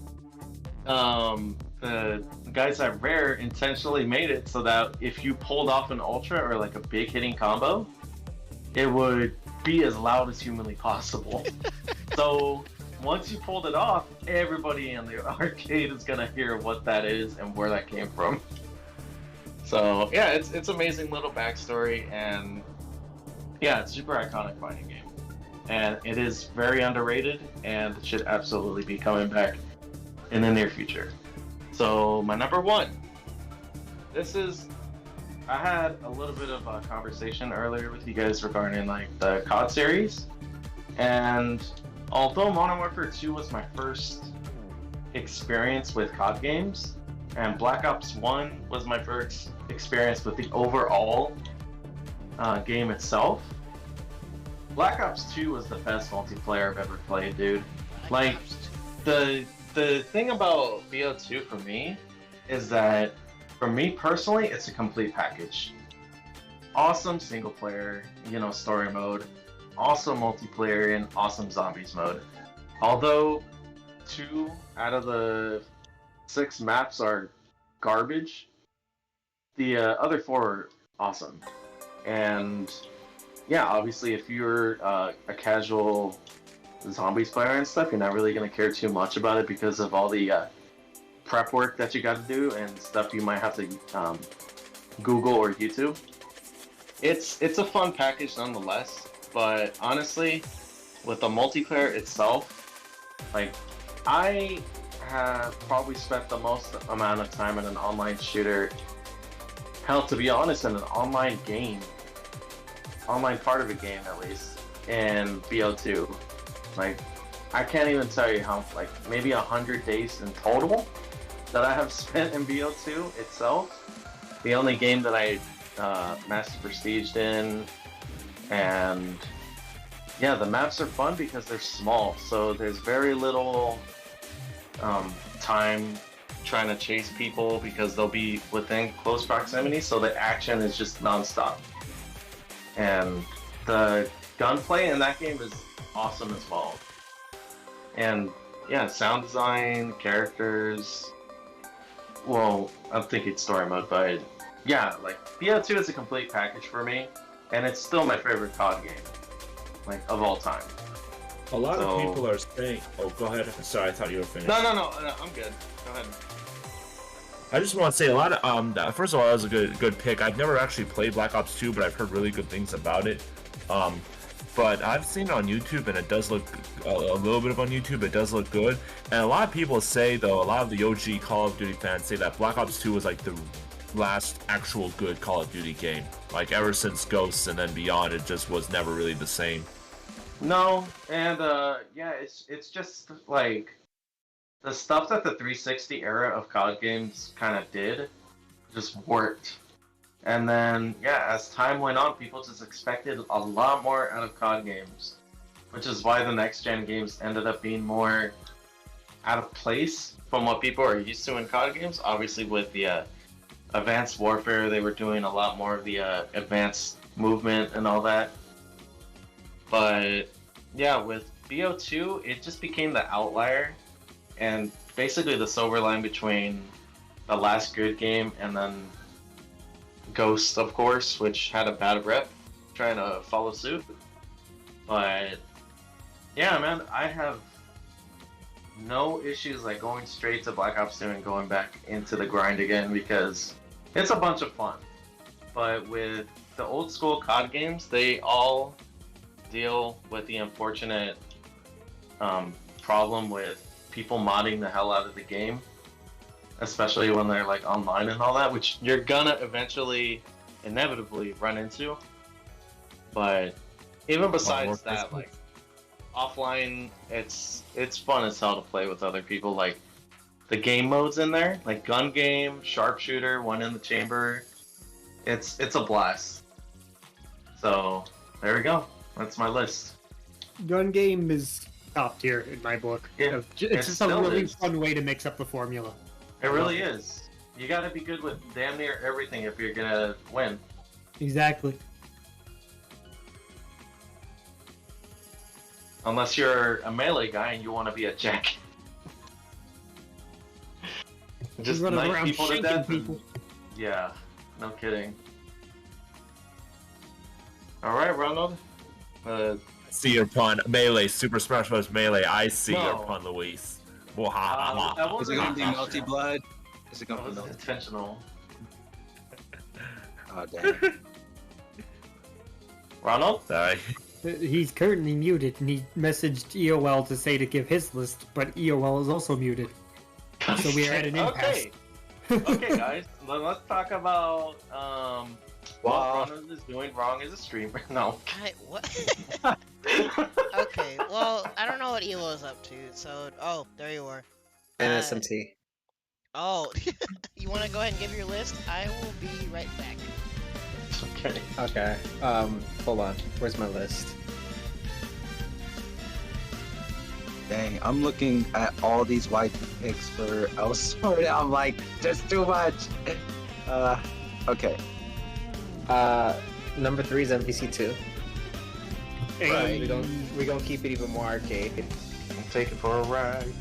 the guys at Rare intentionally made it so that if you pulled off an ultra or like a big hitting combo, it would be as loud as humanly possible. So once you pulled it off, everybody in the arcade is gonna hear what that is and where that came from. So yeah, it's amazing little backstory, and yeah, it's super iconic fighting game, and it is very underrated, and it should absolutely be coming back in the near future. So my number 1, this is, I had a little bit of a conversation earlier with you guys regarding like the COD series, and although Modern Warfare 2 was my first experience with COD games, and Black Ops 1 was my first experience with the overall game itself, Black Ops 2 was the best multiplayer I've ever played, dude. Like, the thing about BO2 for me is that, for me personally, it's a complete package. Awesome single player, story mode, awesome multiplayer, and awesome zombies mode. Although 2 out of the 6 maps are garbage, the other 4 are awesome. And yeah, obviously if you're a casual zombies player and stuff, you're not really going to care too much about it because of all the prep work that you got to do and stuff you might have to Google or YouTube. It's a fun package nonetheless, but honestly, with the multiplayer itself, like, I have probably spent the most amount of time in an online shooter, hell, to be honest, in an online part of a game at least, in BO2. Like, I can't even tell you how, like, maybe 100 days in total that I have spent in BO2 itself. The only game that I Master Prestiged in, and yeah, the maps are fun because they're small, so there's very little time trying to chase people because they'll be within close proximity, so the action is just non-stop. And the gunplay in that game is awesome as well. And yeah, sound design, characters. Well, I'm thinking story mode, but yeah, like BO2 is a complete package for me, and it's still my favorite COD game, like of all time. A lot of people are saying. Oh, go ahead. Sorry, I thought you were finished. No, I'm good. Go ahead. I just want to say a lot of first of all, that was a good pick. I've never actually played Black Ops 2, but I've heard really good things about it. But I've seen it on YouTube, and it does look a little bit of on YouTube. It does look good, and a lot of people say, though, a lot of the OG Call of Duty fans say that Black Ops 2 was like the last actual good Call of Duty game. Like ever since Ghosts and then beyond, it just was never really the same. No, and yeah, it's just like the stuff that the 360 era of COD games kind of did just worked. And then, yeah, as time went on, people just expected a lot more out of COD games, which is why the next-gen games ended up being more out of place from what people are used to in COD games. Obviously, with the Advanced Warfare, they were doing a lot more of the advanced movement and all that. But, yeah, with BO2, it just became the outlier, and basically the silver line between the last good game and then Ghost, of course, which had a bad rep trying to follow suit. But yeah, man, I have no issues like going straight to Black Ops 2 and going back into the grind again because it's a bunch of fun. But with the old school COD games, they all deal with the unfortunate problem with people modding the hell out of the game, especially when they're like online and all that, which you're gonna eventually inevitably run into. But even besides that, like offline, it's fun as hell to play with other people. Like the game modes in there, like gun game, sharpshooter, one in the chamber, it's a blast. So there we go, that's my list. Gun game is top tier in my book. Yeah, it's just a really fun way to mix up the formula. It really is. You gotta be good with damn near everything if you're gonna win. Exactly. Unless you're a melee guy and you want to be a jack. Just knife people to death. People. Yeah, no kidding. Alright, Ronald. See your pun. Melee, Super Smash Bros. Melee. I see your pun, Luis. Is it going to be Melty Blood? Is it going to be Melty? Intentional. Oh, damn. Ronald? Sorry. He's currently muted, and he messaged EOL to say to give his list, but EOL is also muted. So we are at an impasse. Okay, guys. Let's talk about what Ronald is doing wrong as a streamer. No. What? Okay, well, I don't know what EOL is up to, so... Oh, there you are. NSMT. Oh, you want to go ahead and give your list? I will be right back. Okay. Okay. Hold on. Where's my list? Dang, I'm looking at all these white picks for Elsword. I'm like, there's too much. Okay. Number 3 is MPC2. Hey. We gonna keep it even more arcade. I'm taking for a ride.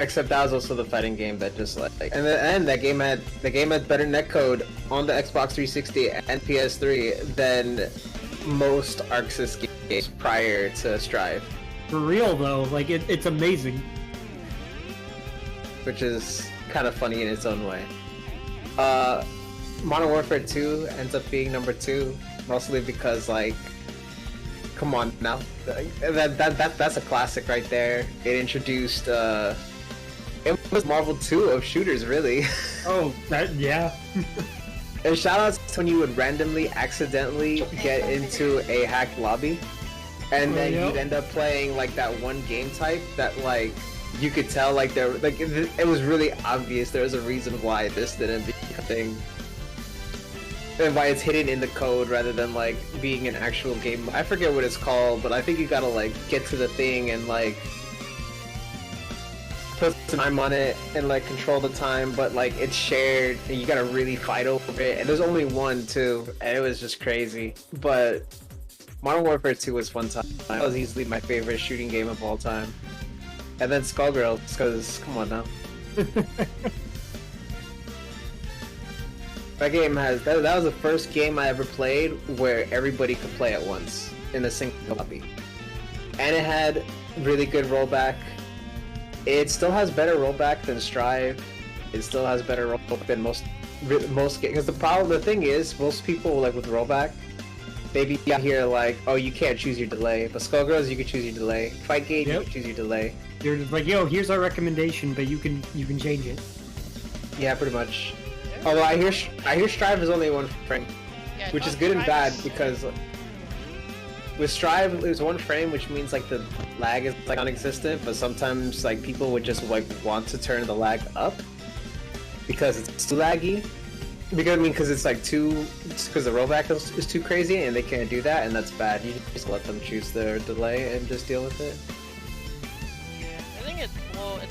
Except that was also the fighting game that just like, and that game had better netcode on the Xbox 360 and PS3 than most ArcSys games prior to Strive. For real though, like it's amazing. Which is kind of funny in its own way. Modern Warfare 2 ends up being number 2, mostly because like, come on now, that's a classic right there. It introduced it was Marvel 2 of shooters, really. Oh, yeah. And shoutouts to when you would randomly, accidentally get into a hacked lobby. and then Yep. you'd end up playing like that one game type that like you could tell like there like it was really obvious there was a reason why this didn't become a thing. And why it's hidden in the code rather than like being an actual game. I forget what it's called, but I think you gotta like get to the thing and like put some time on it and like control the time, but like it's shared and you gotta really fight over it. And there's only one too, and it was just crazy. But Modern Warfare 2 was fun time. That was easily my favorite shooting game of all time. And then Skullgirls, because come on now. That game has that was the first game I ever played where everybody could play at once in a single lobby, and it had really good rollback. It still has better rollback than Strive. It still has better rollback than most because the thing is most people like with rollback, they be out here like, oh, you can't choose your delay, but Skullgirls you can choose your delay. Fightgate you can choose your delay. You're just like, yo, here's our recommendation, but you can change it. Yeah, pretty much. Although I hear Strive is only one frame, Yeah, which is good and Strive bad is- because with Strive there's one frame, which means like the lag is like non-existent, but sometimes like people would just like want to turn the lag up because it's too laggy. Because it's like because the rollback is too crazy and they can't do that, and that's bad. You just let them choose their delay and just deal with it. I think at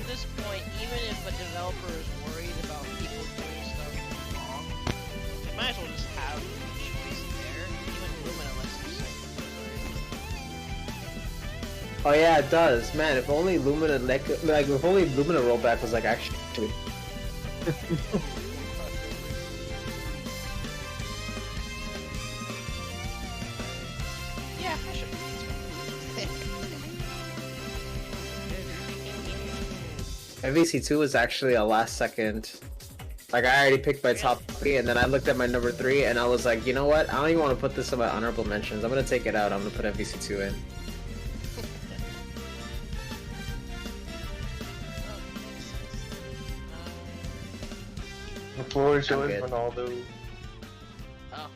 this point, even if a developer is worried about people doing stuff wrong, they might as well just have the choice there. Even Lumina lets you say. Oh yeah, it does, man. If only Lumina if only Lumina rollback was like actually. Yeah, I should. MVC2 was actually a last second. Like I already picked my top 3, and then I looked at my number 3, and I was like, you know what? I don't even want to put this in my honorable mentions. I'm gonna take it out. I'm gonna put MVC2 in. The floor is I'm yours, good. Ronaldo. Oh,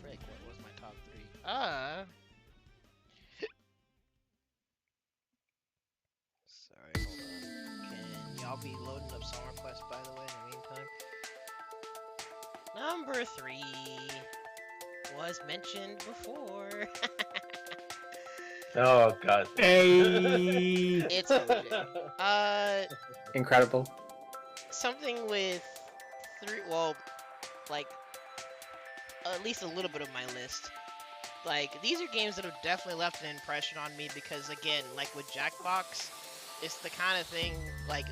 frick! What was my top 3? Sorry, hold on. Can y'all be loading up song requests, by the way, in the meantime? Number 3 was mentioned before. Oh god. Hey. It's OJ. Incredible. Something with 3. Well, like at least a little bit of my list. Like these are games that have definitely left an impression on me because, again, like with Jackbox, it's the kind of thing like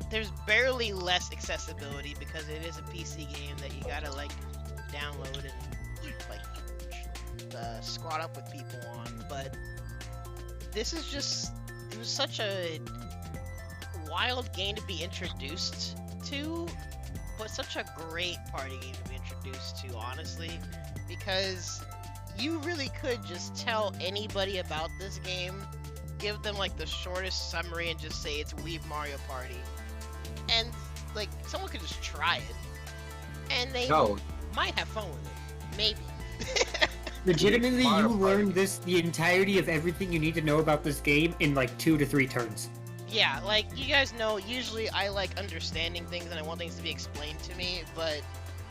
there's barely less accessibility because it is a PC game that you gotta like download and like squat up with people on. But this is just, it was such a wild game to be introduced to, but such a great party game to be introduced to, honestly, because you really could just tell anybody about this game, give them like the shortest summary and just say it's Weeb Mario Party, and like someone could just try it and they No, might have fun with it, maybe. Legitimately, you Mario learn Party. the entirety of everything you need to know about this game in like 2 to 3 turns. Yeah, like you guys know, usually I like understanding things and I want things to be explained to me, but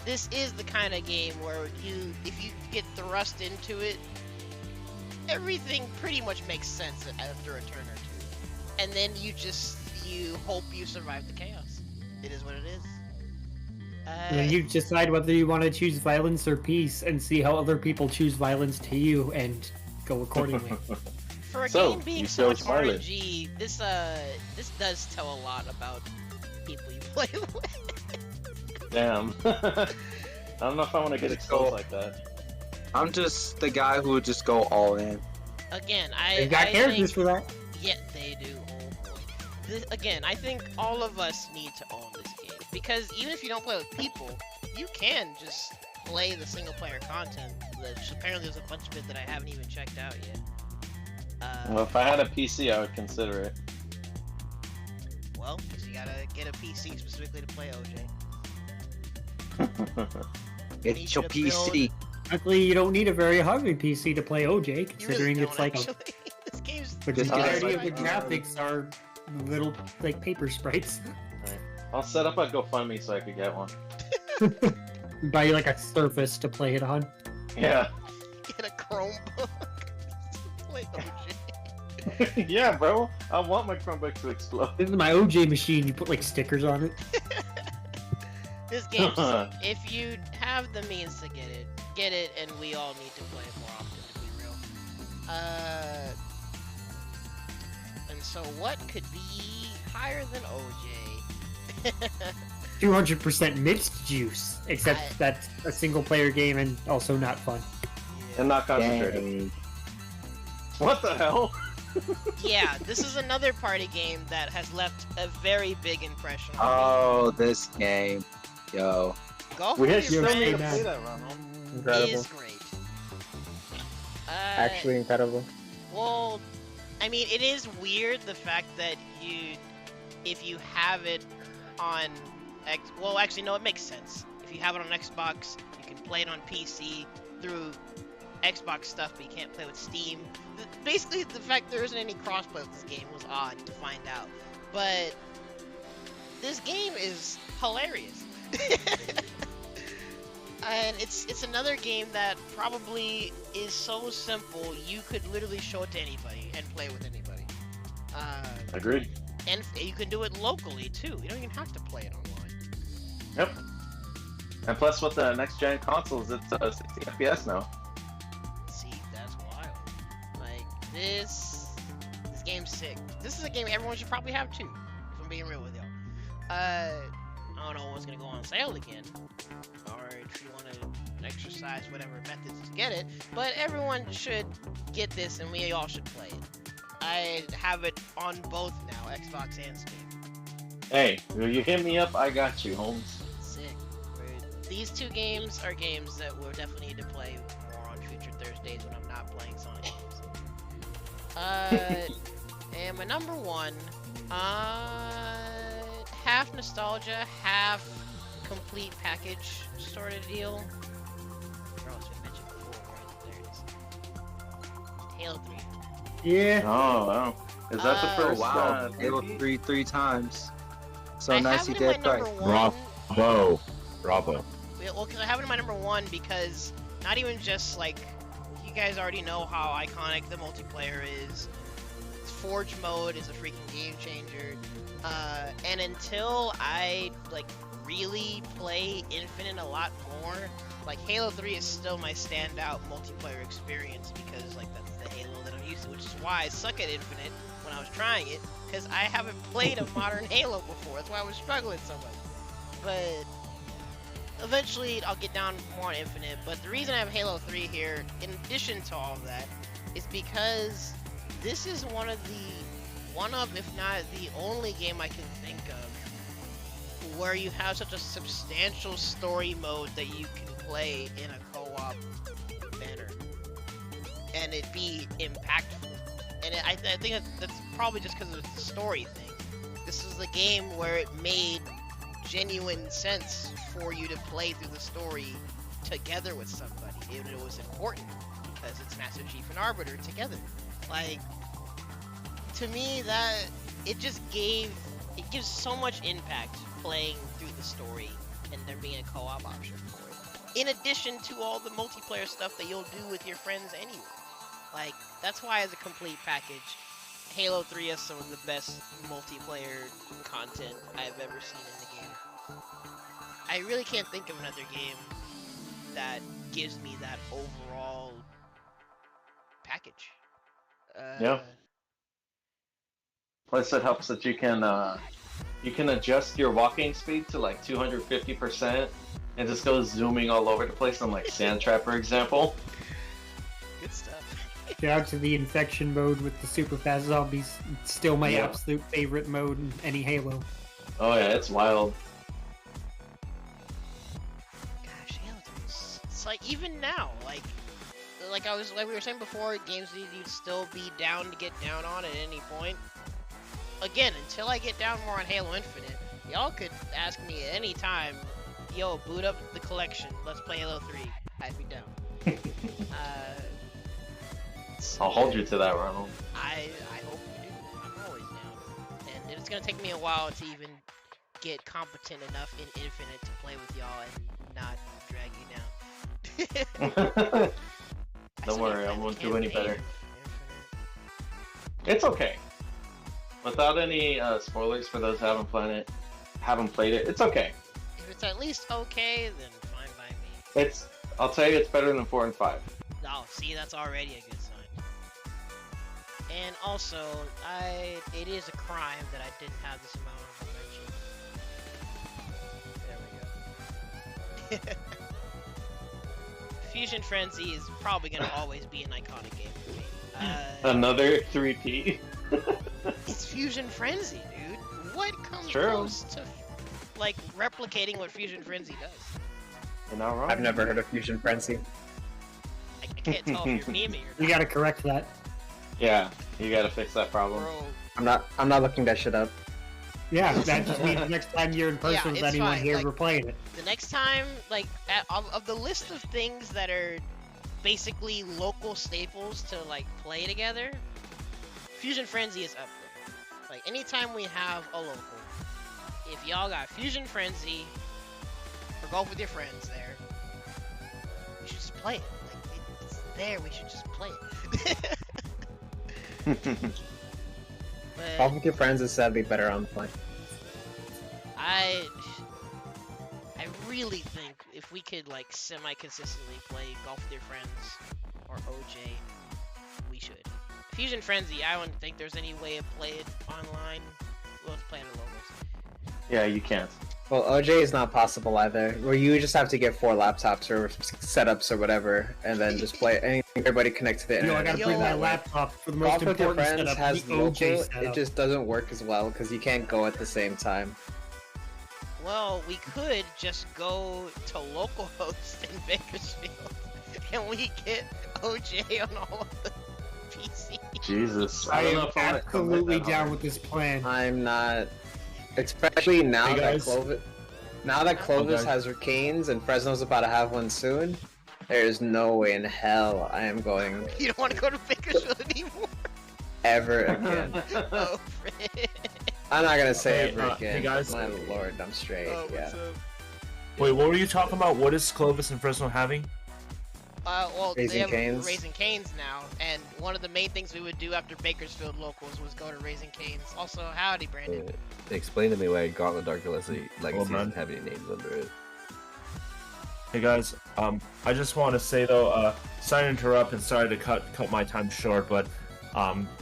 this is the kind of game where if you get thrust into it, everything pretty much makes sense after a turn or two. And then you hope you survive the chaos. It is what it is. And then you decide whether you want to choose violence or peace and see how other people choose violence to you and go accordingly. For a So, game being you so much chose violence. RNG, this does tell a lot about people you play with. Damn. I don't know if I want to get exposed like that. I'm just the guy who would just go all in. Again, They've got I characters think, for that. yeah, they do. Oh boy. Again, I think all of us need to own this game because even if you don't play with people, you can just play the single player content. Which apparently there's a bunch of it that I haven't even checked out yet. Well, if I had a PC, I would consider it. Well, 'cause you gotta get a PC specifically to play OJ. Get Need your you to PC. Luckily, you don't need a very hungry PC to play OJ, You really considering don't, it's like actually. This game's the Just majority of like, the graphics are little like paper sprites. I'll set up a GoFundMe so I could get one. Buy you like a Surface to play it on. Yeah. get a Chromebook. Play OJ. Yeah, bro. I want my Chromebook to explode. This is my OJ machine. You put like stickers on it. This game, if you have the means to get it, and we all need to play it more often, to be real. And so what could be higher than OJ? 200% mixed juice, except that's a single player game and also not fun. And not concentrated. Dang. What the hell? Yeah, this is another party game that has left a very big impression on Oh, this game. Yo. me. Golf We with still your need to friends play that, Ronald. Incredible. is great. Actually incredible. Well, I mean, it is weird the fact that if you have it on well, actually, no, it makes sense. If you have it on Xbox, you can play it on PC through Xbox stuff, but you can't play with Steam. Basically, the fact there isn't any crossplay with this game was odd to find out. But this game is hilarious. And it's another game that probably is so simple, you could literally show it to anybody and play with anybody. Agreed. And you can do it locally, too. You don't even have to play it online. Yep. And plus, with the next gen consoles, it's 60 FPS now. See, that's wild. Like, this game's sick. This is a game everyone should probably have, too, if I'm being real with y'all. I don't know what's gonna go on sale again, or if you want to exercise whatever methods to get it, but everyone should get this, and we all should play it. I have it on both now, Xbox and Steam. Hey, you hit me up, I got you, Holmes. Sick. These two games are games that we'll definitely need to play more on future Thursdays when I'm not playing Sonic games. And my number one, half nostalgia, half complete package sort of deal. It's been mentioned before, right? There it is. Halo 3. Yeah. Oh, wow. Is that the first? Wow. 3P? Halo 3 times. So I nice have you it in my did number right. one. Bravo. Well, because I have it in my number one because not even just like you guys already know how iconic the multiplayer is. Forge mode is a freaking game changer. And until I like really play Infinite a lot more, like Halo 3 is still my standout multiplayer experience because like that's the Halo that I'm used to, which is why I suck at Infinite when I was trying it, because I haven't played a modern Halo before. That's why I was struggling so much. But eventually I'll get down more on Infinite. But the reason I have Halo 3 here, in addition to all of that, is because this is one of, if not the only game I can think of where you have such a substantial story mode that you can play in a co-op manner and it be impactful. And I think that's probably just because of the story thing. This is the game where it made genuine sense for you to play through the story together with somebody. It was important because it's Master Chief and Arbiter together. Like, to me, that it gives so much impact playing through the story and there being a co-op option for it. In addition to all the multiplayer stuff that you'll do with your friends anyway. Like, that's why as a complete package, Halo 3 has some of the best multiplayer content I've ever seen in the game. I really can't think of another game that gives me that overall package. Yeah. Plus, it helps that you can adjust your walking speed to like 250% and just go zooming all over the place on like Sand Trap, for example. Good stuff. Shout out to the infection mode with the super fast zombies. It's still my Yeah. absolute favorite mode in any Halo. Oh yeah, it's wild. Gosh, Halo 3 it's like even now, like we were saying before, games that you'd still be down to get down on at any point. Again, until I get down more on Halo Infinite, y'all could ask me at any time, yo, boot up the collection, let's play Halo 3. I'd be down. I'll hold you to that, Ronald. I hope you do. I'm always down. And it's gonna take me a while to even get competent enough in Infinite to play with y'all and not drag you down. Don't worry, I won't do any better. Infinite. It's okay. Without any spoilers for those who haven't played it, it's okay. If it's at least okay, then fine by me. I'll tell you, it's better than 4 and 5. Oh, see, that's already a good sign. And also, it is a crime that I didn't have this amount of mention. There we go. Fusion Frenzy is probably gonna always be an iconic game for me. Another 3P. It's Fusion Frenzy, dude. What comes True. close to like replicating what Fusion Frenzy does? You're not wrong. I've never heard of Fusion Frenzy. I can't tell if you're memeing or You not. gotta correct that. Yeah, you gotta fix that problem. Bro, I'm not looking that shit up. Yeah, that just means next time you're in person Yeah, with it's anyone fine, here, like- we're playing it. the next time, like, of the list of things that are basically local staples to like play together, Fusion Frenzy is up there. Like, anytime we have a local, if y'all got Fusion Frenzy or golf with your friends there, we should just play it. Like, it's there, we should just play it. Golf But with your friends is sadly better online. I really think if we could like semi-consistently play golf with your friends or OJ, we should. Fusion Frenzy, I don't think there's any way to play it online. We'll have to play it at locals. Yeah, you can't. Well, OJ is not possible either. Where you just have to get 4 laptops or setups or whatever, and then just play. And everybody connect to the Yo, I internet. gotta bring Yo. my laptop for the most Golf with your important friends setup, has the local. OJ setup. It just doesn't work as well because you can't go at the same time. Well, we could just go to localhost in Bakersfield, and we get OJ on all of the PC. Jesus. I don't know am if I wanna commit absolutely that down hard. with this plan. I'm not, especially now Hey, that guys. Clovis. Now that Clovis Okay. has Canes and Fresno's about to have one soon, there's no way in hell I am going You don't want to go to Bakersfield anymore? ever again. Oh, frick. I'm not gonna say Hey, ever hey, again. guys. My lord, I'm straight. Oh, yeah. what's up? Wait, what were you talking about? What is Clovis and Fresno having? Well, they Raising have Cane's. Raising Cane's now, and one of the main things we would do after Bakersfield locals was go to Raising Cane's. Also, howdy, Brandon. Explain to me why Gauntlet Dark Legacy man. doesn't have any names under it. Hey guys, I just want to say though, sorry to interrupt and sorry to cut my time short, but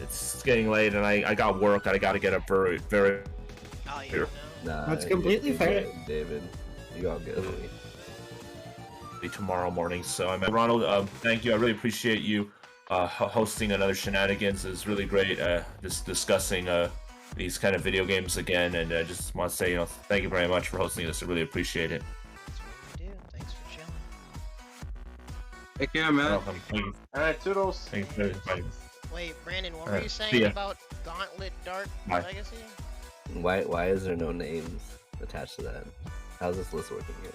it's getting late and I got work. I got to get up very. Oh, yeah, Here. no. Nah, That's completely you're fair. good, David. You all good. Tomorrow morning. So I'm Ronald. Thank you. I really appreciate you hosting another Shenanigans. It's really great. Just discussing these kind of video games again, and I just want to say, thank you very much for hosting this. I really appreciate it. That's what we do. Thanks for chilling. Take care, man. Welcome. Thank you. Alright, toodles. Thank you for inviting me. Wait, Brandon, what were Alright, you see saying ya. about Gauntlet Dark Bye. Legacy? Why is there no names attached to that? How's this list working here?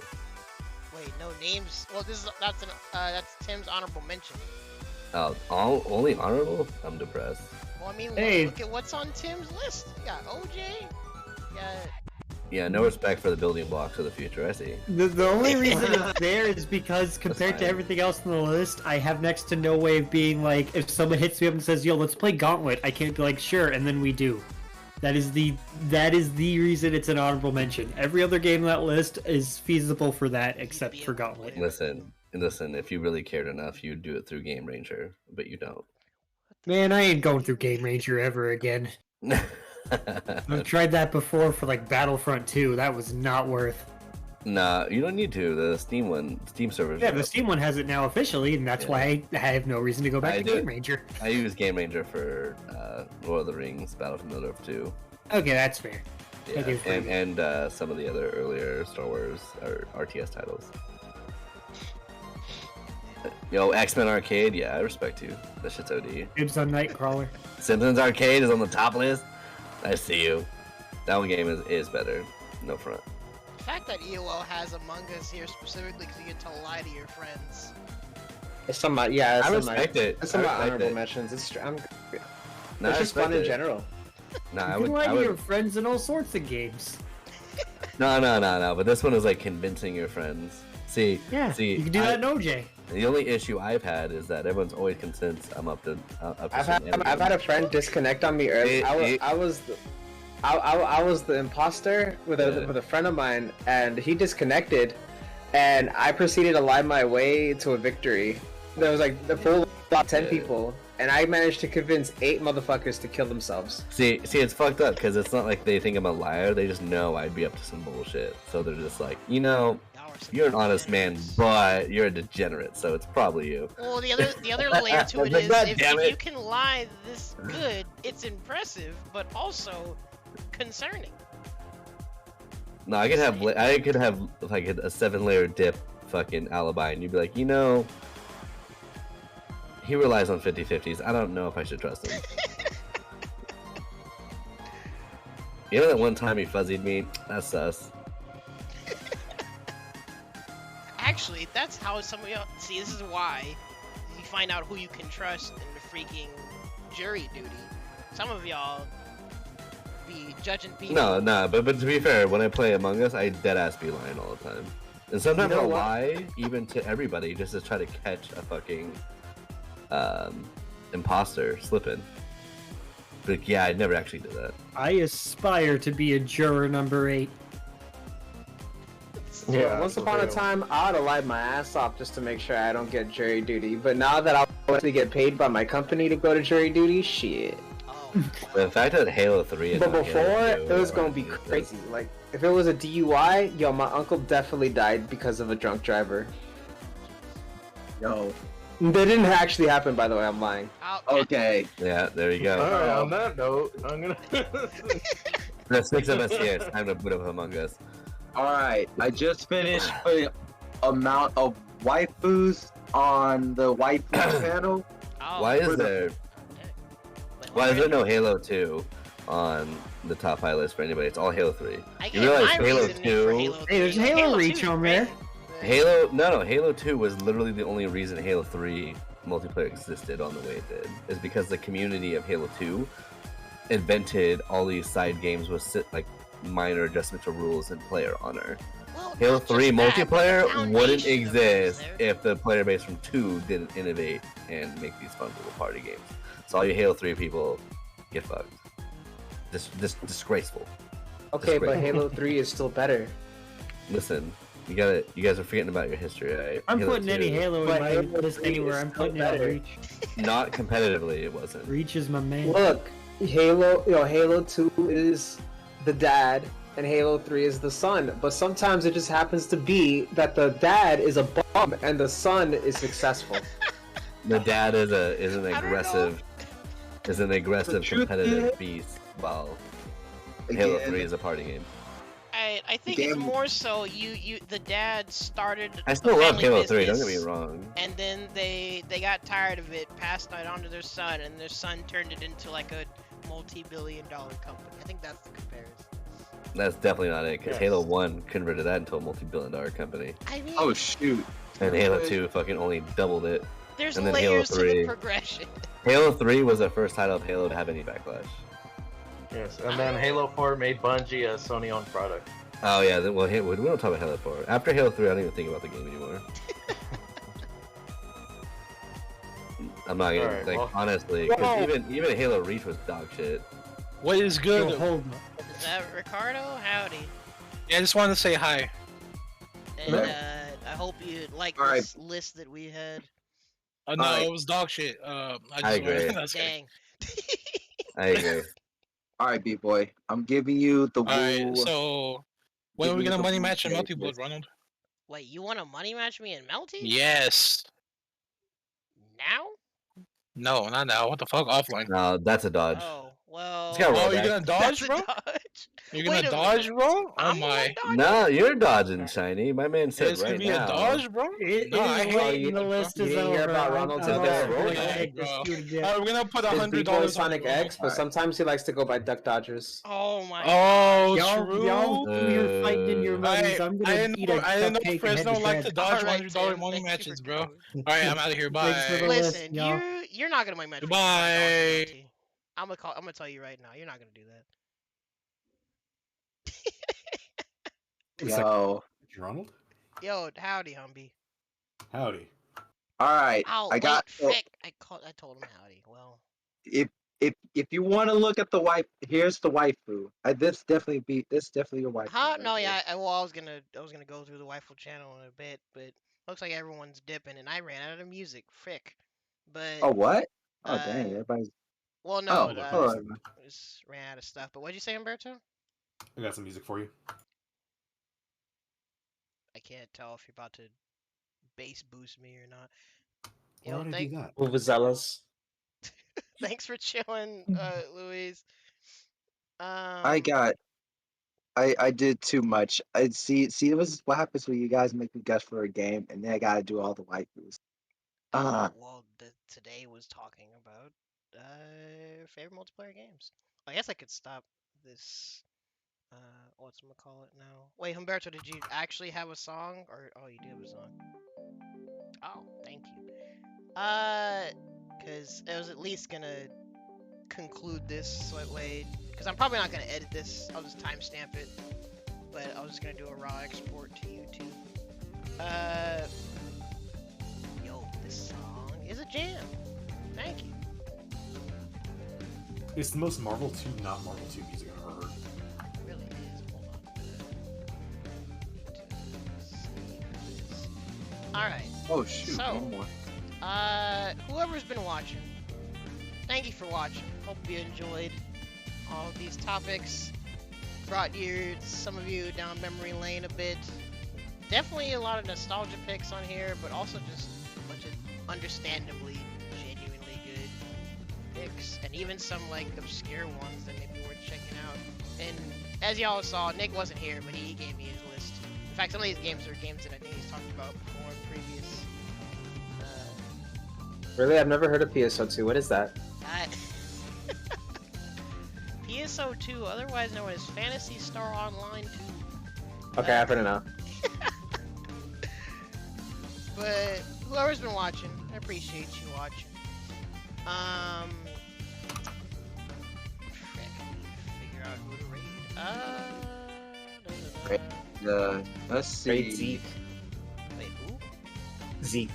Wait, no names. Well, that's Tim's honorable mention. Oh, only honorable? I'm depressed. Well, I mean, Hey. look at what's on Tim's list. You got OJ. You got Yeah, no respect for the building blocks of the future. I see. The only reason it's there is because compared to fine. everything else on the list, I have next to no way of being like, if someone hits me up and says, "Yo, let's play Gauntlet," I can't be like, "Sure," and then we do. That is the reason it's an honorable mention. Every other game on that list is feasible for that, except for Gauntlet. Listen. If you really cared enough, you'd do it through Game Ranger, but you don't. Man, I ain't going through Game Ranger ever again. I've tried that before for like Battlefront 2. That was not worth. Nah, you don't need to. The Steam servers. Yeah, are the up. Steam one has it now officially, and that's Yeah. why I have no reason to go back I to do- Game Ranger. I use Game Ranger for Lord of the Rings, Battlefield Earth 2. Okay, that's fair. Yeah, Okay, fine. and some of the other earlier Star Wars or RTS titles. Yo, X-Men Arcade, yeah, I respect you. That shit's OD. Dibs on Nightcrawler. Simpsons Arcade is on the top list. I see you. That one game is better. No front. the fact that EOL has Among Us here specifically because you get to lie to your friends. It's some yeah. It's I some respect it. It's some I respect honorable it. mentions. It's No, it's I just fun respect in it. general. No, You I can would. lie I to your would. friends in all sorts of games. No. But this one is like convincing your friends. See, Yeah, see, you can do that in OJ. The only issue I've had is that everyone's always convinced I'm up to. I've had a friend disconnect on me early. I was the imposter with a friend of mine, and he disconnected, and I proceeded to lie my way to a victory. There was like the full 10 people, and I managed to convince 8 motherfuckers to kill themselves. See, it's fucked up because it's not like they think I'm a liar. They just know I'd be up to some bullshit. So they're just like, you know, you're an honest man, but you're a degenerate, so it's probably you. Well, the other layer to it is if you can lie this good, it's impressive, but also concerning. No, I could have like a 7-layer dip fucking alibi, and you'd be like, you know, he relies on 50-50s. I don't know if I should trust him. You know that one time he fuzzied me? That's sus. Actually, that's how some of y'all see. This is why you find out who you can trust in the freaking jury duty. Some of y'all be judging people. No, but to be fair, when I play Among Us, I deadass be lying all the time, and sometimes I'll lie even to everybody just to try to catch a fucking imposter slipping. But yeah, I never actually did that. I aspire to be a juror number 8. Yeah, once upon a time, I would have lied my ass off just to make sure I don't get jury duty. But now that I'll actually get paid by my company to go to jury duty, shit. Oh. The fact that Halo 3 is But not before, Halo 2 it was gonna or be anything, crazy. Like, if it was a DUI, yo, my uncle definitely died because of a drunk driver. Yo. That didn't actually happen, by the way, I'm lying. Okay. Yeah, there you go. Alright, on that note, I'm gonna. The 6 of us here. It's time to boot up Among Us. Alright, I just finished putting amount of waifus on the waifu channel. Oh, Why is for the- there? Why is there no Halo 2 on the top 5 list for anybody? It's all Halo 3. I You get realize my Halo reasoning 2 for Halo 3. Hey, there's Halo Reach 2 is on there. great, but- Halo 2 was literally the only reason Halo 3 multiplayer existed on the way it did. Is because the community of Halo 2 invented all these side games with like minor adjustments to rules and player honor. Well, Halo not just 3 that, but the multiplayer foundation wouldn't of it was exist there. if the player base from 2 didn't innovate and make these fun little party games. So all you Halo 3 people, get fucked. Disgraceful. Okay, but Disgraceful. Halo 3 is still better. Listen, you guys are forgetting about your history, right? I'm Halo putting any 2, Halo But in my Halo list 3 anywhere. is I'm still putting it on better. Reach. Not competitively, it wasn't. Reach is my man. Look, Halo 2 is the dad, and Halo 3 is the son. But sometimes it just happens to be that the dad is a bum and the son is successful. The dad is an know. aggressive The truth competitive is- beast, while Halo Again, 3 is a party game. I think it's Game- more so the dad started. I still a love family Halo 3, don't get me business, wrong. And then they got tired of it, passed it on to their son, and their son turned it into like a multi-billion-dollar company. I think that's the comparison. That's definitely not it, because Yes. Halo 1 converted that into a multi-billion-dollar company. I mean, Oh shoot. And Halo 2 fucking only doubled it. there's and then Halo layers to the 3. progression. Halo 3 was the first title of Halo to have any backlash. Yes, and then Halo 4 made Bungie a Sony-owned product. Oh yeah, well, we don't talk about Halo 4. After Halo 3, I don't even think about the game anymore. I'm not gonna, Alright, like, well- honestly, because even Halo Reach was dog shit. What is good? Yo, hold on. Is that Ricardo? Howdy. Yeah, I just wanted to say hi. And I hope you like Alright. this list that we had. No, Alright. it was dog shit. I agree. That's okay. Dang. I agree. Alright, B-boy. I'm giving you the Alright, woo. so when are we Give me gonna the money blue match in shade Multi-Blood, list. Ronald? Wait, you want to money match me in Melty? Yes. Now? No, not now. What the fuck? Offline. No, that's a dodge. Oh, Well, gotta roll Oh, you're back. gonna that's dodge, a bro? dodge. You're Wait gonna a dodge, minute. bro? Oh I'm the one my. dodging? No, you're dodging, Shiny. My man said It's gonna right be a now. dodge, bro? It No, I is hate late you- and the it, list you is didn't hear over. about Ronald's I'm other also roll going back, to take bro. this 2 to get. Alright, we're gonna put His $100 B-boy on Sonic the X, but Alright. sometimes he likes to go by Duck Dodgers. Oh my Oh, gosh. Y'all true. do your fighting in your Uh, money's. I'm I gonna didn't eat know, a I didn't know cupcake and head Fresno to liked bed. to dodge Alright, $100 Tim, money thank you for matches, bro. coming. Alright, I'm out of here. Thanks for the Bye. list, Listen, y'all. you're not gonna make my Goodbye. I'm gonna tell you right now, you're not gonna do that. Yo. Ronald? Yo, howdy, Humby. Howdy. Alright. Oh, I got frick. I told him howdy. Well, if you want to look at the wife, here's the waifu. This definitely your waifu. huh? right No, here. yeah. I was gonna go through the waifu channel in a bit, but looks like everyone's dipping, and I ran out of music. Frick. But Oh what? Oh dang, uh, everybody's. well, no, Oh, hello. everyone. just ran out of stuff. But what'd you say, Umberto? I got some music for you. I can't tell if you're about to bass boost me or not. Why Yo, would I do that? Vuvuzelas. thanks for chilling, Louise. I got. I did too much. I see. It was what happens when you guys make me guess for a game, and then I gotta do all the waifus. Well, today was talking about favorite multiplayer games. I guess I could stop this. What's gonna call it now? Wait, Humberto, did you actually have a song, or you do have a song? Oh, thank you. Cause I was at least gonna conclude this so that way, cause I'm probably not gonna edit this. I'll just timestamp it. But I was just gonna do a raw export to YouTube. Yo, this song is a jam. Thank you. It's the most Marvel 2, not Marvel 2 music I've ever heard. It really is. Hold on. Alright. Oh shoot! So- one more. Whoever's been watching, thank you for watching. Hope you enjoyed all of these topics. Brought some of you down memory lane a bit. Definitely a lot of nostalgia picks on here, but also just a bunch of understandably, genuinely good picks, and even some like obscure ones that may be worth checking out. And as y'all saw, Nick wasn't here, but he gave me his list. In fact, some of these games are games that I think he's talked about before in previous. Really? I've never heard of PSO2. What is that? PSO2, otherwise known as Phantasy Star Online 2. Okay, I've heard it now. But whoever's been watching, I appreciate you watching. Frick, I need to figure out who to raid. Let's Great see. Zeke. Wait, who? Zeke.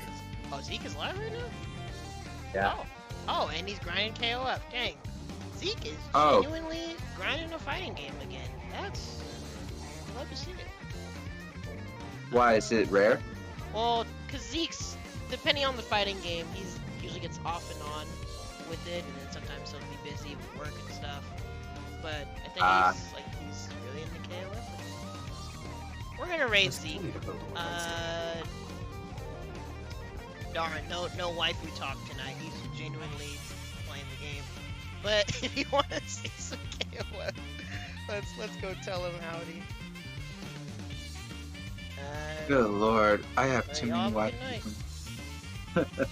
Oh, Zeke is live right now? Yeah. Oh, and he's grinding KOF. Dang. Zeke is Oh. genuinely grinding a fighting game again. That's... I'd love to see it. Why is it rare? Well, because Zeke's, depending on the fighting game, he's usually gets off and on with it, and then sometimes he'll be busy with work and stuff. But I think he's really into KOF. We're gonna raid Zeke. Darn, no waifu talk tonight. He's genuinely playing the game. But if you want to see some KOF, let's go tell him howdy. Good lord, I have too y'all many have a good waifus.